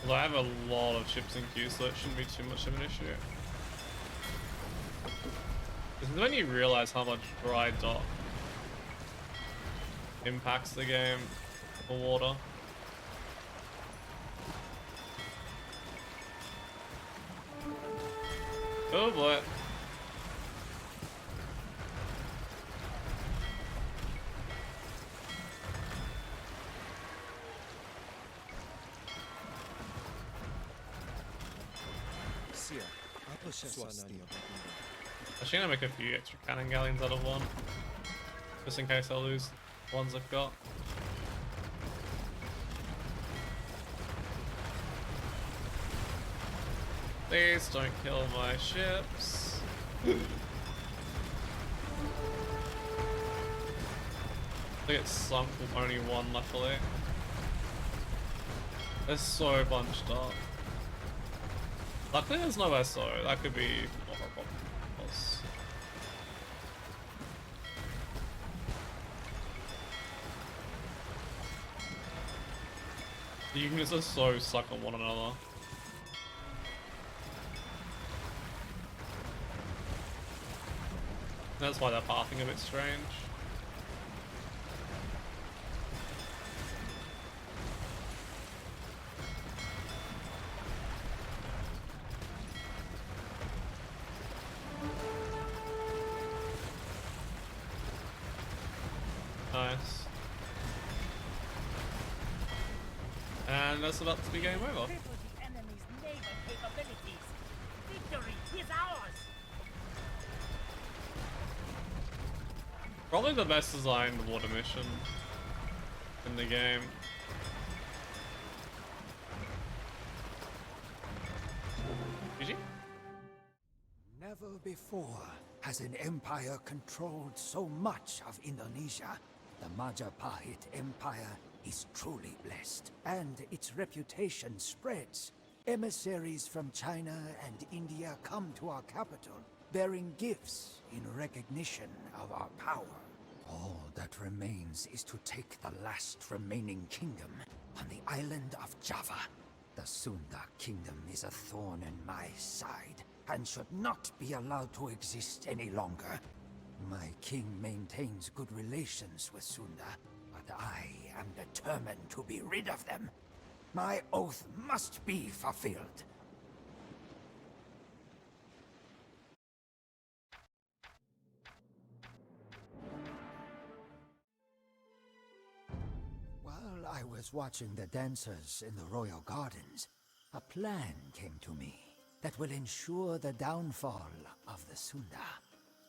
Well, I have a lot of chips in queue, so it shouldn't be too much of an issue. Because when you realize how much dry dock impacts the game for water. Oh boy. Sia, apa swasti? Actually, I'm gonna make a few extra cannon galleons out of one, just in case I lose the ones I've got. Please don't kill my ships. I get sunk with only one, luckily. They're so bunched up. Luckily there's no SO, that could be more of a problem. The units are so stuck on one another. That's why they're pathing a bit strange. Nice. And that's about to be game over. Cripple the enemy's naval capabilities. Victory is ours. Probably the best designed water mission in the game. GG? Never before has an empire controlled so much of Indonesia. The Majapahit Empire is truly blessed, and its reputation spreads. Emissaries from China and India come to our capital, bearing gifts in recognition of our power. All that remains is to take the last remaining kingdom on the island of Java. The Sunda kingdom is a thorn in my side, and should not be allowed to exist any longer. My king maintains good relations with Sunda, but I am determined to be rid of them. My oath must be fulfilled. While I was watching the dancers in the royal gardens, a plan came to me that will ensure the downfall of the Sunda.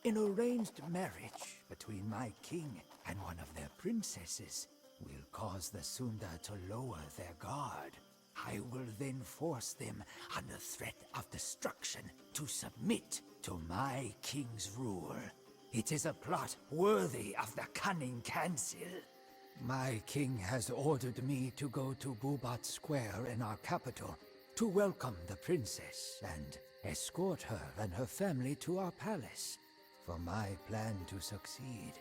An arranged marriage between my king and one of their princesses will cause the Sunda to lower their guard. I will then force them, under threat of destruction, to submit to my king's rule. It is a plot worthy of the cunning Council. My king has ordered me to go to Bubat Square in our capital to welcome the princess and escort her and her family to our palace. For my plan to succeed,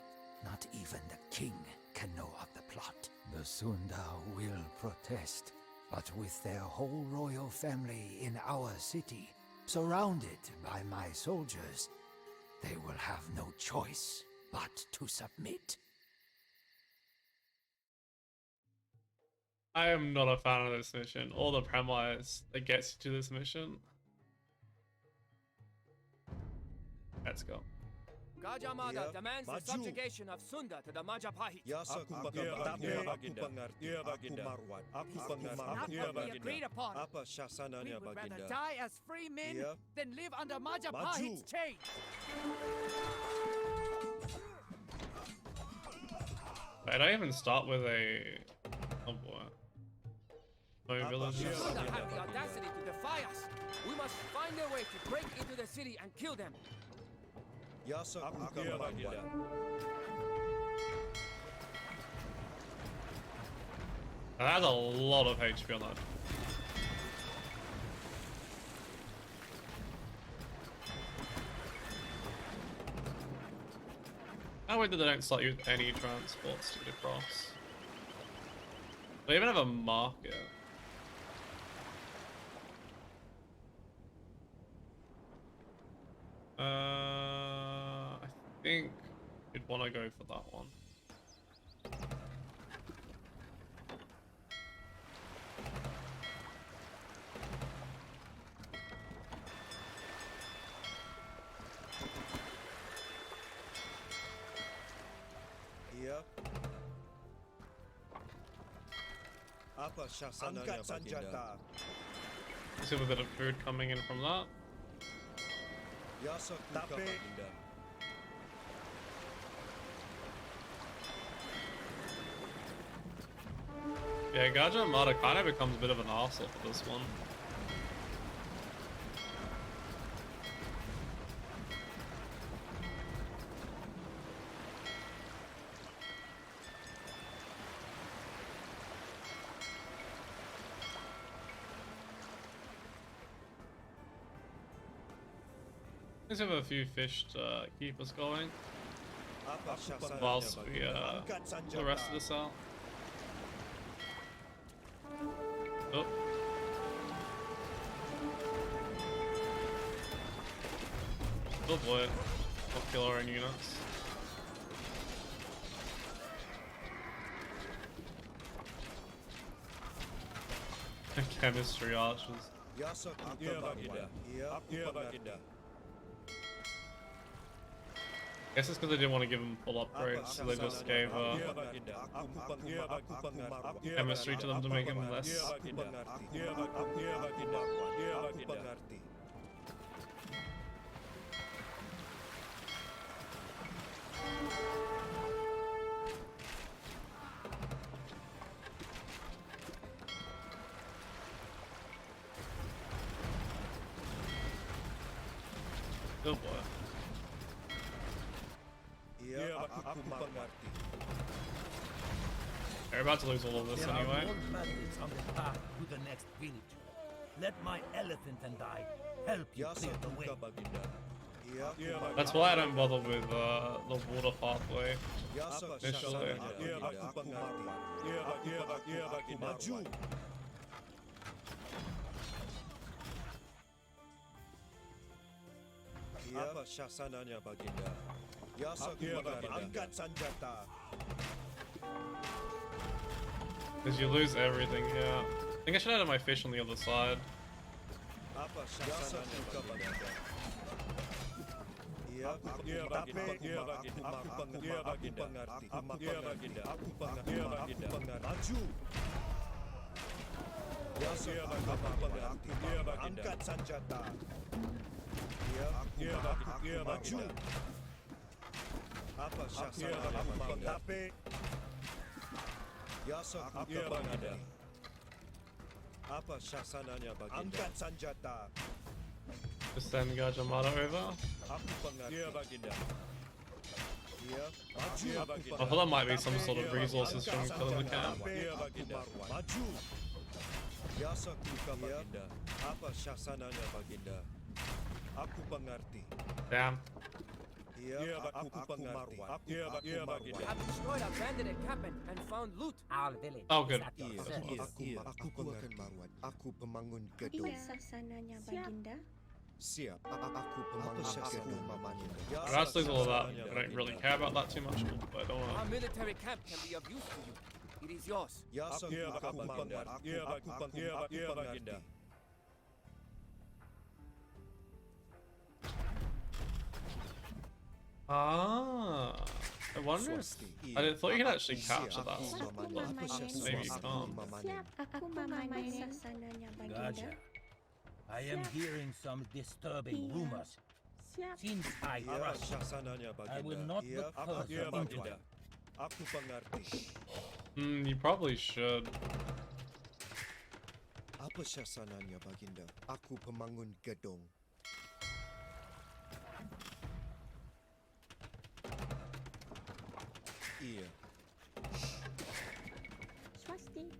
not even the king can know of the plot. The Sunda will protest, but with their whole royal family in our city, surrounded by my soldiers, they will have no choice but to submit. I am not a fan of this mission, or the premise that gets you to this mission. Let's go. Gajah Mada Iya, demands the maju. subjugation of Sunda to the Majapahit. Aku Baginda. mengerti. Iya, Aku Baginda. mengerti. Iya, Aku Baginda. marwat. Aku This is mengerti. not Iya, what we Baginda. agreed upon. Apa We syasananya would rather Baginda? die as free men Iya. than live under Majapahit's Maju. chains. I don't even start with a... Oh boy. No villages. Sunda have the audacity to defy us. We must find a way to break into the city and kill them. Yasa Iya, aku Baginda. marwat. That has a lot of HP on that. How weird that they don't slot you with any transports to get across. They even have a market. I think you'd want to go for that one. Iya. Apa syasananya Angkat Baginda? senjata. Let's have a bit of food coming in from that. Yasa Tapi- Baginda. Yeah, Gajah Mada kind of becomes a bit of an arsehole for this one. Let's have a few fish to keep us going Apa syasananya whilst we Baginda? Angkat do the rest of senjata. this out. Oh. Oh boy. I'll kill our own units. Chemistry archers. Yasa Iya, Baginda. Iya, aku Iya, mengerti. Baginda. Guess it's because they didn't want to give them full upgrades, so they just gave Iya, Baginda. Iya, Baginda. chemistry to them to make them less. Iya, Baginda. Iya, Baginda. Iya, Baginda. Iya, Aku Baginda. mengerti. Oh boy. Iya, Iya, aku mengerti. They're about to lose all of this There are anyway. more bandits on the path to the next village. Let my elephant and I help you Yasa clear the way. Baginda. Iya, aku Iya, mengerti. That's why I don't bother with the water pathway. Yasa Initially. syasananya Iya, Baginda. Aku mengerti. Iya, Baginda. Iya, Baginda. Maju. Apa syasananya Baginda? Yasa Iya, mengerti. Baginda. Angkat senjata. Because you lose everything here. I think I should have my fish on the other side. Apa syasananya Baginda? Iya, Iya, Baginda. Iya, Baginda. Iya, Baginda. Iya, Baginda. Iya, Baginda. Maju. Yasa Iya, Baginda. Iya, Baginda. angkat senjata. Iya, Iya, Baginda. Iya, maju. Baginda. Apa Iya, syasananya Baginda. Baginda? Tapi, Yasa Iya, Baginda. Apa syasananya Baginda? Angkat senjata. Just send Gajah Mada over. Aku mengerti. Iya, Baginda. Iya, maju. Iya, I Baginda. thought that might be some sort of resources from killing the camp. Iya, Baginda. Maju. Yasa Baginda. Apa syasananya Baginda? Aku mengerti. Damn. Iya, Iya, aku Iya, mengerti. Iya, Baginda. We have destroyed abandoned encampment and found loot. Our village Oh, good. is at your Iya, service. aku akan marwat. Aku pemangun gedung. Iya, sasananya Baginda. Siap. Aku pemangun gedung. I'd actually all that. I don't really care about that too much, but I don't Our want military camp can be of use to you. It is yours. Yasa Iya, aku Baginda. mengerti. Iya, Aku Baginda. Iya, Baginda. mengerti. Ah, I wonder if I thought you could actually capture that stuff, but maybe you can't. Siap, aku pamannya sasananya baginda. Gajah, I am hearing some disturbing rumors. Siap. Since I Iya, trust you, syasananya I baginda. will not Iya, look further into baginda. it. Aku pengerti. You probably should. Apa syasananya baginda? Aku pemangun gedung. Iya. Swasti.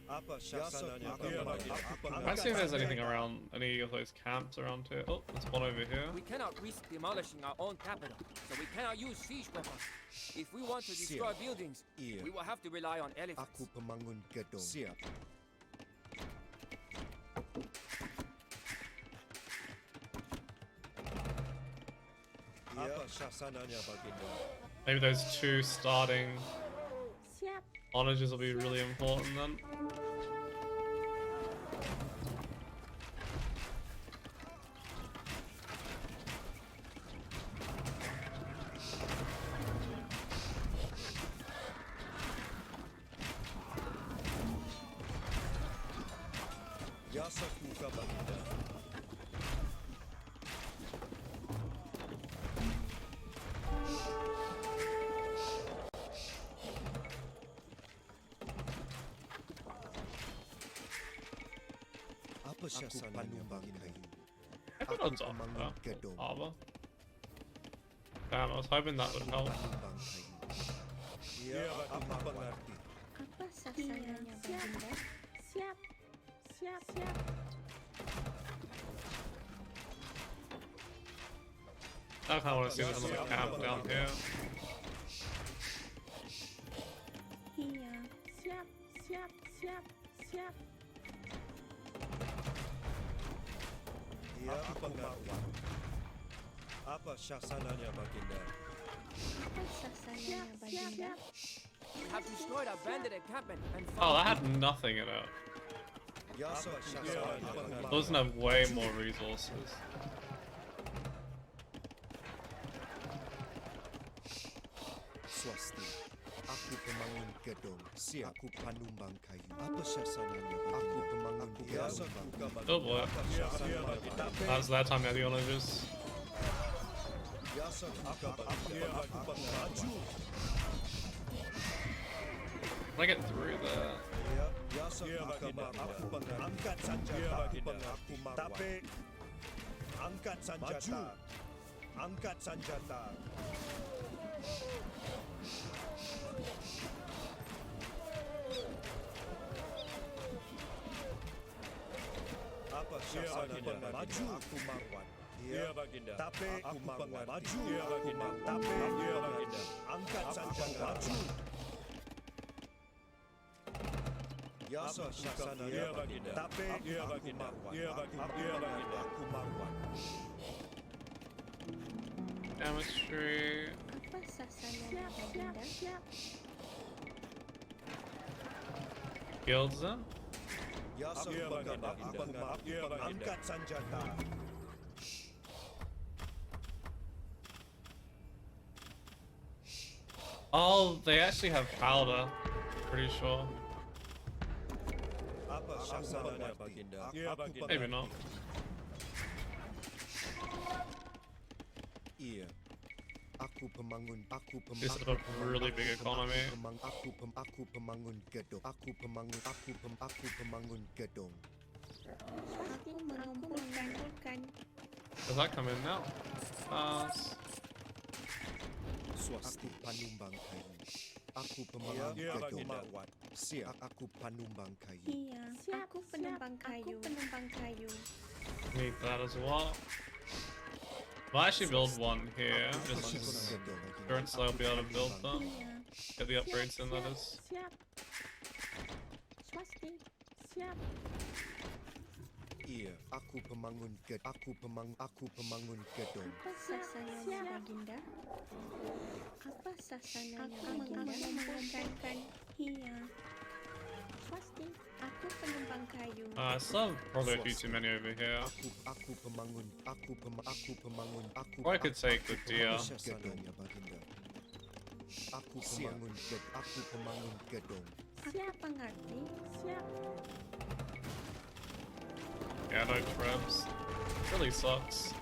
Apa syasananya baginda? Let's see if there's anything around, any of those camps around here. Oh, there's one over here. We cannot risk demolishing our own capital, so we cannot use siege weapons. If we want to destroy buildings, Iya. we will have to rely on elephants. Aku pemangun gedung. Siap. Apa syasananya baginda? Maybe those two starting Siap. onages will be really important then. Yasa kuka baginda. Apa syasananya baginda? I could on top of that. Armor. Damn, I was hoping that would help. Iya, aku mengerti. Apa sasananya baginda? Siap. Siap, siap. I kind of want to see what's another camp down here. Iya. Siap, siap, siap, siap. Iya, aku mengerti. Apa syasananya baginda? Apa sasananya baginda? We have destroyed abandoned encampment and Oh, that found had nothing in it. Yasa syasananya baginda. It doesn't have way more resources. Swasti. Aku pemangun gedung. Siap. Aku panumbang kayu. Apa syasananya? Aku pemangun gedung. Oh boy. That's that time at the onages. Yasa kuka baginda. Aku maju. Can I get through there? Ya, yasa kuka baginda. Aku pengen. Angkat senjata. Aku pengen. Aku marwah. Tapi angkat senjata. Angkat senjata. Apa syasananya? Maju. Aku marwah. Iya baginda. Tapi aku pengen. Maju. Iya baginda. Tapi iya baginda. Angkat senjata. Maju. Yasa syasananya. Iya baginda. Tapi iya baginda. Iya baginda. Iya baginda. Aku marwah. Chemistry. Apa sasananya baginda? Siap. Guilds then? Yasa baginda. Aku pengen. Angkat senjata. Oh, they actually have powder. Pretty sure. Apa syasananya baginda? Iya baginda. Maybe not. Iya. Aku pemangun. Aku pemangun. This is a really big economy. Aku pemangun gedung. Aku pemangun gedung. Aku mengumpulkan. Does that come in now? Swasti panumbang kayu. Aku pemangun gedung. Siap. Aku panumbang kayu. Iya. Aku penembang kayu. Aku penembang kayu. Need that as well. I'll actually build one here, just because currents I'll be able to build them. Iya. Get the upgrades in, that is. Siap. Swasti. Siap. Iya. Aku pemangun gedung. Aku pemangun gedung. Apa sasananya baginda? Apa sasananya baginda? Mengumpulkan. Iya. Swasti. Aku penumpang kayu. I still have probably a few too many over here. Aku pemangun, aku pemangun, aku. Or I could take the deer. Gedong. Aku pemangun gedong. Aku pengerti. Siap. Yeah, no traps. Really sucks.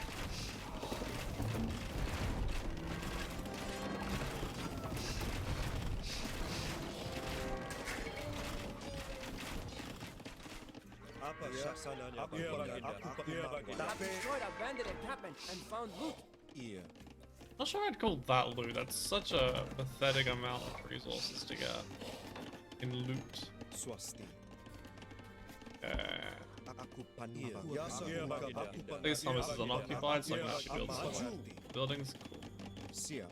Apa syasananya baginda? Aku Have destroyed abandoned encampment and found loot. Iya. Not sure I'd call that loot. That's such a pathetic amount of resources to get in loot. Swasti. Aku At least Thomas is unoccupied, so I can actually build some buildings. Cool. Siap.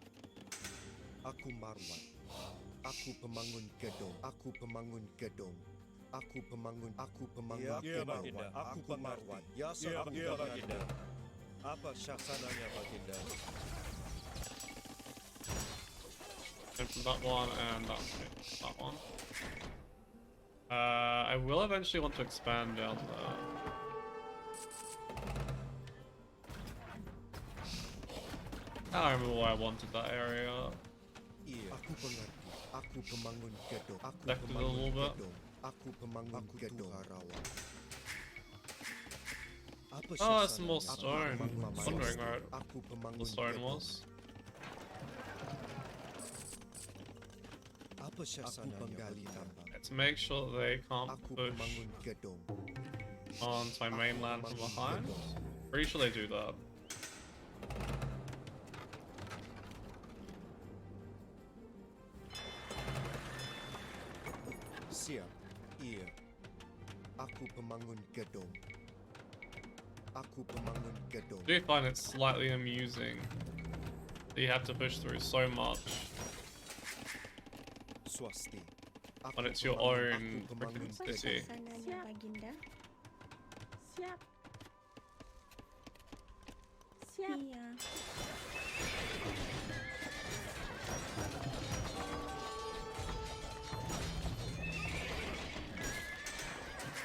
Aku marwat. Aku pemangun gedong. Aku pemangun gedong. Aku pemangun gedong. Aku marwat. Aku baginda. Apa syasananya baginda? And from that one and that one. I will eventually want to expand down there. I don't remember why I wanted that area. Iya. Aku pengerti. Aku pemangun gedong. Aku Back to the little bit. gedong. Aku pemangun gedong. Apa Oh, it's more syasananya? stone. Wondering where Aku the pemangun stone gedong. was. Apa syasananya penggali tambang? To make sure that they can't Aku push pemangun gedong. onto my mainland from behind. Pretty sure they do that. Siap. Iya. Aku pemangun gedong. Aku pemangun gedong. I do find it slightly amusing that you have to push through so much Swasti. when it's your own Aku pemangun freaking city. Syasananya baginda. Siap. Siap. Iya.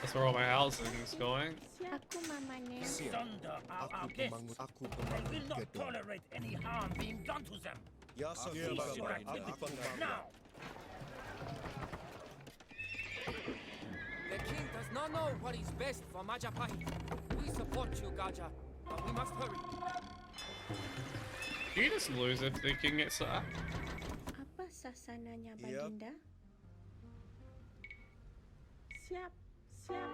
That's where all my housing is going. Aku mamane. Siap. Thunder are our Aku guests. aku I pemangun will not gedong. tolerate any harm being done to them. Ya Cease your activities now. The king does not know what is best for Majapahit. We support you, Gajah, but we must hurry. Do you just lose if the king gets that? Apa sasananya Iya. baginda? Siap. Siap.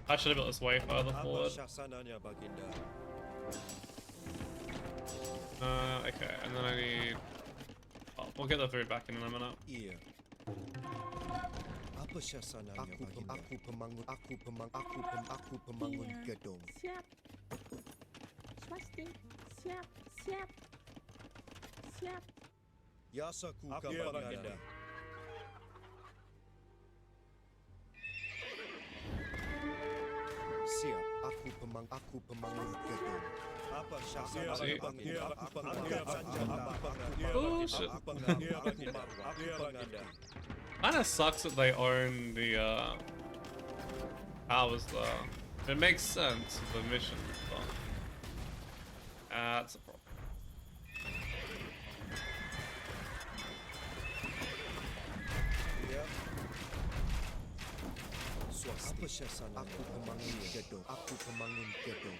I should have built this way further Apa forward. syasananya baginda? Okay, and then I need... Oh, we'll get the food back in a minute. Iya. Apa syasananya baginda? Aku pemangun Iya. gedong. Siap. Swasti. Siap. Siap. Siap. Yasaku baginda. Siap. Aku pemangun gedong. Apa syasananya baginda? Aku pengangkat senjata. Oh shit. Aku pengganda. Kinda sucks that they own the powers there. It makes sense with the mission, but that's a problem. Iya. Swasti. Apa syasananya? Aku pemangun gedong. Aku pemangun gedong.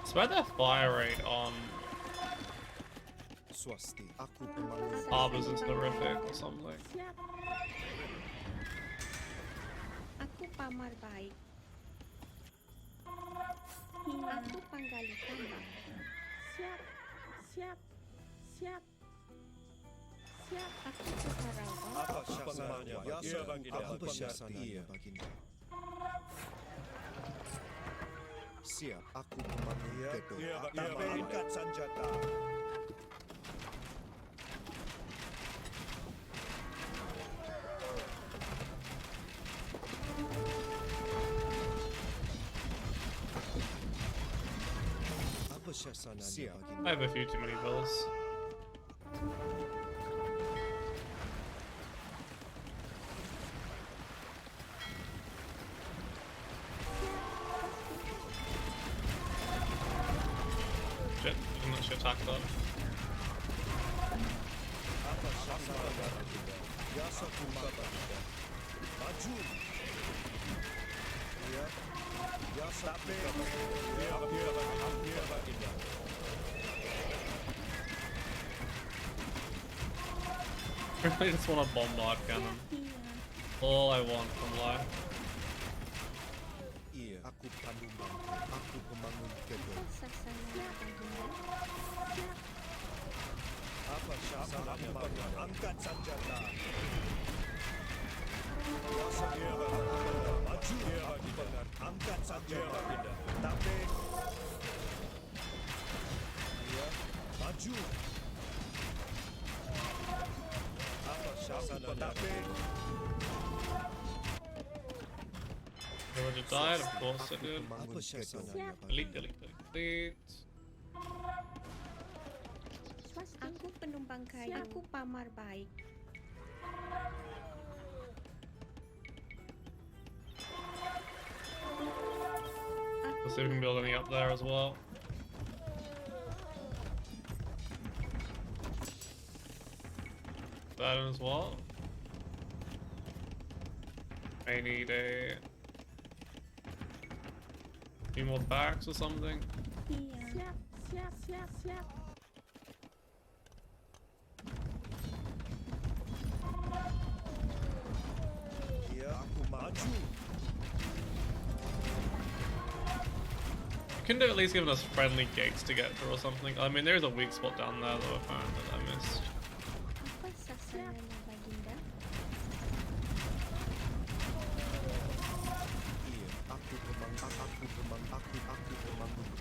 It's about their fire rate on Swasti. Aku pemangun harbors is horrific or something. Siap. Aku pamar baik. Aku panggali tambang. Siap. Siap. Siap. Siap. Aku seharawan. apa syasananya? Iya baginda. Apa syasananya baginda? Siap, aku memanggil gedung. Akan mengangkat senjata. Apa syasananya I have a few too many bills. Shit, I'm not sure attack that. Apa syasananya baginda? Yasa Kumba baginda. Maju. Ya. Yasa Kumba baginda. I really just want a bomb knife cannon. All I want from life. Iya. Aku panumbang. Aku pembangun gedung. Sasana baginda. Apa syasananya baginda? Angkat senjata. Yasa Kumba baginda. Maju. Benar. Angkat senjata baginda. Tapi. Iya. Maju. Apa syasananya baginda? Everyone just died, of course it did. Apa syasananya baginda? Delete, delete, delete. Aku penumpang kayu. Aku pamar baik. Let's see if we can build any up there as well. That in as well. I need a few more barracks or something. Iya. Siap. Iya, aku maju. You couldn't have at least given us friendly gates to get through or something. I mean, there's a weak spot down there though, I found that I missed. Apa sasananya baginda? Iya, aku pembangun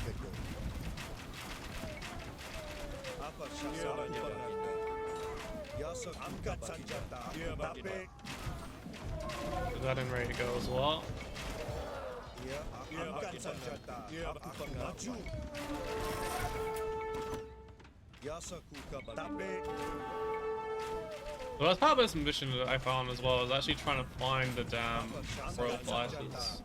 gedung. Apa syasananya baginda? Yasa angkat senjata. Tapi Is that in ready to go as well? iya, angkat senjata. Aku maju. Yasa kuka tapi So that's part of this mission that I found as well, is actually trying to find the damn royal fighters.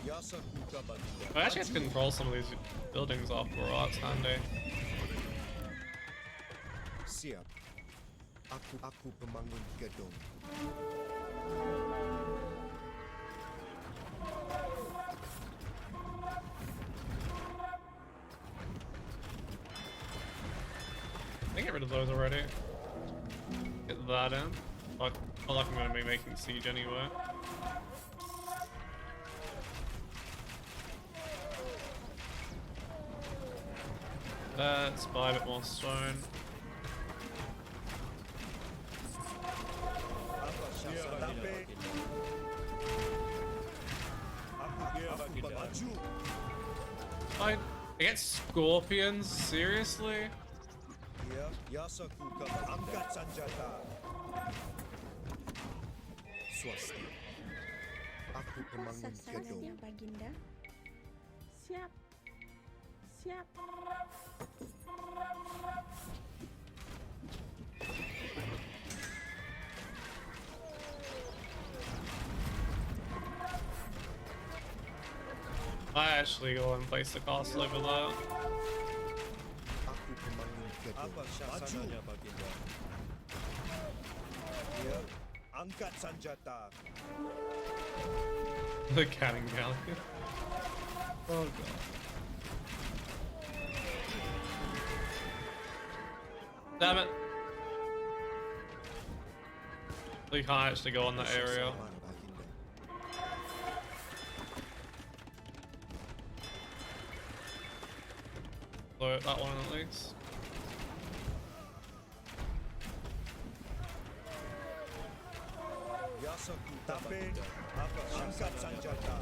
Yasa kuka baginda. I actually have to control some of these buildings after all, that's handy. Siap. Aku pembangun gedung. I get rid of those already. Get that in. Like, not like I'm going to be making siege anyway. Let's buy a bit more stone. Apa syasananya baginda? Aku maju. I get scorpions? Seriously? Iya, yasa kuka angkat senjata. Swasti. Aku Apa pembangun gedung. sasananya baginda? Siap. I actually go and place the castle over there. Aku pembangun gedung. Apa syasananya baginda? Iya, angkat senjata. The cannon galley. Oh god. Damn it. You can't actually go in that area. Baginda. Blow up that one at least. Yasa kuka baginda. Apa angkat senjata.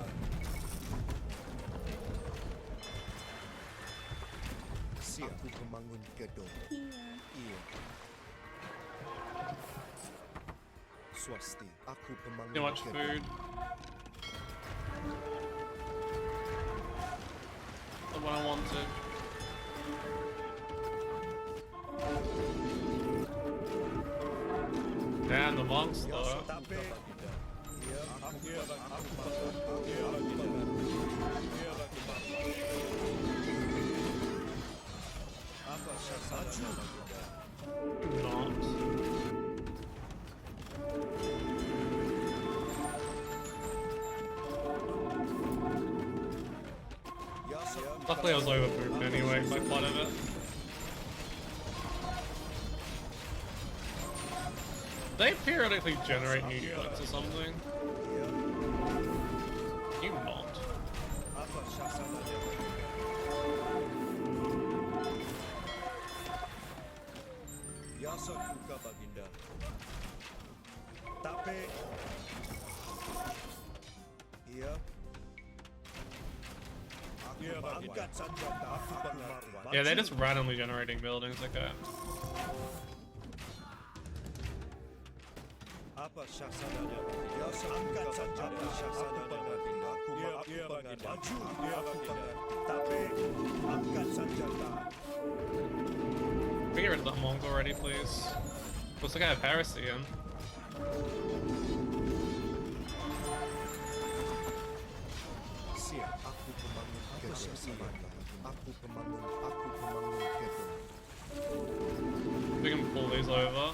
Siap. Aku pembangun gedung. Iya. Iya. Swasti. Aku pembangun Too much gedung. food. Not what I wanted. Damn, the monks though. Tape. Iya, aku apa syasana baginda? Not. Luckily I was overbooked anyway, by quite a bit. They periodically generate new units or something. You not. Apa syasana baginda? Yasa kuka baginda. Tape. Iya. Angkat senjata. Aku mengerti. Yeah, they're just randomly generating buildings, okay. Apa syasananya? Yasa angkat senjata. Syasananya baginda. Aku mengerti. Maju. Aku mengerti. Tape. Angkat senjata. Can we get rid of that monk already, please? Looks like I have heresy in. Siap. Aku pembangun gedung. Aku pembangun gedung. We can pull these over.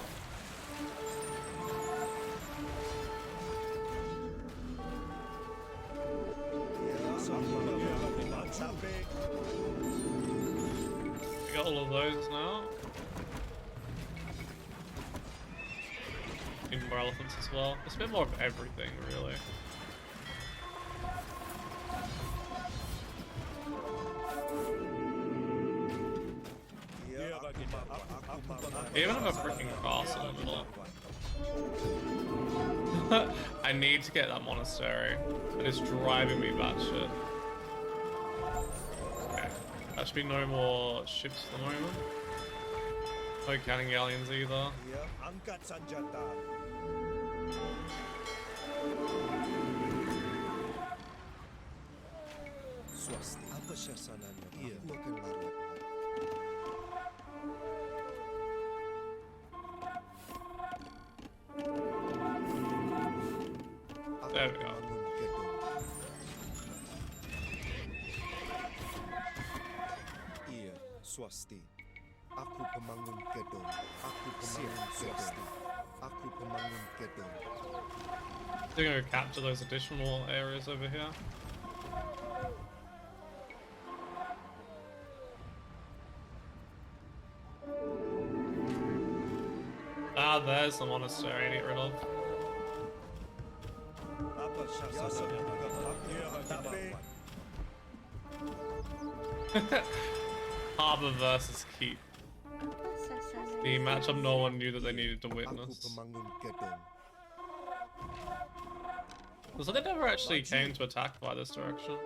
We got all of those now. Need more elephants as well. Just a bit more of everything, really. They even have a freaking castle in the middle. I need to get that monastery. It is driving me batshit. Okay. That should be no more ships for the moment. No cannon galleons either. Ya, angkat senjata. Swasti. Apa syasananya? Iya. Aku akan lawan. There we go. Iya, swasti. Aku pembangun gedung. Aku pembangun swasti. Aku pembangun gedung. They're gonna capture those additional areas over here. Ah, there's the monastery I need rid of. Apa syasananya? Tapi Harbor versus Keep. Apa sasaran? The matchup no one knew that they needed to aku witness. pembangun gedung. So they never actually came to attack by this direction.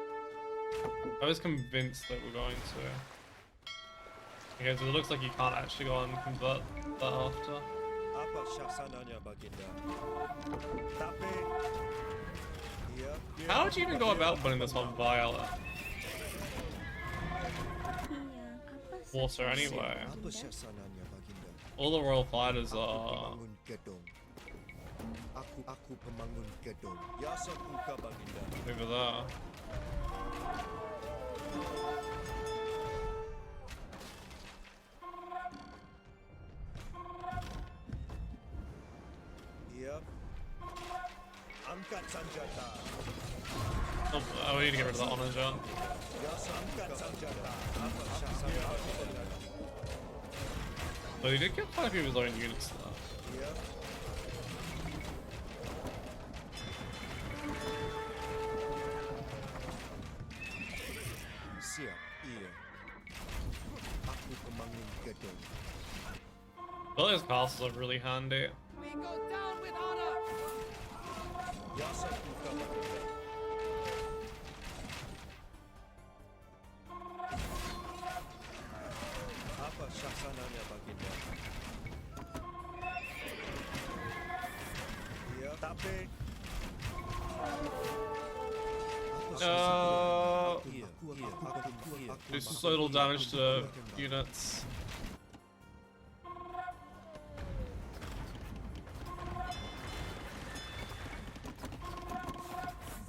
I was convinced that we're going to. Okay, so it looks like you can't actually go and convert that after. Apa syasananya baginda? Tapi iya. How would you even go about putting this on Violet? Iya, apa Water anyway. Apa syasananya baginda? All the royal fighters are... Pembangun gedung. Aku pembangun gedung. Yasa kuka baginda. over there. Iya. Angkat senjata. Oh, we need to get rid of that honor jar. Yasa angkat senjata. Apa syasananya baginda? But he did get quite a few of his own units there. Iya. Siap, iya. Aku pembangun gedung. Well, those castles are really handy. We go down with honor! Yasa kuka baginda. Apa syasananya baginda? Iya. This is total damage to units.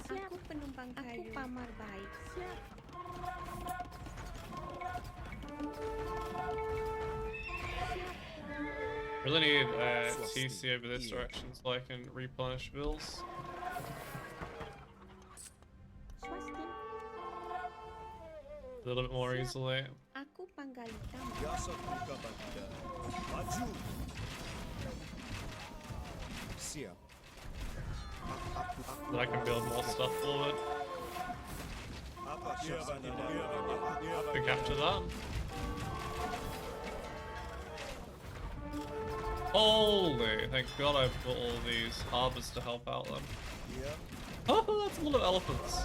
Aku penumpang kayu. Aku pamar baik. Siap. Really need TC over this direction so I can replenish bills. Swasti. A little bit more easily. Aku panggali kamu. Yasa buka baginda. Maju. Siap. Then I can build more stuff forward Apa syasananya? to capture that. Holy, thank God I've got all these harbors to help out them. Iya. Oh, that's a lot of elephants.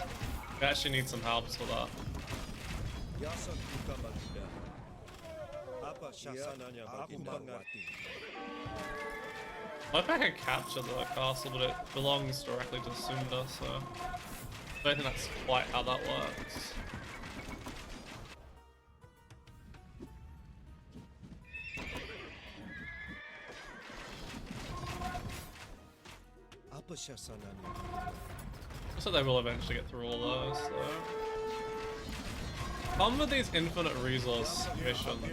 We actually need some help for that. Yasa buka baginda. Apa syasananya baginda? Aku mengerti. I think I can capture the castle, but it belongs directly to Pasunda, so I don't think that's quite how that works. Apa syasananya? So they will eventually get through all those, though. Problem with these infinite resource missions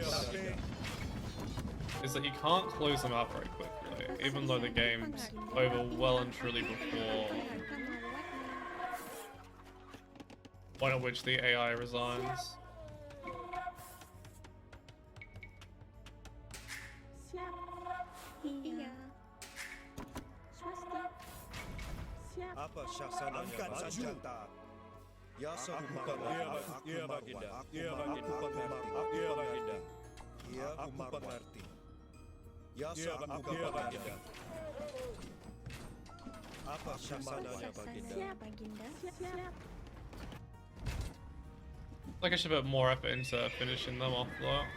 is that you can't close them out very quickly, even though the game's over well and truly before point at which the AI resigns. Siap. Iya. Swasti. Siap. Apa syasananya baginda? Yasa buka baginda. Iya baginda. Iya baginda. Iya baginda. Iya aku mengerti. Yasa buka baginda. Apa syasananya baginda? Siap, Baginda. Siap. Like I should put more effort into finishing them off though.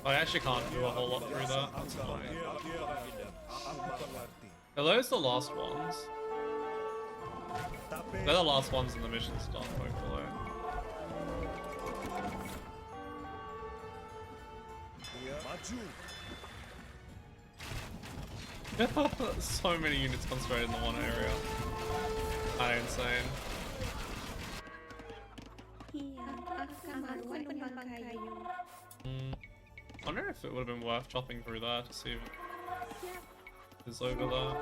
I actually can't do a whole lot through that. That's fine. Are those the last ones? They're the last ones and the mission's done, hopefully. So many units concentrated in the one area. Kinda insane. Iya. Aku penumpang kayu. I wonder if it would have been worth chopping through there to see if it is over there.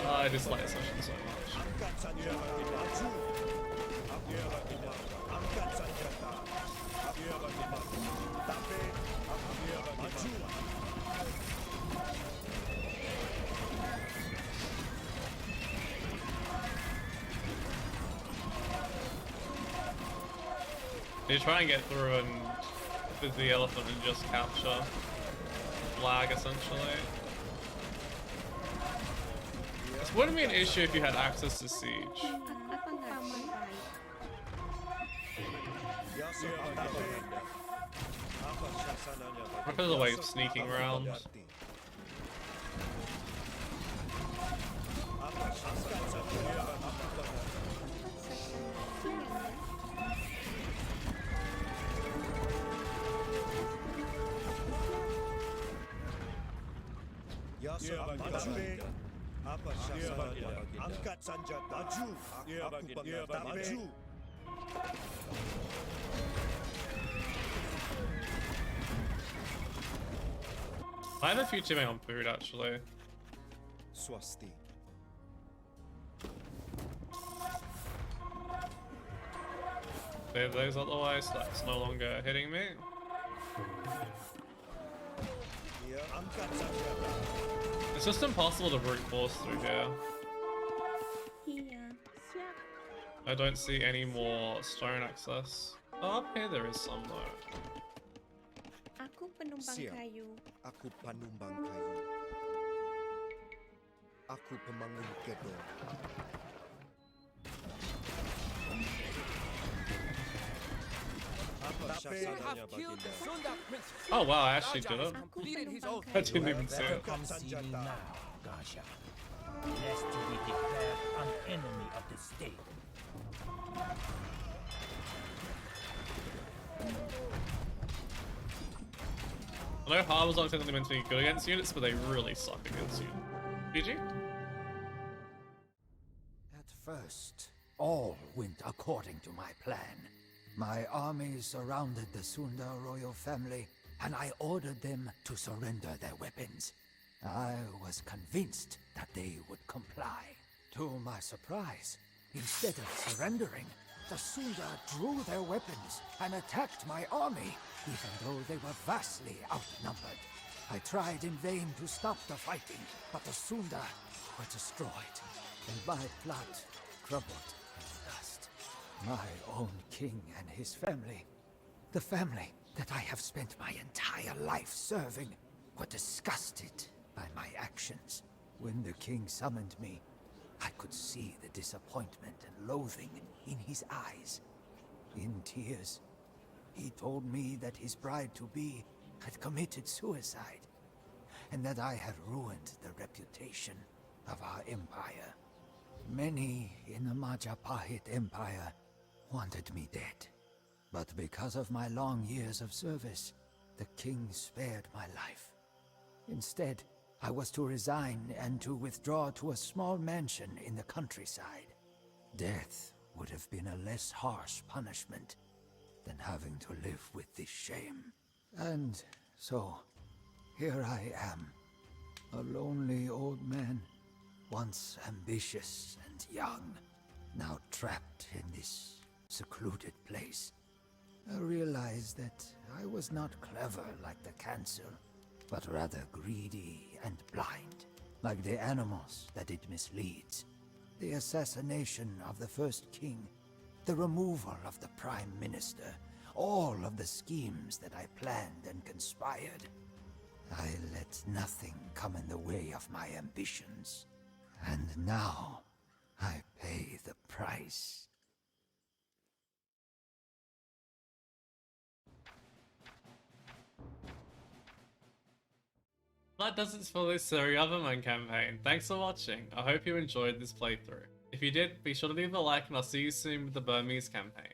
I dislike this mission so much. You try and get through and with the elephant and just capture flag essentially. This wouldn't be an issue if you had access to siege. Aku pamar baik. What if there's a way of sneaking around? Apa syasananya? Angkat senjata. Maju. Aku pengerti. Maju. I have a few teaming on food actually. Swasti. Save those otherwise, that's no longer hitting me. Iya, angkat senjata. It's just impossible to brute force through here. Iya. Siap. I don't see any more stone access. Oh, up here there is some though. Aku penumpang Siap. kayu. Aku panumbang kayu. Aku pemangun gedung. Apa You have killed the Sunda princess. Oh wow, I actually Gajah did has it. completed his oath. I didn't even see Better it. come see me now, Gajah, lest you be declared an enemy of the state. I know Harbors aren't technically meant to be good against units, but they really suck against you. GG? At first, all went according to my plan. My army surrounded the Sunda royal family, and I ordered them to surrender their weapons. I was convinced that they would comply. To my surprise, instead of surrendering, the Sunda drew their weapons and attacked my army, even though they were vastly outnumbered. I tried in vain to stop the fighting, but the Sunda were destroyed, and my plot crumbled into dust. My own king and his family, the family that I have spent my entire life serving, were disgusted by my actions. When the king summoned me, I could see the disappointment and loathing in his eyes. In tears, he told me that his bride-to-be had committed suicide, and that I had ruined the reputation of our empire. Many in the Majapahit Empire wanted me dead, but because of my long years of service, the king spared my life. Instead, I was to resign and to withdraw to a small mansion in the countryside. Death would have been a less harsh punishment than having to live with this shame. And so, here I am, a lonely old man, once ambitious and young, now trapped in this secluded place. I realized that I was not clever like the council, but rather greedy and blind, like the animals that it misleads. The assassination of the first king, the removal of the prime minister, all of the schemes that I planned and conspired. I let nothing come in the way of my ambitions. And now, I pay the price. That does it for this Government campaign. Thanks for watching. I hope you enjoyed this playthrough. If you did, be sure to leave a like and I'll see you soon with the Burmese campaign.